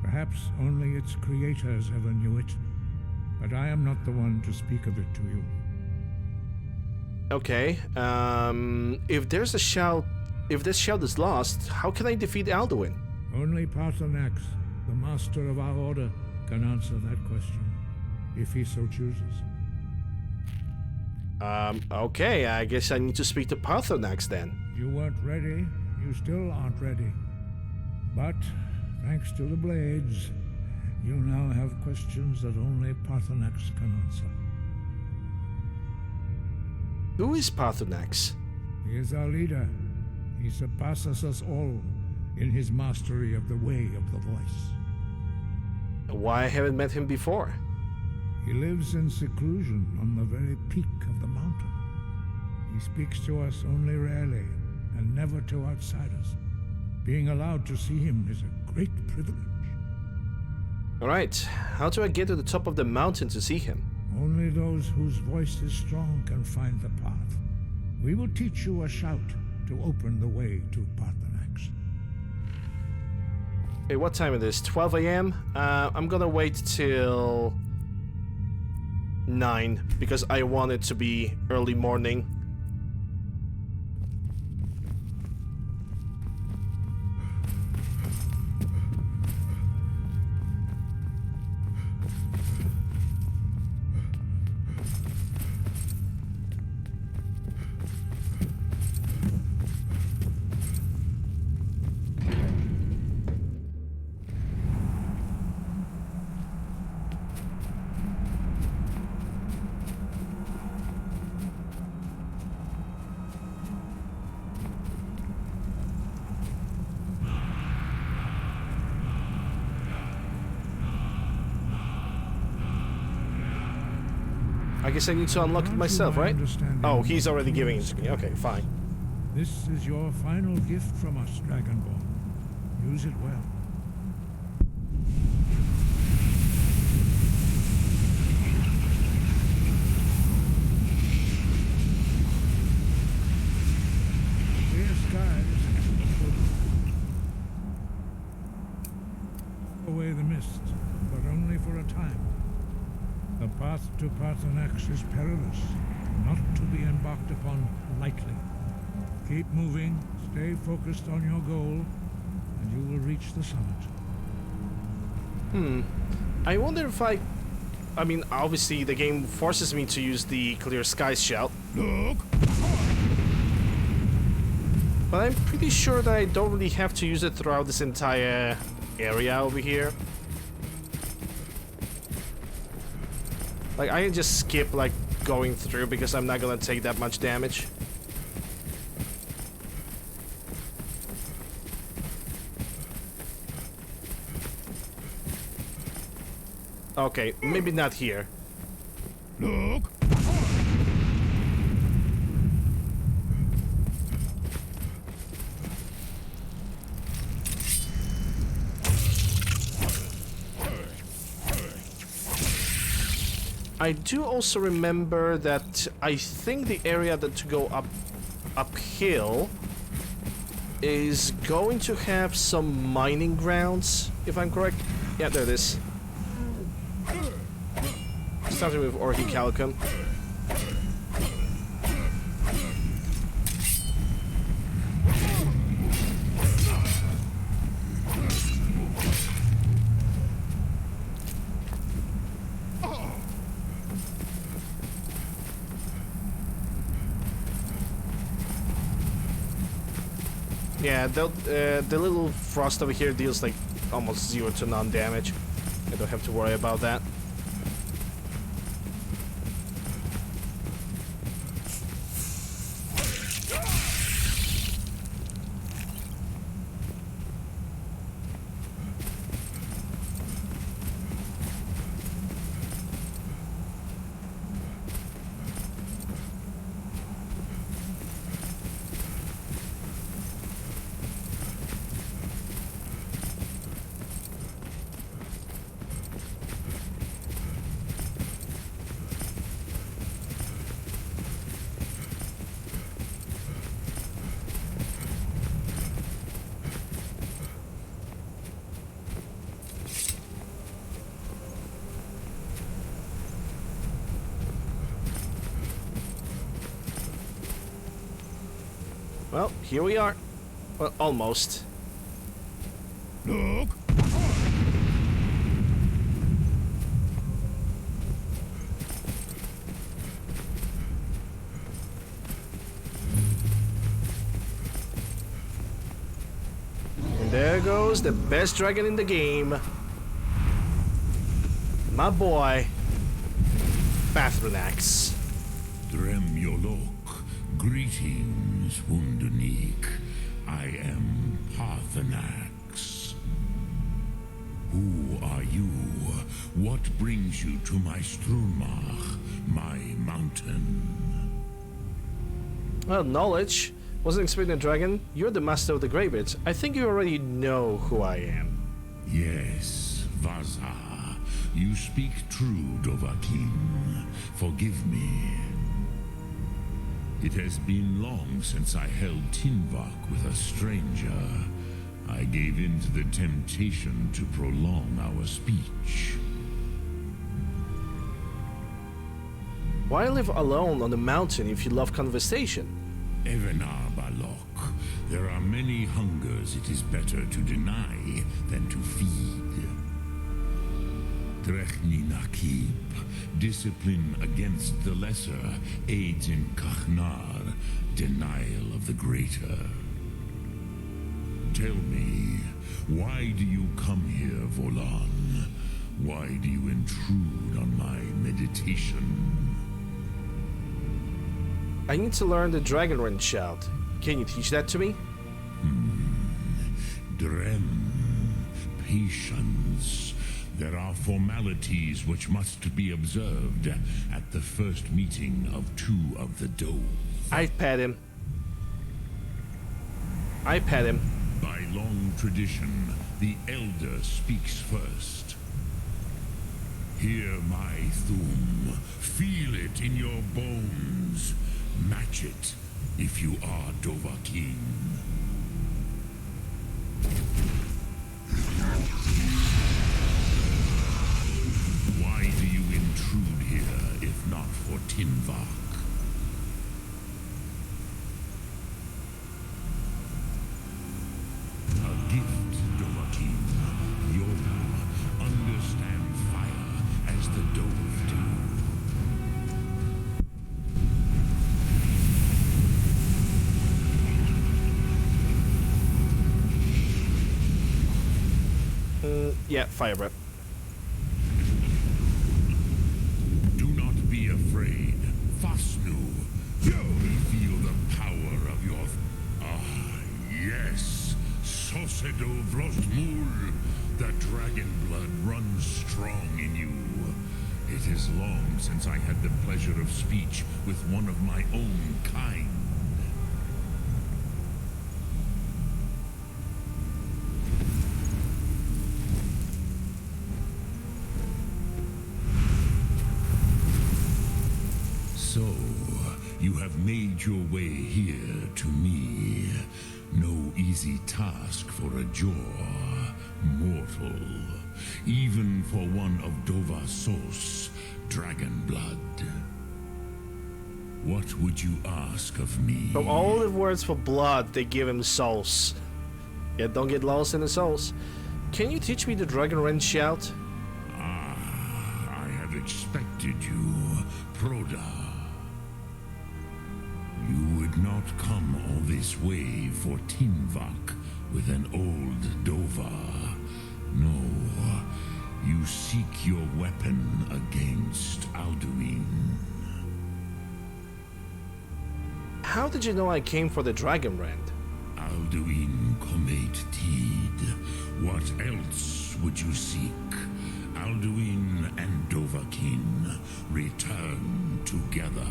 Perhaps only its creators ever knew it, but I am not the one to speak of it to you. Okay, if this shout is lost, how can I defeat Alduin? Only Paarthurnax, the master of our order, can answer that question, if he so chooses. Okay, I guess I need to speak to Paarthurnax then. You weren't ready, you still aren't ready. But, thanks to the blades, you now have questions that only Paarthurnax can answer. Who is Paarthurnax? He is our leader. He surpasses us all in his mastery of the way of the voice. Why I haven't met him before? He lives in seclusion on the very peak of the mountain. He speaks to us only rarely, and never to outsiders. Being allowed to see him is a great privilege. Alright, how do I get to the top of the mountain to see him? Only those whose voice is strong can find the path. We will teach you a shout to open the way to Paarthurnax. Okay, what time it is? 12 a.m.? I'm gonna wait till 9 because I want it to be early morning. I guess I need to unlock it myself, right? Oh, he's already giving it to me. Okay, fine. This is your final gift from us, Dragonborn. Use it well. Clear skies away the mist, but only for a time. The path to Paarthurnax is perilous, not to be embarked upon lightly. Keep moving, stay focused on your goal, and you will reach the summit. I wonder if I mean, obviously the game forces me to use the clear skies shout. Look! But I'm pretty sure that I don't really have to use it throughout this entire area over here. Like, I can just skip, like, going through because I'm not gonna take that much damage. Okay, maybe not here. Look! I do also remember that I think the area that to go uphill is going to have some mining grounds, if I'm correct. Yeah, there it is. Starting with Orhichalcum. Yeah, the little frost over here deals like almost 0 to none damage. I don't have to worry about that. Well, here we are. Well, almost. Look! And there goes the best dragon in the game. My boy, Pathronax. Drem Yolok, greetings, Wundernik. I am Pathronax. Who are you? What brings you to my Strunmach, my mountain? Well, knowledge. Wasn't expecting a dragon. You're the master of the Greybeards. I think you already know who I am. Yes, Vaza. You speak true, Dovahkiin. Forgive me. It has been long since I held Tinvak with a stranger. I gave in to the temptation to prolong our speech. Why live alone on the mountain if you love conversation? Evenar Balok, there are many hungers it is better to deny than to feed. Drechni Nakib, discipline against the lesser aids in Kachnar, denial of the greater. Tell me, why do you come here, Volan? Why do you intrude on my meditation? I need to learn the Dragon Rend shout. Can you teach that to me? Drem, patience. There are formalities which must be observed at the first meeting of two of the Dove. I pet him. I pet him. By long tradition, the elder speaks first. Hear my thum. Feel it in your bones. Match it if you are Dovahkiin. Why do you intrude here if not for Tinvak? A gift, Dovahkiin. You understand fire as the Dove do. Yeah, fire breath. Do not be afraid. Fasnu. We feel the power of your... Ah, yes. Sosedo Vrostmul. The dragon blood runs strong in you. It is long since I had the pleasure of speech with one of my own kind. So, you have made your way here to me. No easy task for a Jor, mortal. Even for one of Dovasos, dragon blood. What would you ask of me? From all the words for blood, they give him souls. Yeah, don't get lost in the souls. Can you teach me the Dragon Rend shout? I have expected you, Proda. You would not come all this way for Tinvak with an old Dova. No, you seek your weapon against Alduin. How did you know I came for the Dragon Rend? Alduin Comet Tid. What else would you seek? Alduin and Dovahkiin return together.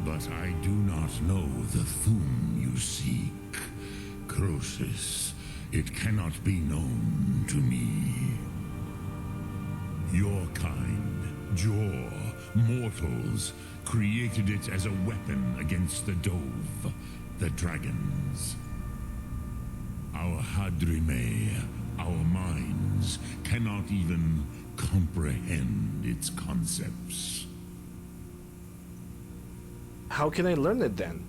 But I do not know the Thum you seek. Croesus, it cannot be known to me. Your kind, Jor, mortals, created it as a weapon against the Dove, the dragons. Our Hadrime, our minds, cannot even comprehend its concepts. How can I learn it then?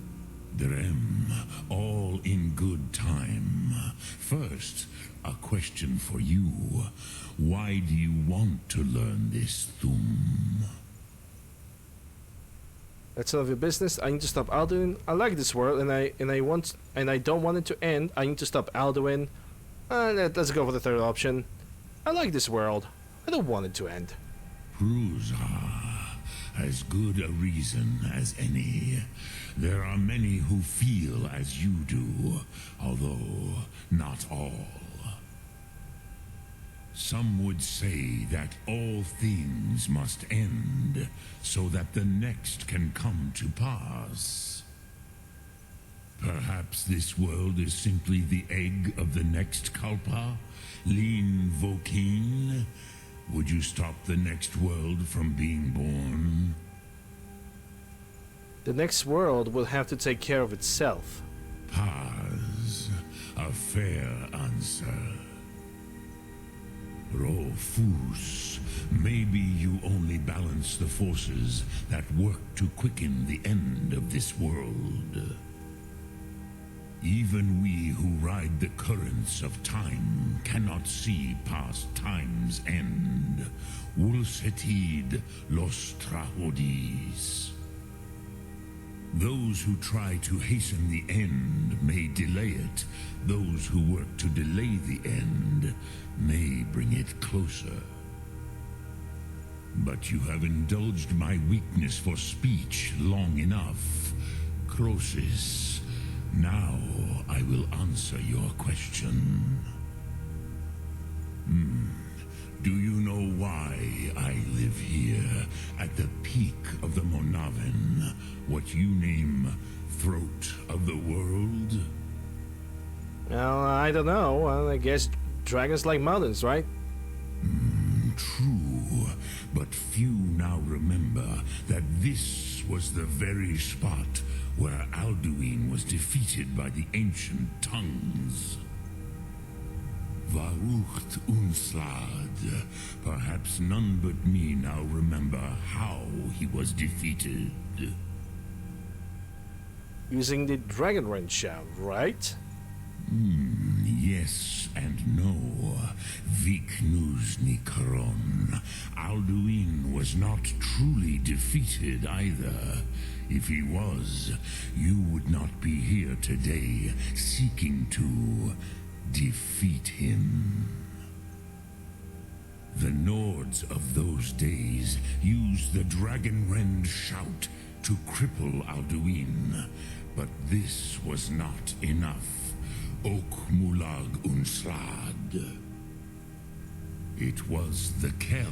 Drem, all in good time. First, a question for you. Why do you want to learn this Thum? That's none of your business. I need to stop Alduin. I like this world, and I don't want it to end. I need to stop Alduin. Let's go for the third option. I like this world. I don't want it to end. Prusa, as good a reason as any. There are many who feel as you do, although not all. Some would say that all things must end, so that the next can come to pass. Perhaps this world is simply the egg of the next Kalpa, Lin Vokin. Would you stop the next world from being born? The next world will have to take care of itself. Paz, a fair answer. Rofus, maybe you only balance the forces that work to quicken the end of this world. Even we who ride the currents of time cannot see past time's end. Wulsetid los trahodis. Those who try to hasten the end may delay it. Those who work to delay the end may bring it closer. But you have indulged my weakness for speech long enough. Croesus, now I will answer your question. Do you know why I live here, at the peak of the Monaven, what you name throat of the world? Well, I don't know. Well, I guess dragons like mountains, right? True, but few now remember that this was the very spot where Alduin was defeated by the ancient tongues. Varucht Unslad. Perhaps none but me now remember how he was defeated. Using the dragon wrench shell, right? Yes and no. Viknus Nikaron. Alduin was not truly defeated either. If he was, you would not be here today seeking to defeat him. The Nords of those days used the Dragonrend shout to cripple Alduin, but this was not enough. Ok Mulag Unslad. It was the Kell,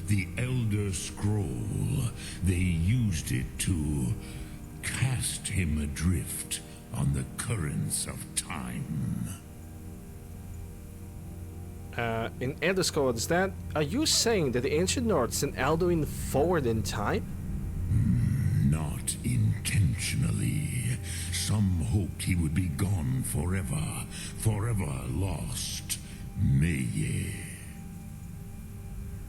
the Elder Scroll. They used it to cast him adrift on the currents of time. In Elder Scroll, is that... Are you saying that the ancient Nords sent Alduin forward in time? Not intentionally. Some hoped he would be gone forever, forever lost. Meye.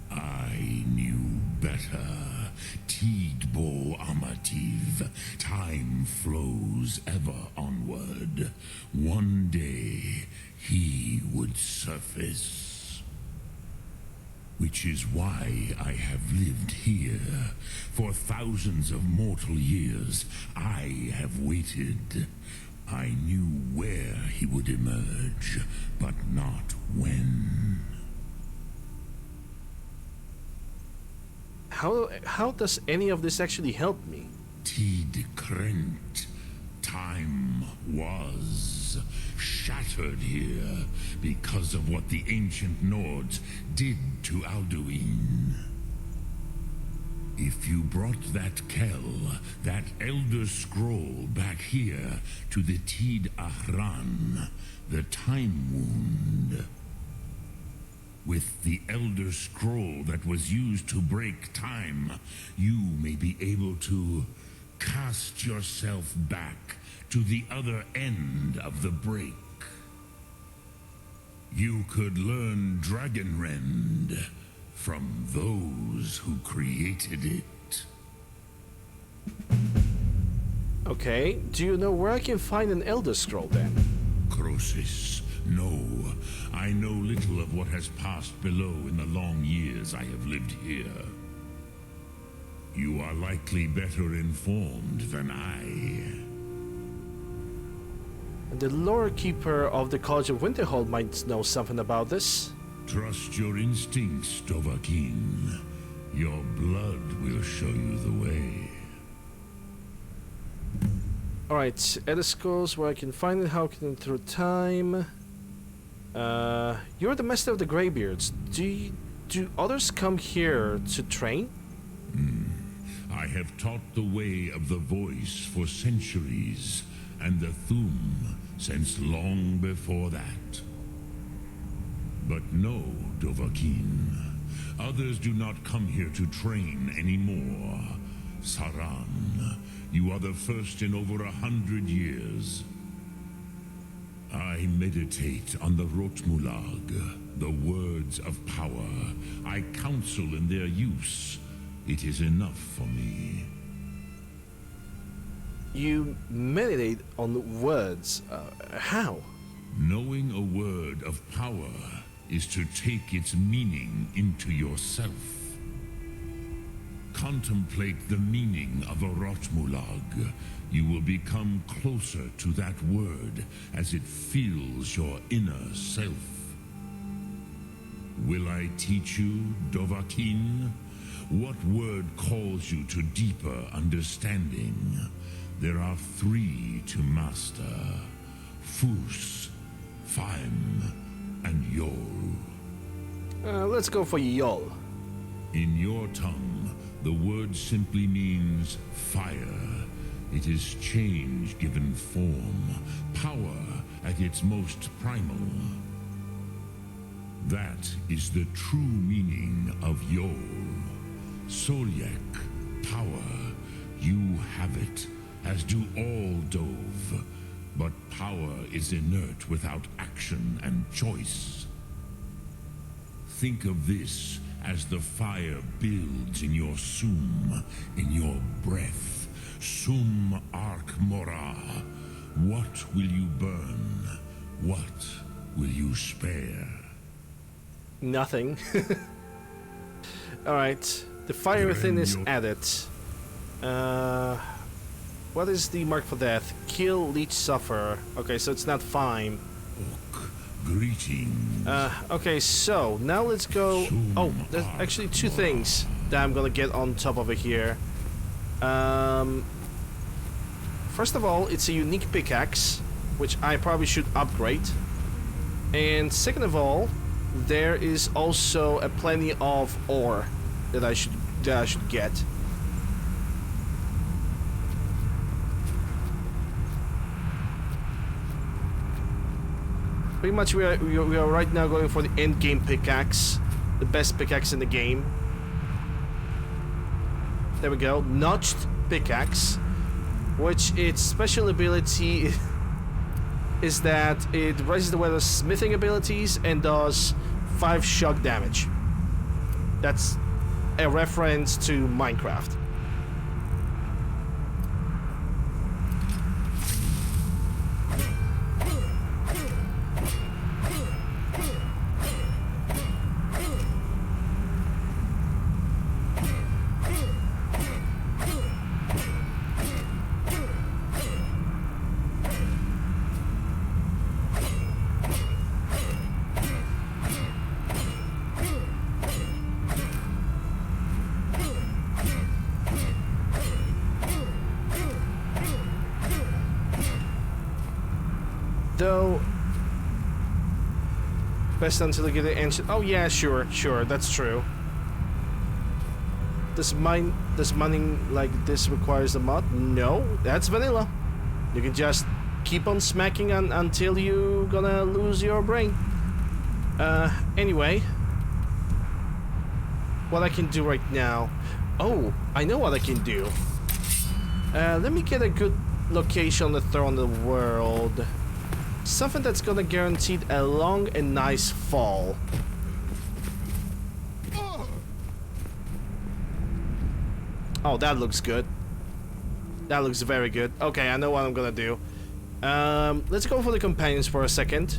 I knew better. Tidbo Amativ. Time flows ever onward. One day, he would surface. Which is why I have lived here. For thousands of mortal years, I have waited. I knew where he would emerge, but not when. How does any of this actually help me? Tid Krent. Time was shattered here because of what the ancient Nords did to Alduin. If you brought that Kell, that Elder Scroll back here to the Tid Ahran, the Time Wound, with the Elder Scroll that was used to break time, you may be able to cast yourself back to the other end of the break. You could learn Dragonrend from those who created it. Okay, do you know where I can find an Elder Scroll then? Croesus, no. I know little of what has passed below in the long years I have lived here. You are likely better informed than I. The lore keeper of the College of Winterhold might know something about this. Trust your instincts, Dovahkiin. Your blood will show you the way. Alright, Elder Scrolls, where I can find it, how can through time. You're the master of the Greybeards. Do others come here to train? I have taught the way of the voice for centuries, and the Thum since long before that. But no, Dovahkiin. Others do not come here to train anymore. Saran, you are the first in over 100 years. I meditate on the Rotmulag, the words of power. I counsel in their use. It is enough for me. You meditate on words. How? Knowing a word of power is to take its meaning into yourself. Contemplate the meaning of a Rotmulag. You will become closer to that word as it fills your inner self. Will I teach you, Dovahkiin? What word calls you to deeper understanding? There are 3 to master: Fus, Faim, and Yol. Let's go for Yol. In your tongue, the word simply means fire. It is change given form, power at its most primal. That is the true meaning of Yol. Solyek, power. You have it, as do all Dove. But power is inert without action and choice. Think of this as the fire builds in your sum, in your breath. Sum Ark Mora. What will you burn? What will you spare? Nothing. Alright, the fire within is added. What is the mark for death? Kill, leech, suffer. Okay, so it's not fine. Greetings. Okay, so now let's go. Oh, there's actually 2 things that I'm gonna get on top over here. First of all, it's a unique pickaxe, which I probably should upgrade. And second of all, there is also a plenty of ore that I should get. Pretty much we are right now going for the end game pickaxe, the best pickaxe in the game. There we go, notched pickaxe, which its special ability is that it raises the weather's smithing abilities and does 5 shock damage. That's a reference to Minecraft. Though, best until you get the ancient. Oh yeah, sure, that's true. Does mining like this requires a mod? No, that's vanilla. You can just keep on smacking until you gonna lose your brain. Anyway, what I can do right now. Oh, I know what I can do. Let me get a good location on the throne of the world. Something that's gonna guarantee a long and nice fall. Oh, that looks good. That looks very good. Okay, I know what I'm gonna do. Let's go for the companions for a second.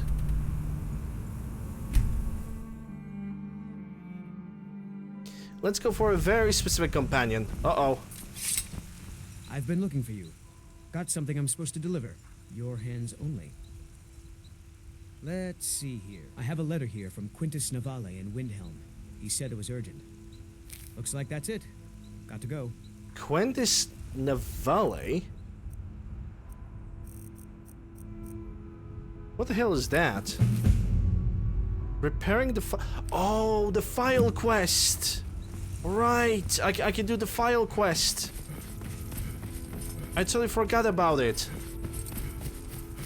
Let's go for a very specific companion. Uh-oh. I've been looking for you. Got something I'm supposed to deliver. Your hands only. Let's see here. I have a letter here from Quintus Navale in Windhelm. He said it was urgent. Looks like that's it. Got to go. Quintus Navale? What the hell is that? Repairing the oh, the file quest! Right, I can do the file quest. I totally forgot about it.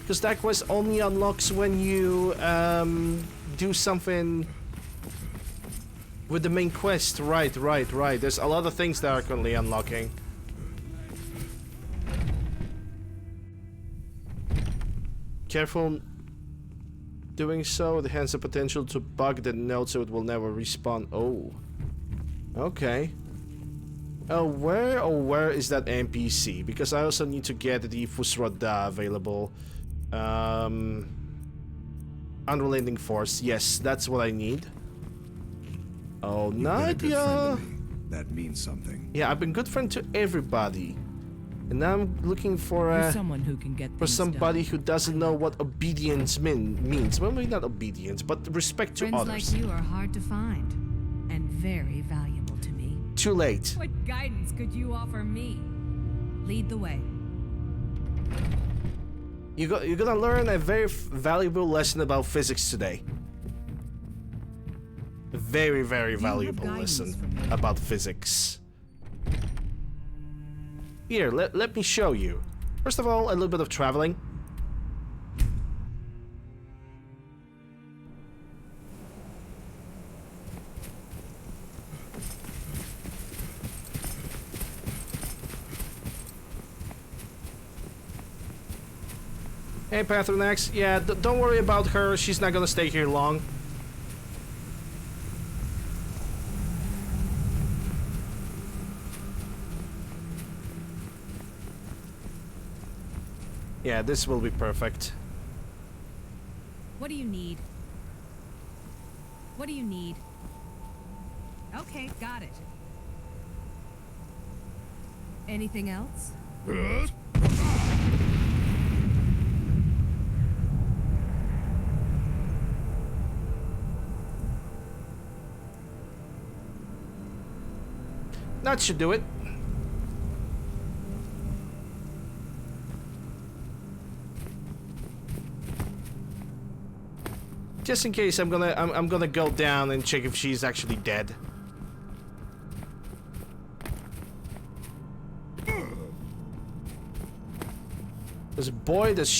Because that quest only unlocks when you do something with the main quest. Right. There's a lot of things that are currently unlocking. Careful doing so. It has the potential to bug the node so it will never respawn. Oh. Okay. Where is that NPC? Because I also need to get the Fusroda available. Unrelenting Force. Yes, that's what I need. Oh, Nadia! That means something. Yeah, I've been good friend to everybody. And now I'm looking for someone who can get for somebody who doesn't know what obedience means. Well, maybe not obedience, but respect to Friends others. like you are hard to find, and very valuable to me. Too late. What guidance could you offer me? Lead the way. You're gonna learn a very valuable lesson about physics today. A very, very valuable lesson about physics. Here, let me show you. First of all, a little bit of traveling. Hey, Patronax. Yeah, don't worry about her. She's not gonna stay here long. Yeah, this will be perfect. What do you need? What do you need? Okay, got it. Anything else? That should do it. Just in case, I'm gonna go down and check if she's actually dead. Because boy, is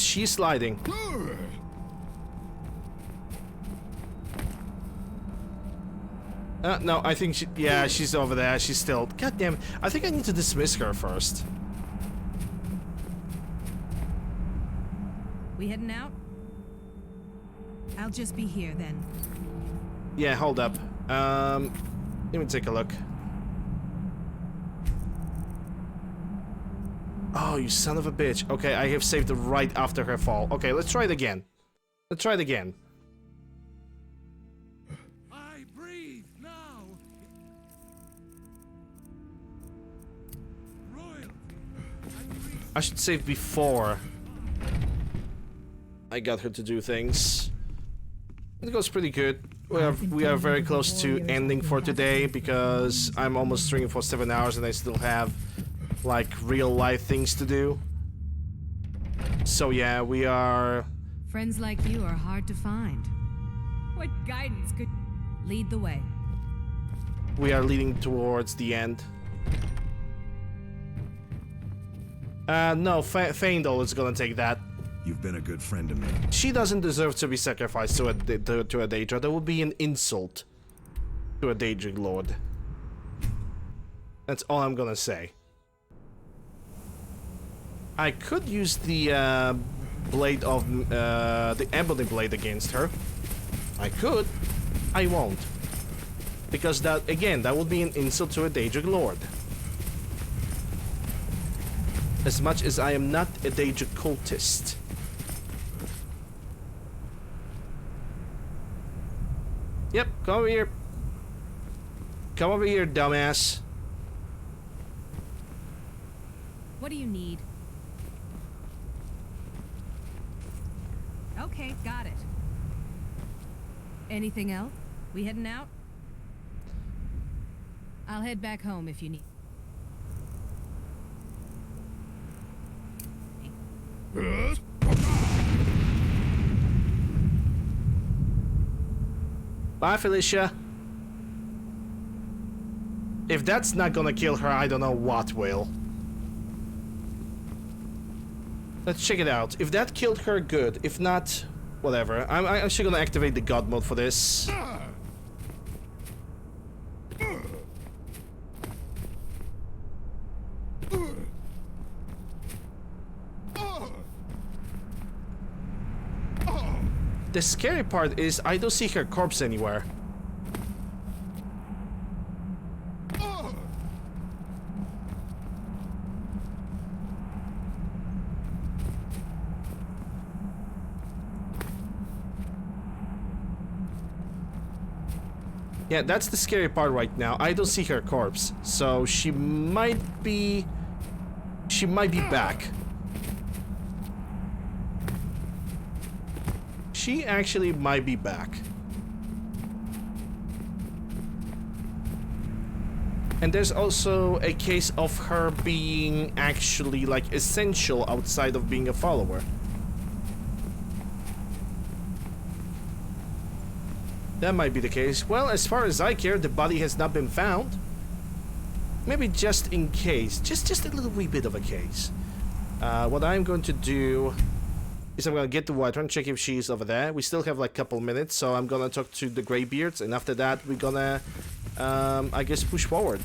she sliding. No, I think yeah, she's over there. She's still. God damn it! I think I need to dismiss her first. We heading out? I'll just be here then. Yeah, hold up. Let me take a look. Oh, you son of a bitch. Okay, I have saved it right after her fall. Okay, let's try it again. Let's try it again. I breathe now. Royalty. I should save before I got her to do things. It goes pretty good. We are very close to ending for today because I'm almost streaming for 7 hours and I still have like real life things to do. So yeah, we are. Friends like you are hard to find. What guidance could lead the way? We are leading towards the end. No, Faendal is gonna take that. You've been a good friend to me. She doesn't deserve to be sacrificed to a Daedra. That would be an insult to a Daedric Lord. That's all I'm gonna say. I could use the blade of the Ebony Blade against her. I could. I won't. Because that, again, that would be an insult to a Daedric Lord. As much as I am not a Daedric cultist. Yep, come over here. Come over here, dumbass. What do you need? Okay, got it. Anything else? We heading out? I'll head back home if you need. Bye, Felicia. If that's not gonna kill her, I don't know what will. Let's check it out. If that killed her, good. If not, whatever. I'm actually gonna activate the God mode for this. The scary part is I don't see her corpse anywhere. Yeah, that's the scary part right now. I don't see her corpse, so she might be back. She actually might be back. And there's also a case of her being actually like essential outside of being a follower. That might be the case. Well, as far as I care, the body has not been found. Maybe just in case. Just a little wee bit of a case. What I'm going to do is I'm going to get the White One, check if she's over there. We still have like a couple minutes, so I'm going to talk to the Greybeards, and after that we're going to, I guess, push forward.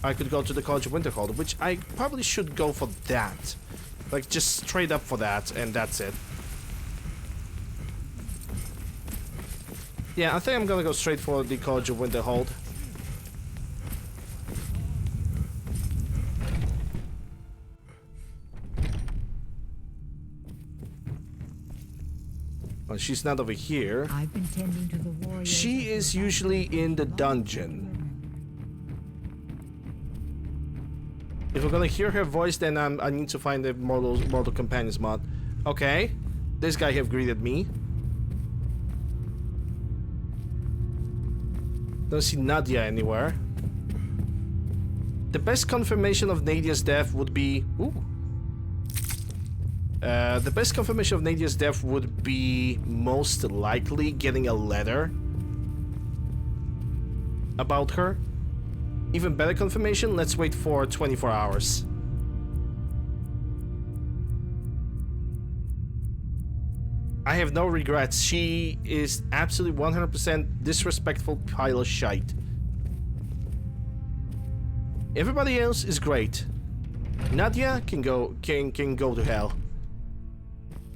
I could go to the College of Winterhold, which I probably should go for that. Like, just straight up for that, and that's it. Yeah, I think I'm gonna go straight for the College of Winterhold. Well, she's not over here. I've been tending to the warriors. She is usually in the dungeon. If we're gonna hear her voice, then I need to find the Mortal Companions mod. Okay, this guy have greeted me. Don't see Nadia anywhere. The best confirmation of Nadia's death would be... Ooh. The best confirmation of Nadia's death would be most likely getting a letter about her. Even better confirmation, let's wait for 24 hours. I have no regrets. She is absolutely 100% disrespectful pile of shite. Everybody else is great. Nadia can go to hell.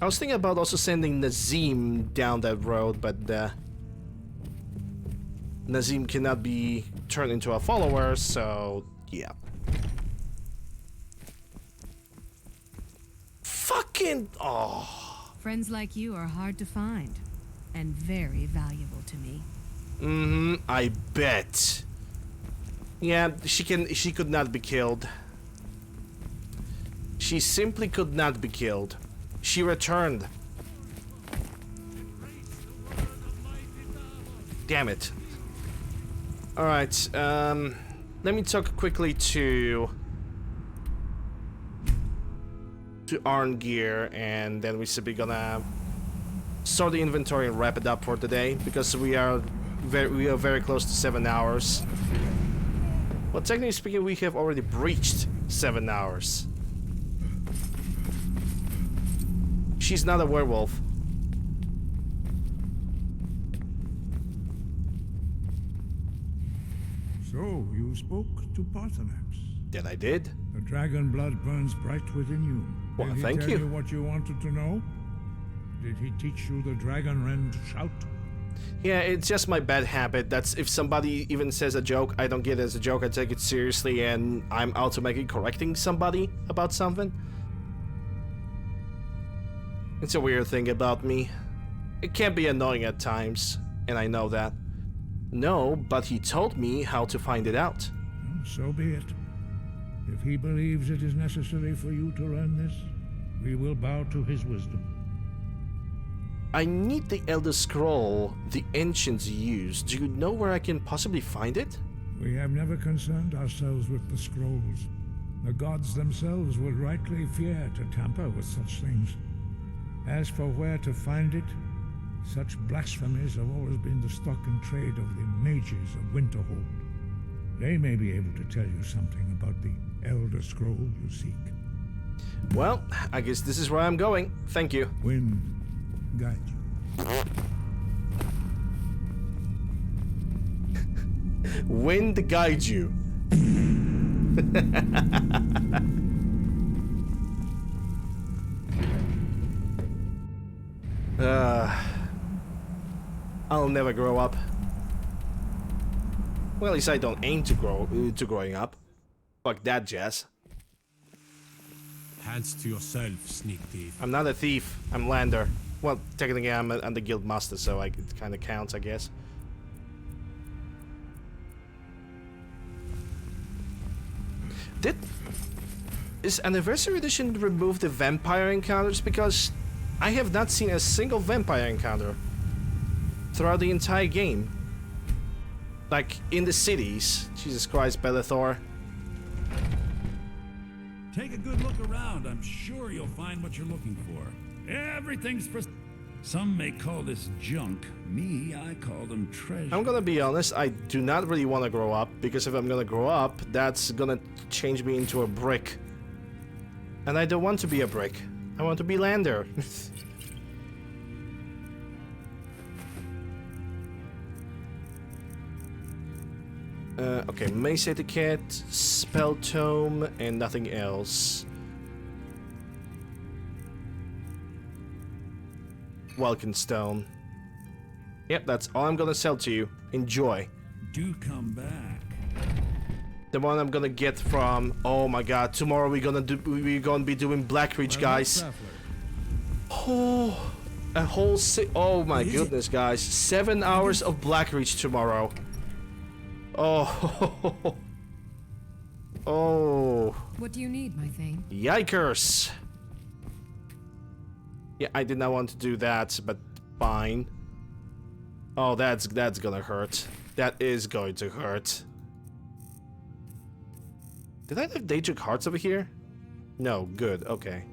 I was thinking about also sending Nazim down that road, but Nazim cannot be turned into a follower, so yeah. Fucking Friends like you are hard to find, and very valuable to me. I bet. Yeah, she could not be killed. She simply could not be killed. She returned. Damn it. Alright, let me talk quickly to Arngeir, and then we should be gonna sort the inventory and wrap it up for today, because we are very close to 7 hours. Well, technically speaking, we have already breached 7 hours. She's not a werewolf. So, you spoke to Parthenax. Then I did. The dragon blood burns bright within you. Well, Did he thank tell you. you what you wanted to know? Did he teach you the dragon wren to shout? Yeah, it's just my bad habit. That's if somebody even says a joke, I don't get it as a joke. I take it seriously, and I'm automatically correcting somebody about something. It's a weird thing about me. It can be annoying at times, and I know that. No, but he told me how to find it out. So be it. If he believes it is necessary for you to learn this, we will bow to his wisdom. I need the Elder Scroll the ancients used. Do you know where I can possibly find it? We have never concerned ourselves with the scrolls. The gods themselves would rightly fear to tamper with such things. As for where to find it, such blasphemies have always been the stock and trade of the mages of Winterhold. They may be able to tell you something about the Elder Scroll you seek. Well, I guess this is where I'm going. Thank you. Wind guide you. Wind guide you. I'll never grow up. Well, at least I don't aim to growing up. Fuck that jazz. Hands to yourself, sneak thief. I'm not a thief. I'm Lander. Well, technically I'm the guild master, so it kind of counts, I guess. Is Anniversary Edition remove the vampire encounters? Because I have not seen a single vampire encounter throughout the entire game. Like, in the cities. Jesus Christ, Bellathor. Take a good look around. I'm sure you'll find what you're looking for. Everything's for... Some may call this junk. Me, I call them treasure. I'm gonna be honest, I do not really want to grow up, because if I'm gonna grow up, that's gonna change me into a brick. And I don't want to be a brick. I want to be Lander. Okay, Mace Etiquette, Spell Tome, and nothing else. Welkin Stone. Yep, that's all I'm gonna sell to you. Enjoy. Do come back. The one I'm gonna get from... Oh my god, tomorrow we're gonna be doing Blackreach, guys. Oh, a whole oh my goodness, guys. 7 hours of Blackreach tomorrow. Oh. Oh. What do you need, my thing? Yikers. Yeah, I did not want to do that, but fine. Oh, that's gonna hurt. That is going to hurt. Did I have Daedric Hearts over here? No, good, okay.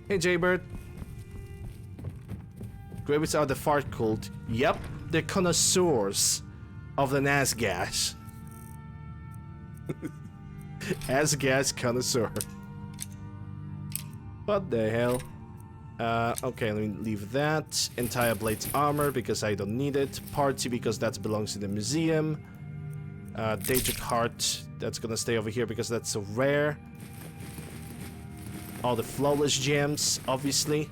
Hey, Jaybird. Graves are the fart cult. Yep, the connoisseurs of the Nazgas. Asgas connoisseur. What the hell? Okay, let me leave that. Entire Blade's armor because I don't need it. Party because that belongs to the museum. Daedric Heart, that's gonna stay over here because that's so rare. All the flawless gems, obviously.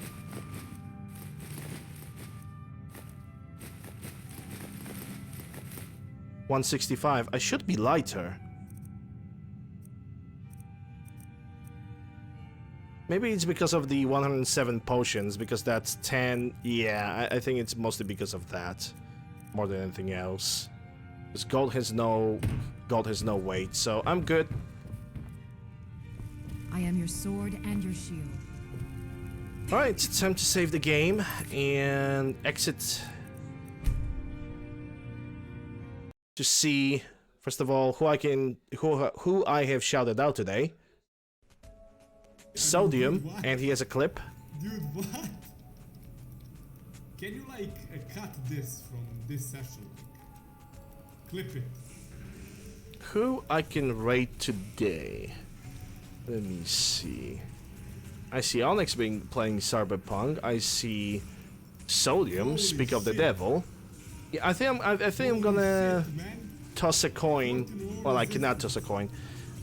$165. I should be lighter. Maybe it's because of the 107 potions, because that's 10. Yeah, I think it's mostly because of that, more than anything else. Because gold has no weight, so I'm good. I am your sword and your shield. Alright, time to save the game and exit. To see, first of all, who I have shouted out today. Sodium, Dude, and he has a clip. Dude, what? Can you cut this from this session? Clip it. Who I can rate today? Let me see. I see Onyx playing Cyberpunk. I see Sodium. Holy speak of the shit. devil. Yeah, I think I'm gonna toss a coin. Well, I cannot toss a coin.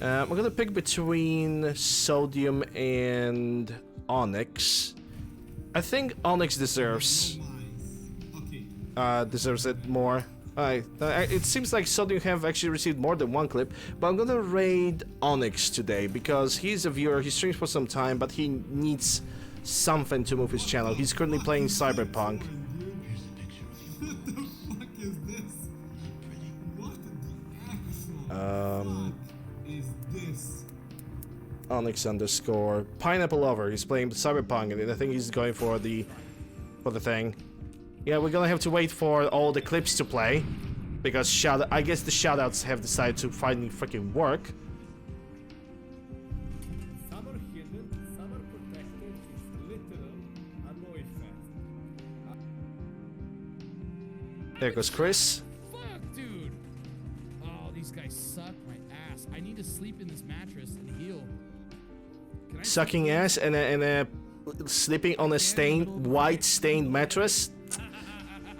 I'm gonna pick between Sodium and Onyx. I think Onyx deserves it more. It seems like Sodium have actually received more than one clip, but I'm gonna raid Onyx today because he's a viewer, he streams for some time, but he needs something to move his channel. He's currently playing Cyberpunk. What the fuck is this? What the actual is this? Onyx underscore Pineapple Lover. He's playing Cyberpunk, and I think he's going for the thing. Yeah, we're gonna have to wait for all the clips to play because I guess the shoutouts have decided to finally freaking work. There goes Chris. Fuck, dude. Oh, these guys suck my ass. I need to sleep in this mattress and heal. Sucking ass and sleeping on a white stained mattress.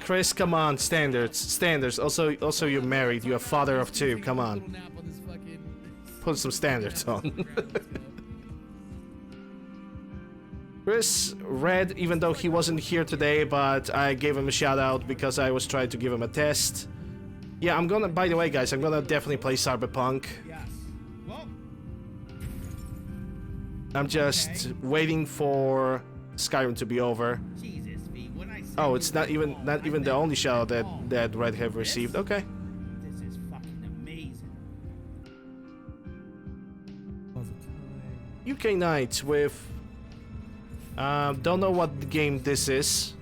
Chris, come on, standards. Also, you're married. You're a father of 2. Come on, put some standards on. Chris read, even though he wasn't here today, but I gave him a shout out because I was trying to give him a test. Yeah, I'm gonna. By the way, guys, I'm gonna definitely play Cyberpunk. I'm just waiting for Skyrim to be over. Oh, it's not even the only shout out that Red have received. Okay. This is fucking amazing. UK Knight with don't know what game this is.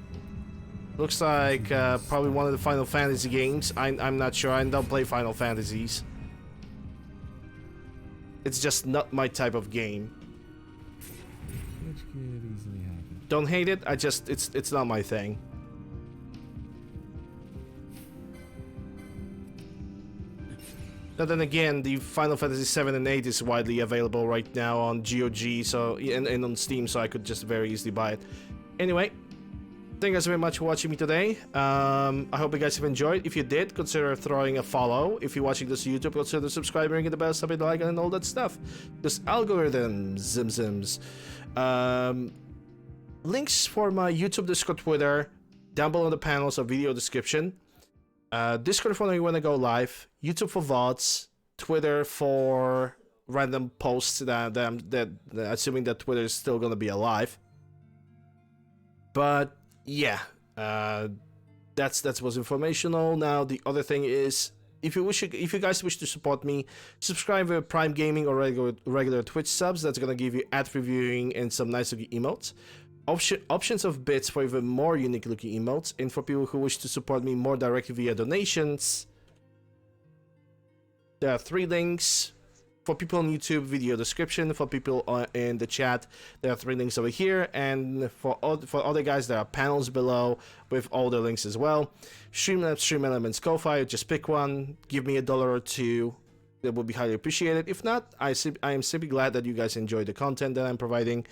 Looks like probably one of the Final Fantasy games. I'm not sure. I don't play Final Fantasies. It's just not my type of game. Which could easily happen. Don't hate it. It's not my thing. But then again, the Final Fantasy 7 and 8 is widely available right now on GOG, so and on Steam, so I could just very easily buy it. Anyway, thank you guys very much for watching me today. I hope you guys have enjoyed. If you did, consider throwing a follow. If you're watching this on YouTube, consider subscribing, ring the bell, submit the like, and all that stuff. This algorithm, zim-zims. Links for my YouTube, Discord, Twitter, down below in the panels or video description. Discord for when you want to go live, YouTube for VODs, Twitter for random posts that assuming that Twitter is still gonna be alive. But yeah, that's what's informational. Now the other thing is, if you guys wish to support me, subscribe to Prime Gaming or regular Twitch subs. That's gonna give you ad reviewing and some nice looking emotes. Options of bits for even more unique looking emotes, and for people who wish to support me more directly via donations, there are 3 links. For people on YouTube, video description. For people in the chat, there are 3 links over here, and for other guys, there are panels below with all the links as well. Streamlabs, Stream Elements, Ko-Fi, just pick one, give me $1 or $2. That would be highly appreciated. If not, I am simply glad that you guys enjoy the content that I'm providing.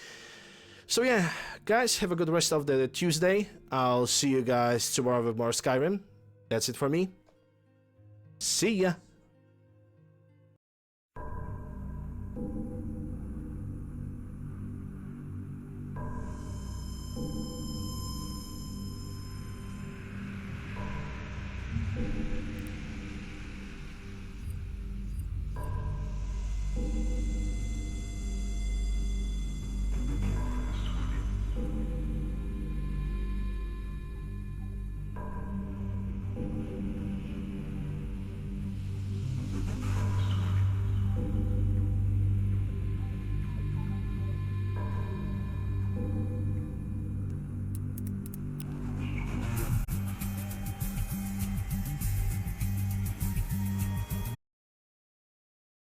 So yeah, guys, have a good rest of the Tuesday. I'll see you guys tomorrow with more Skyrim. That's it for me. See ya.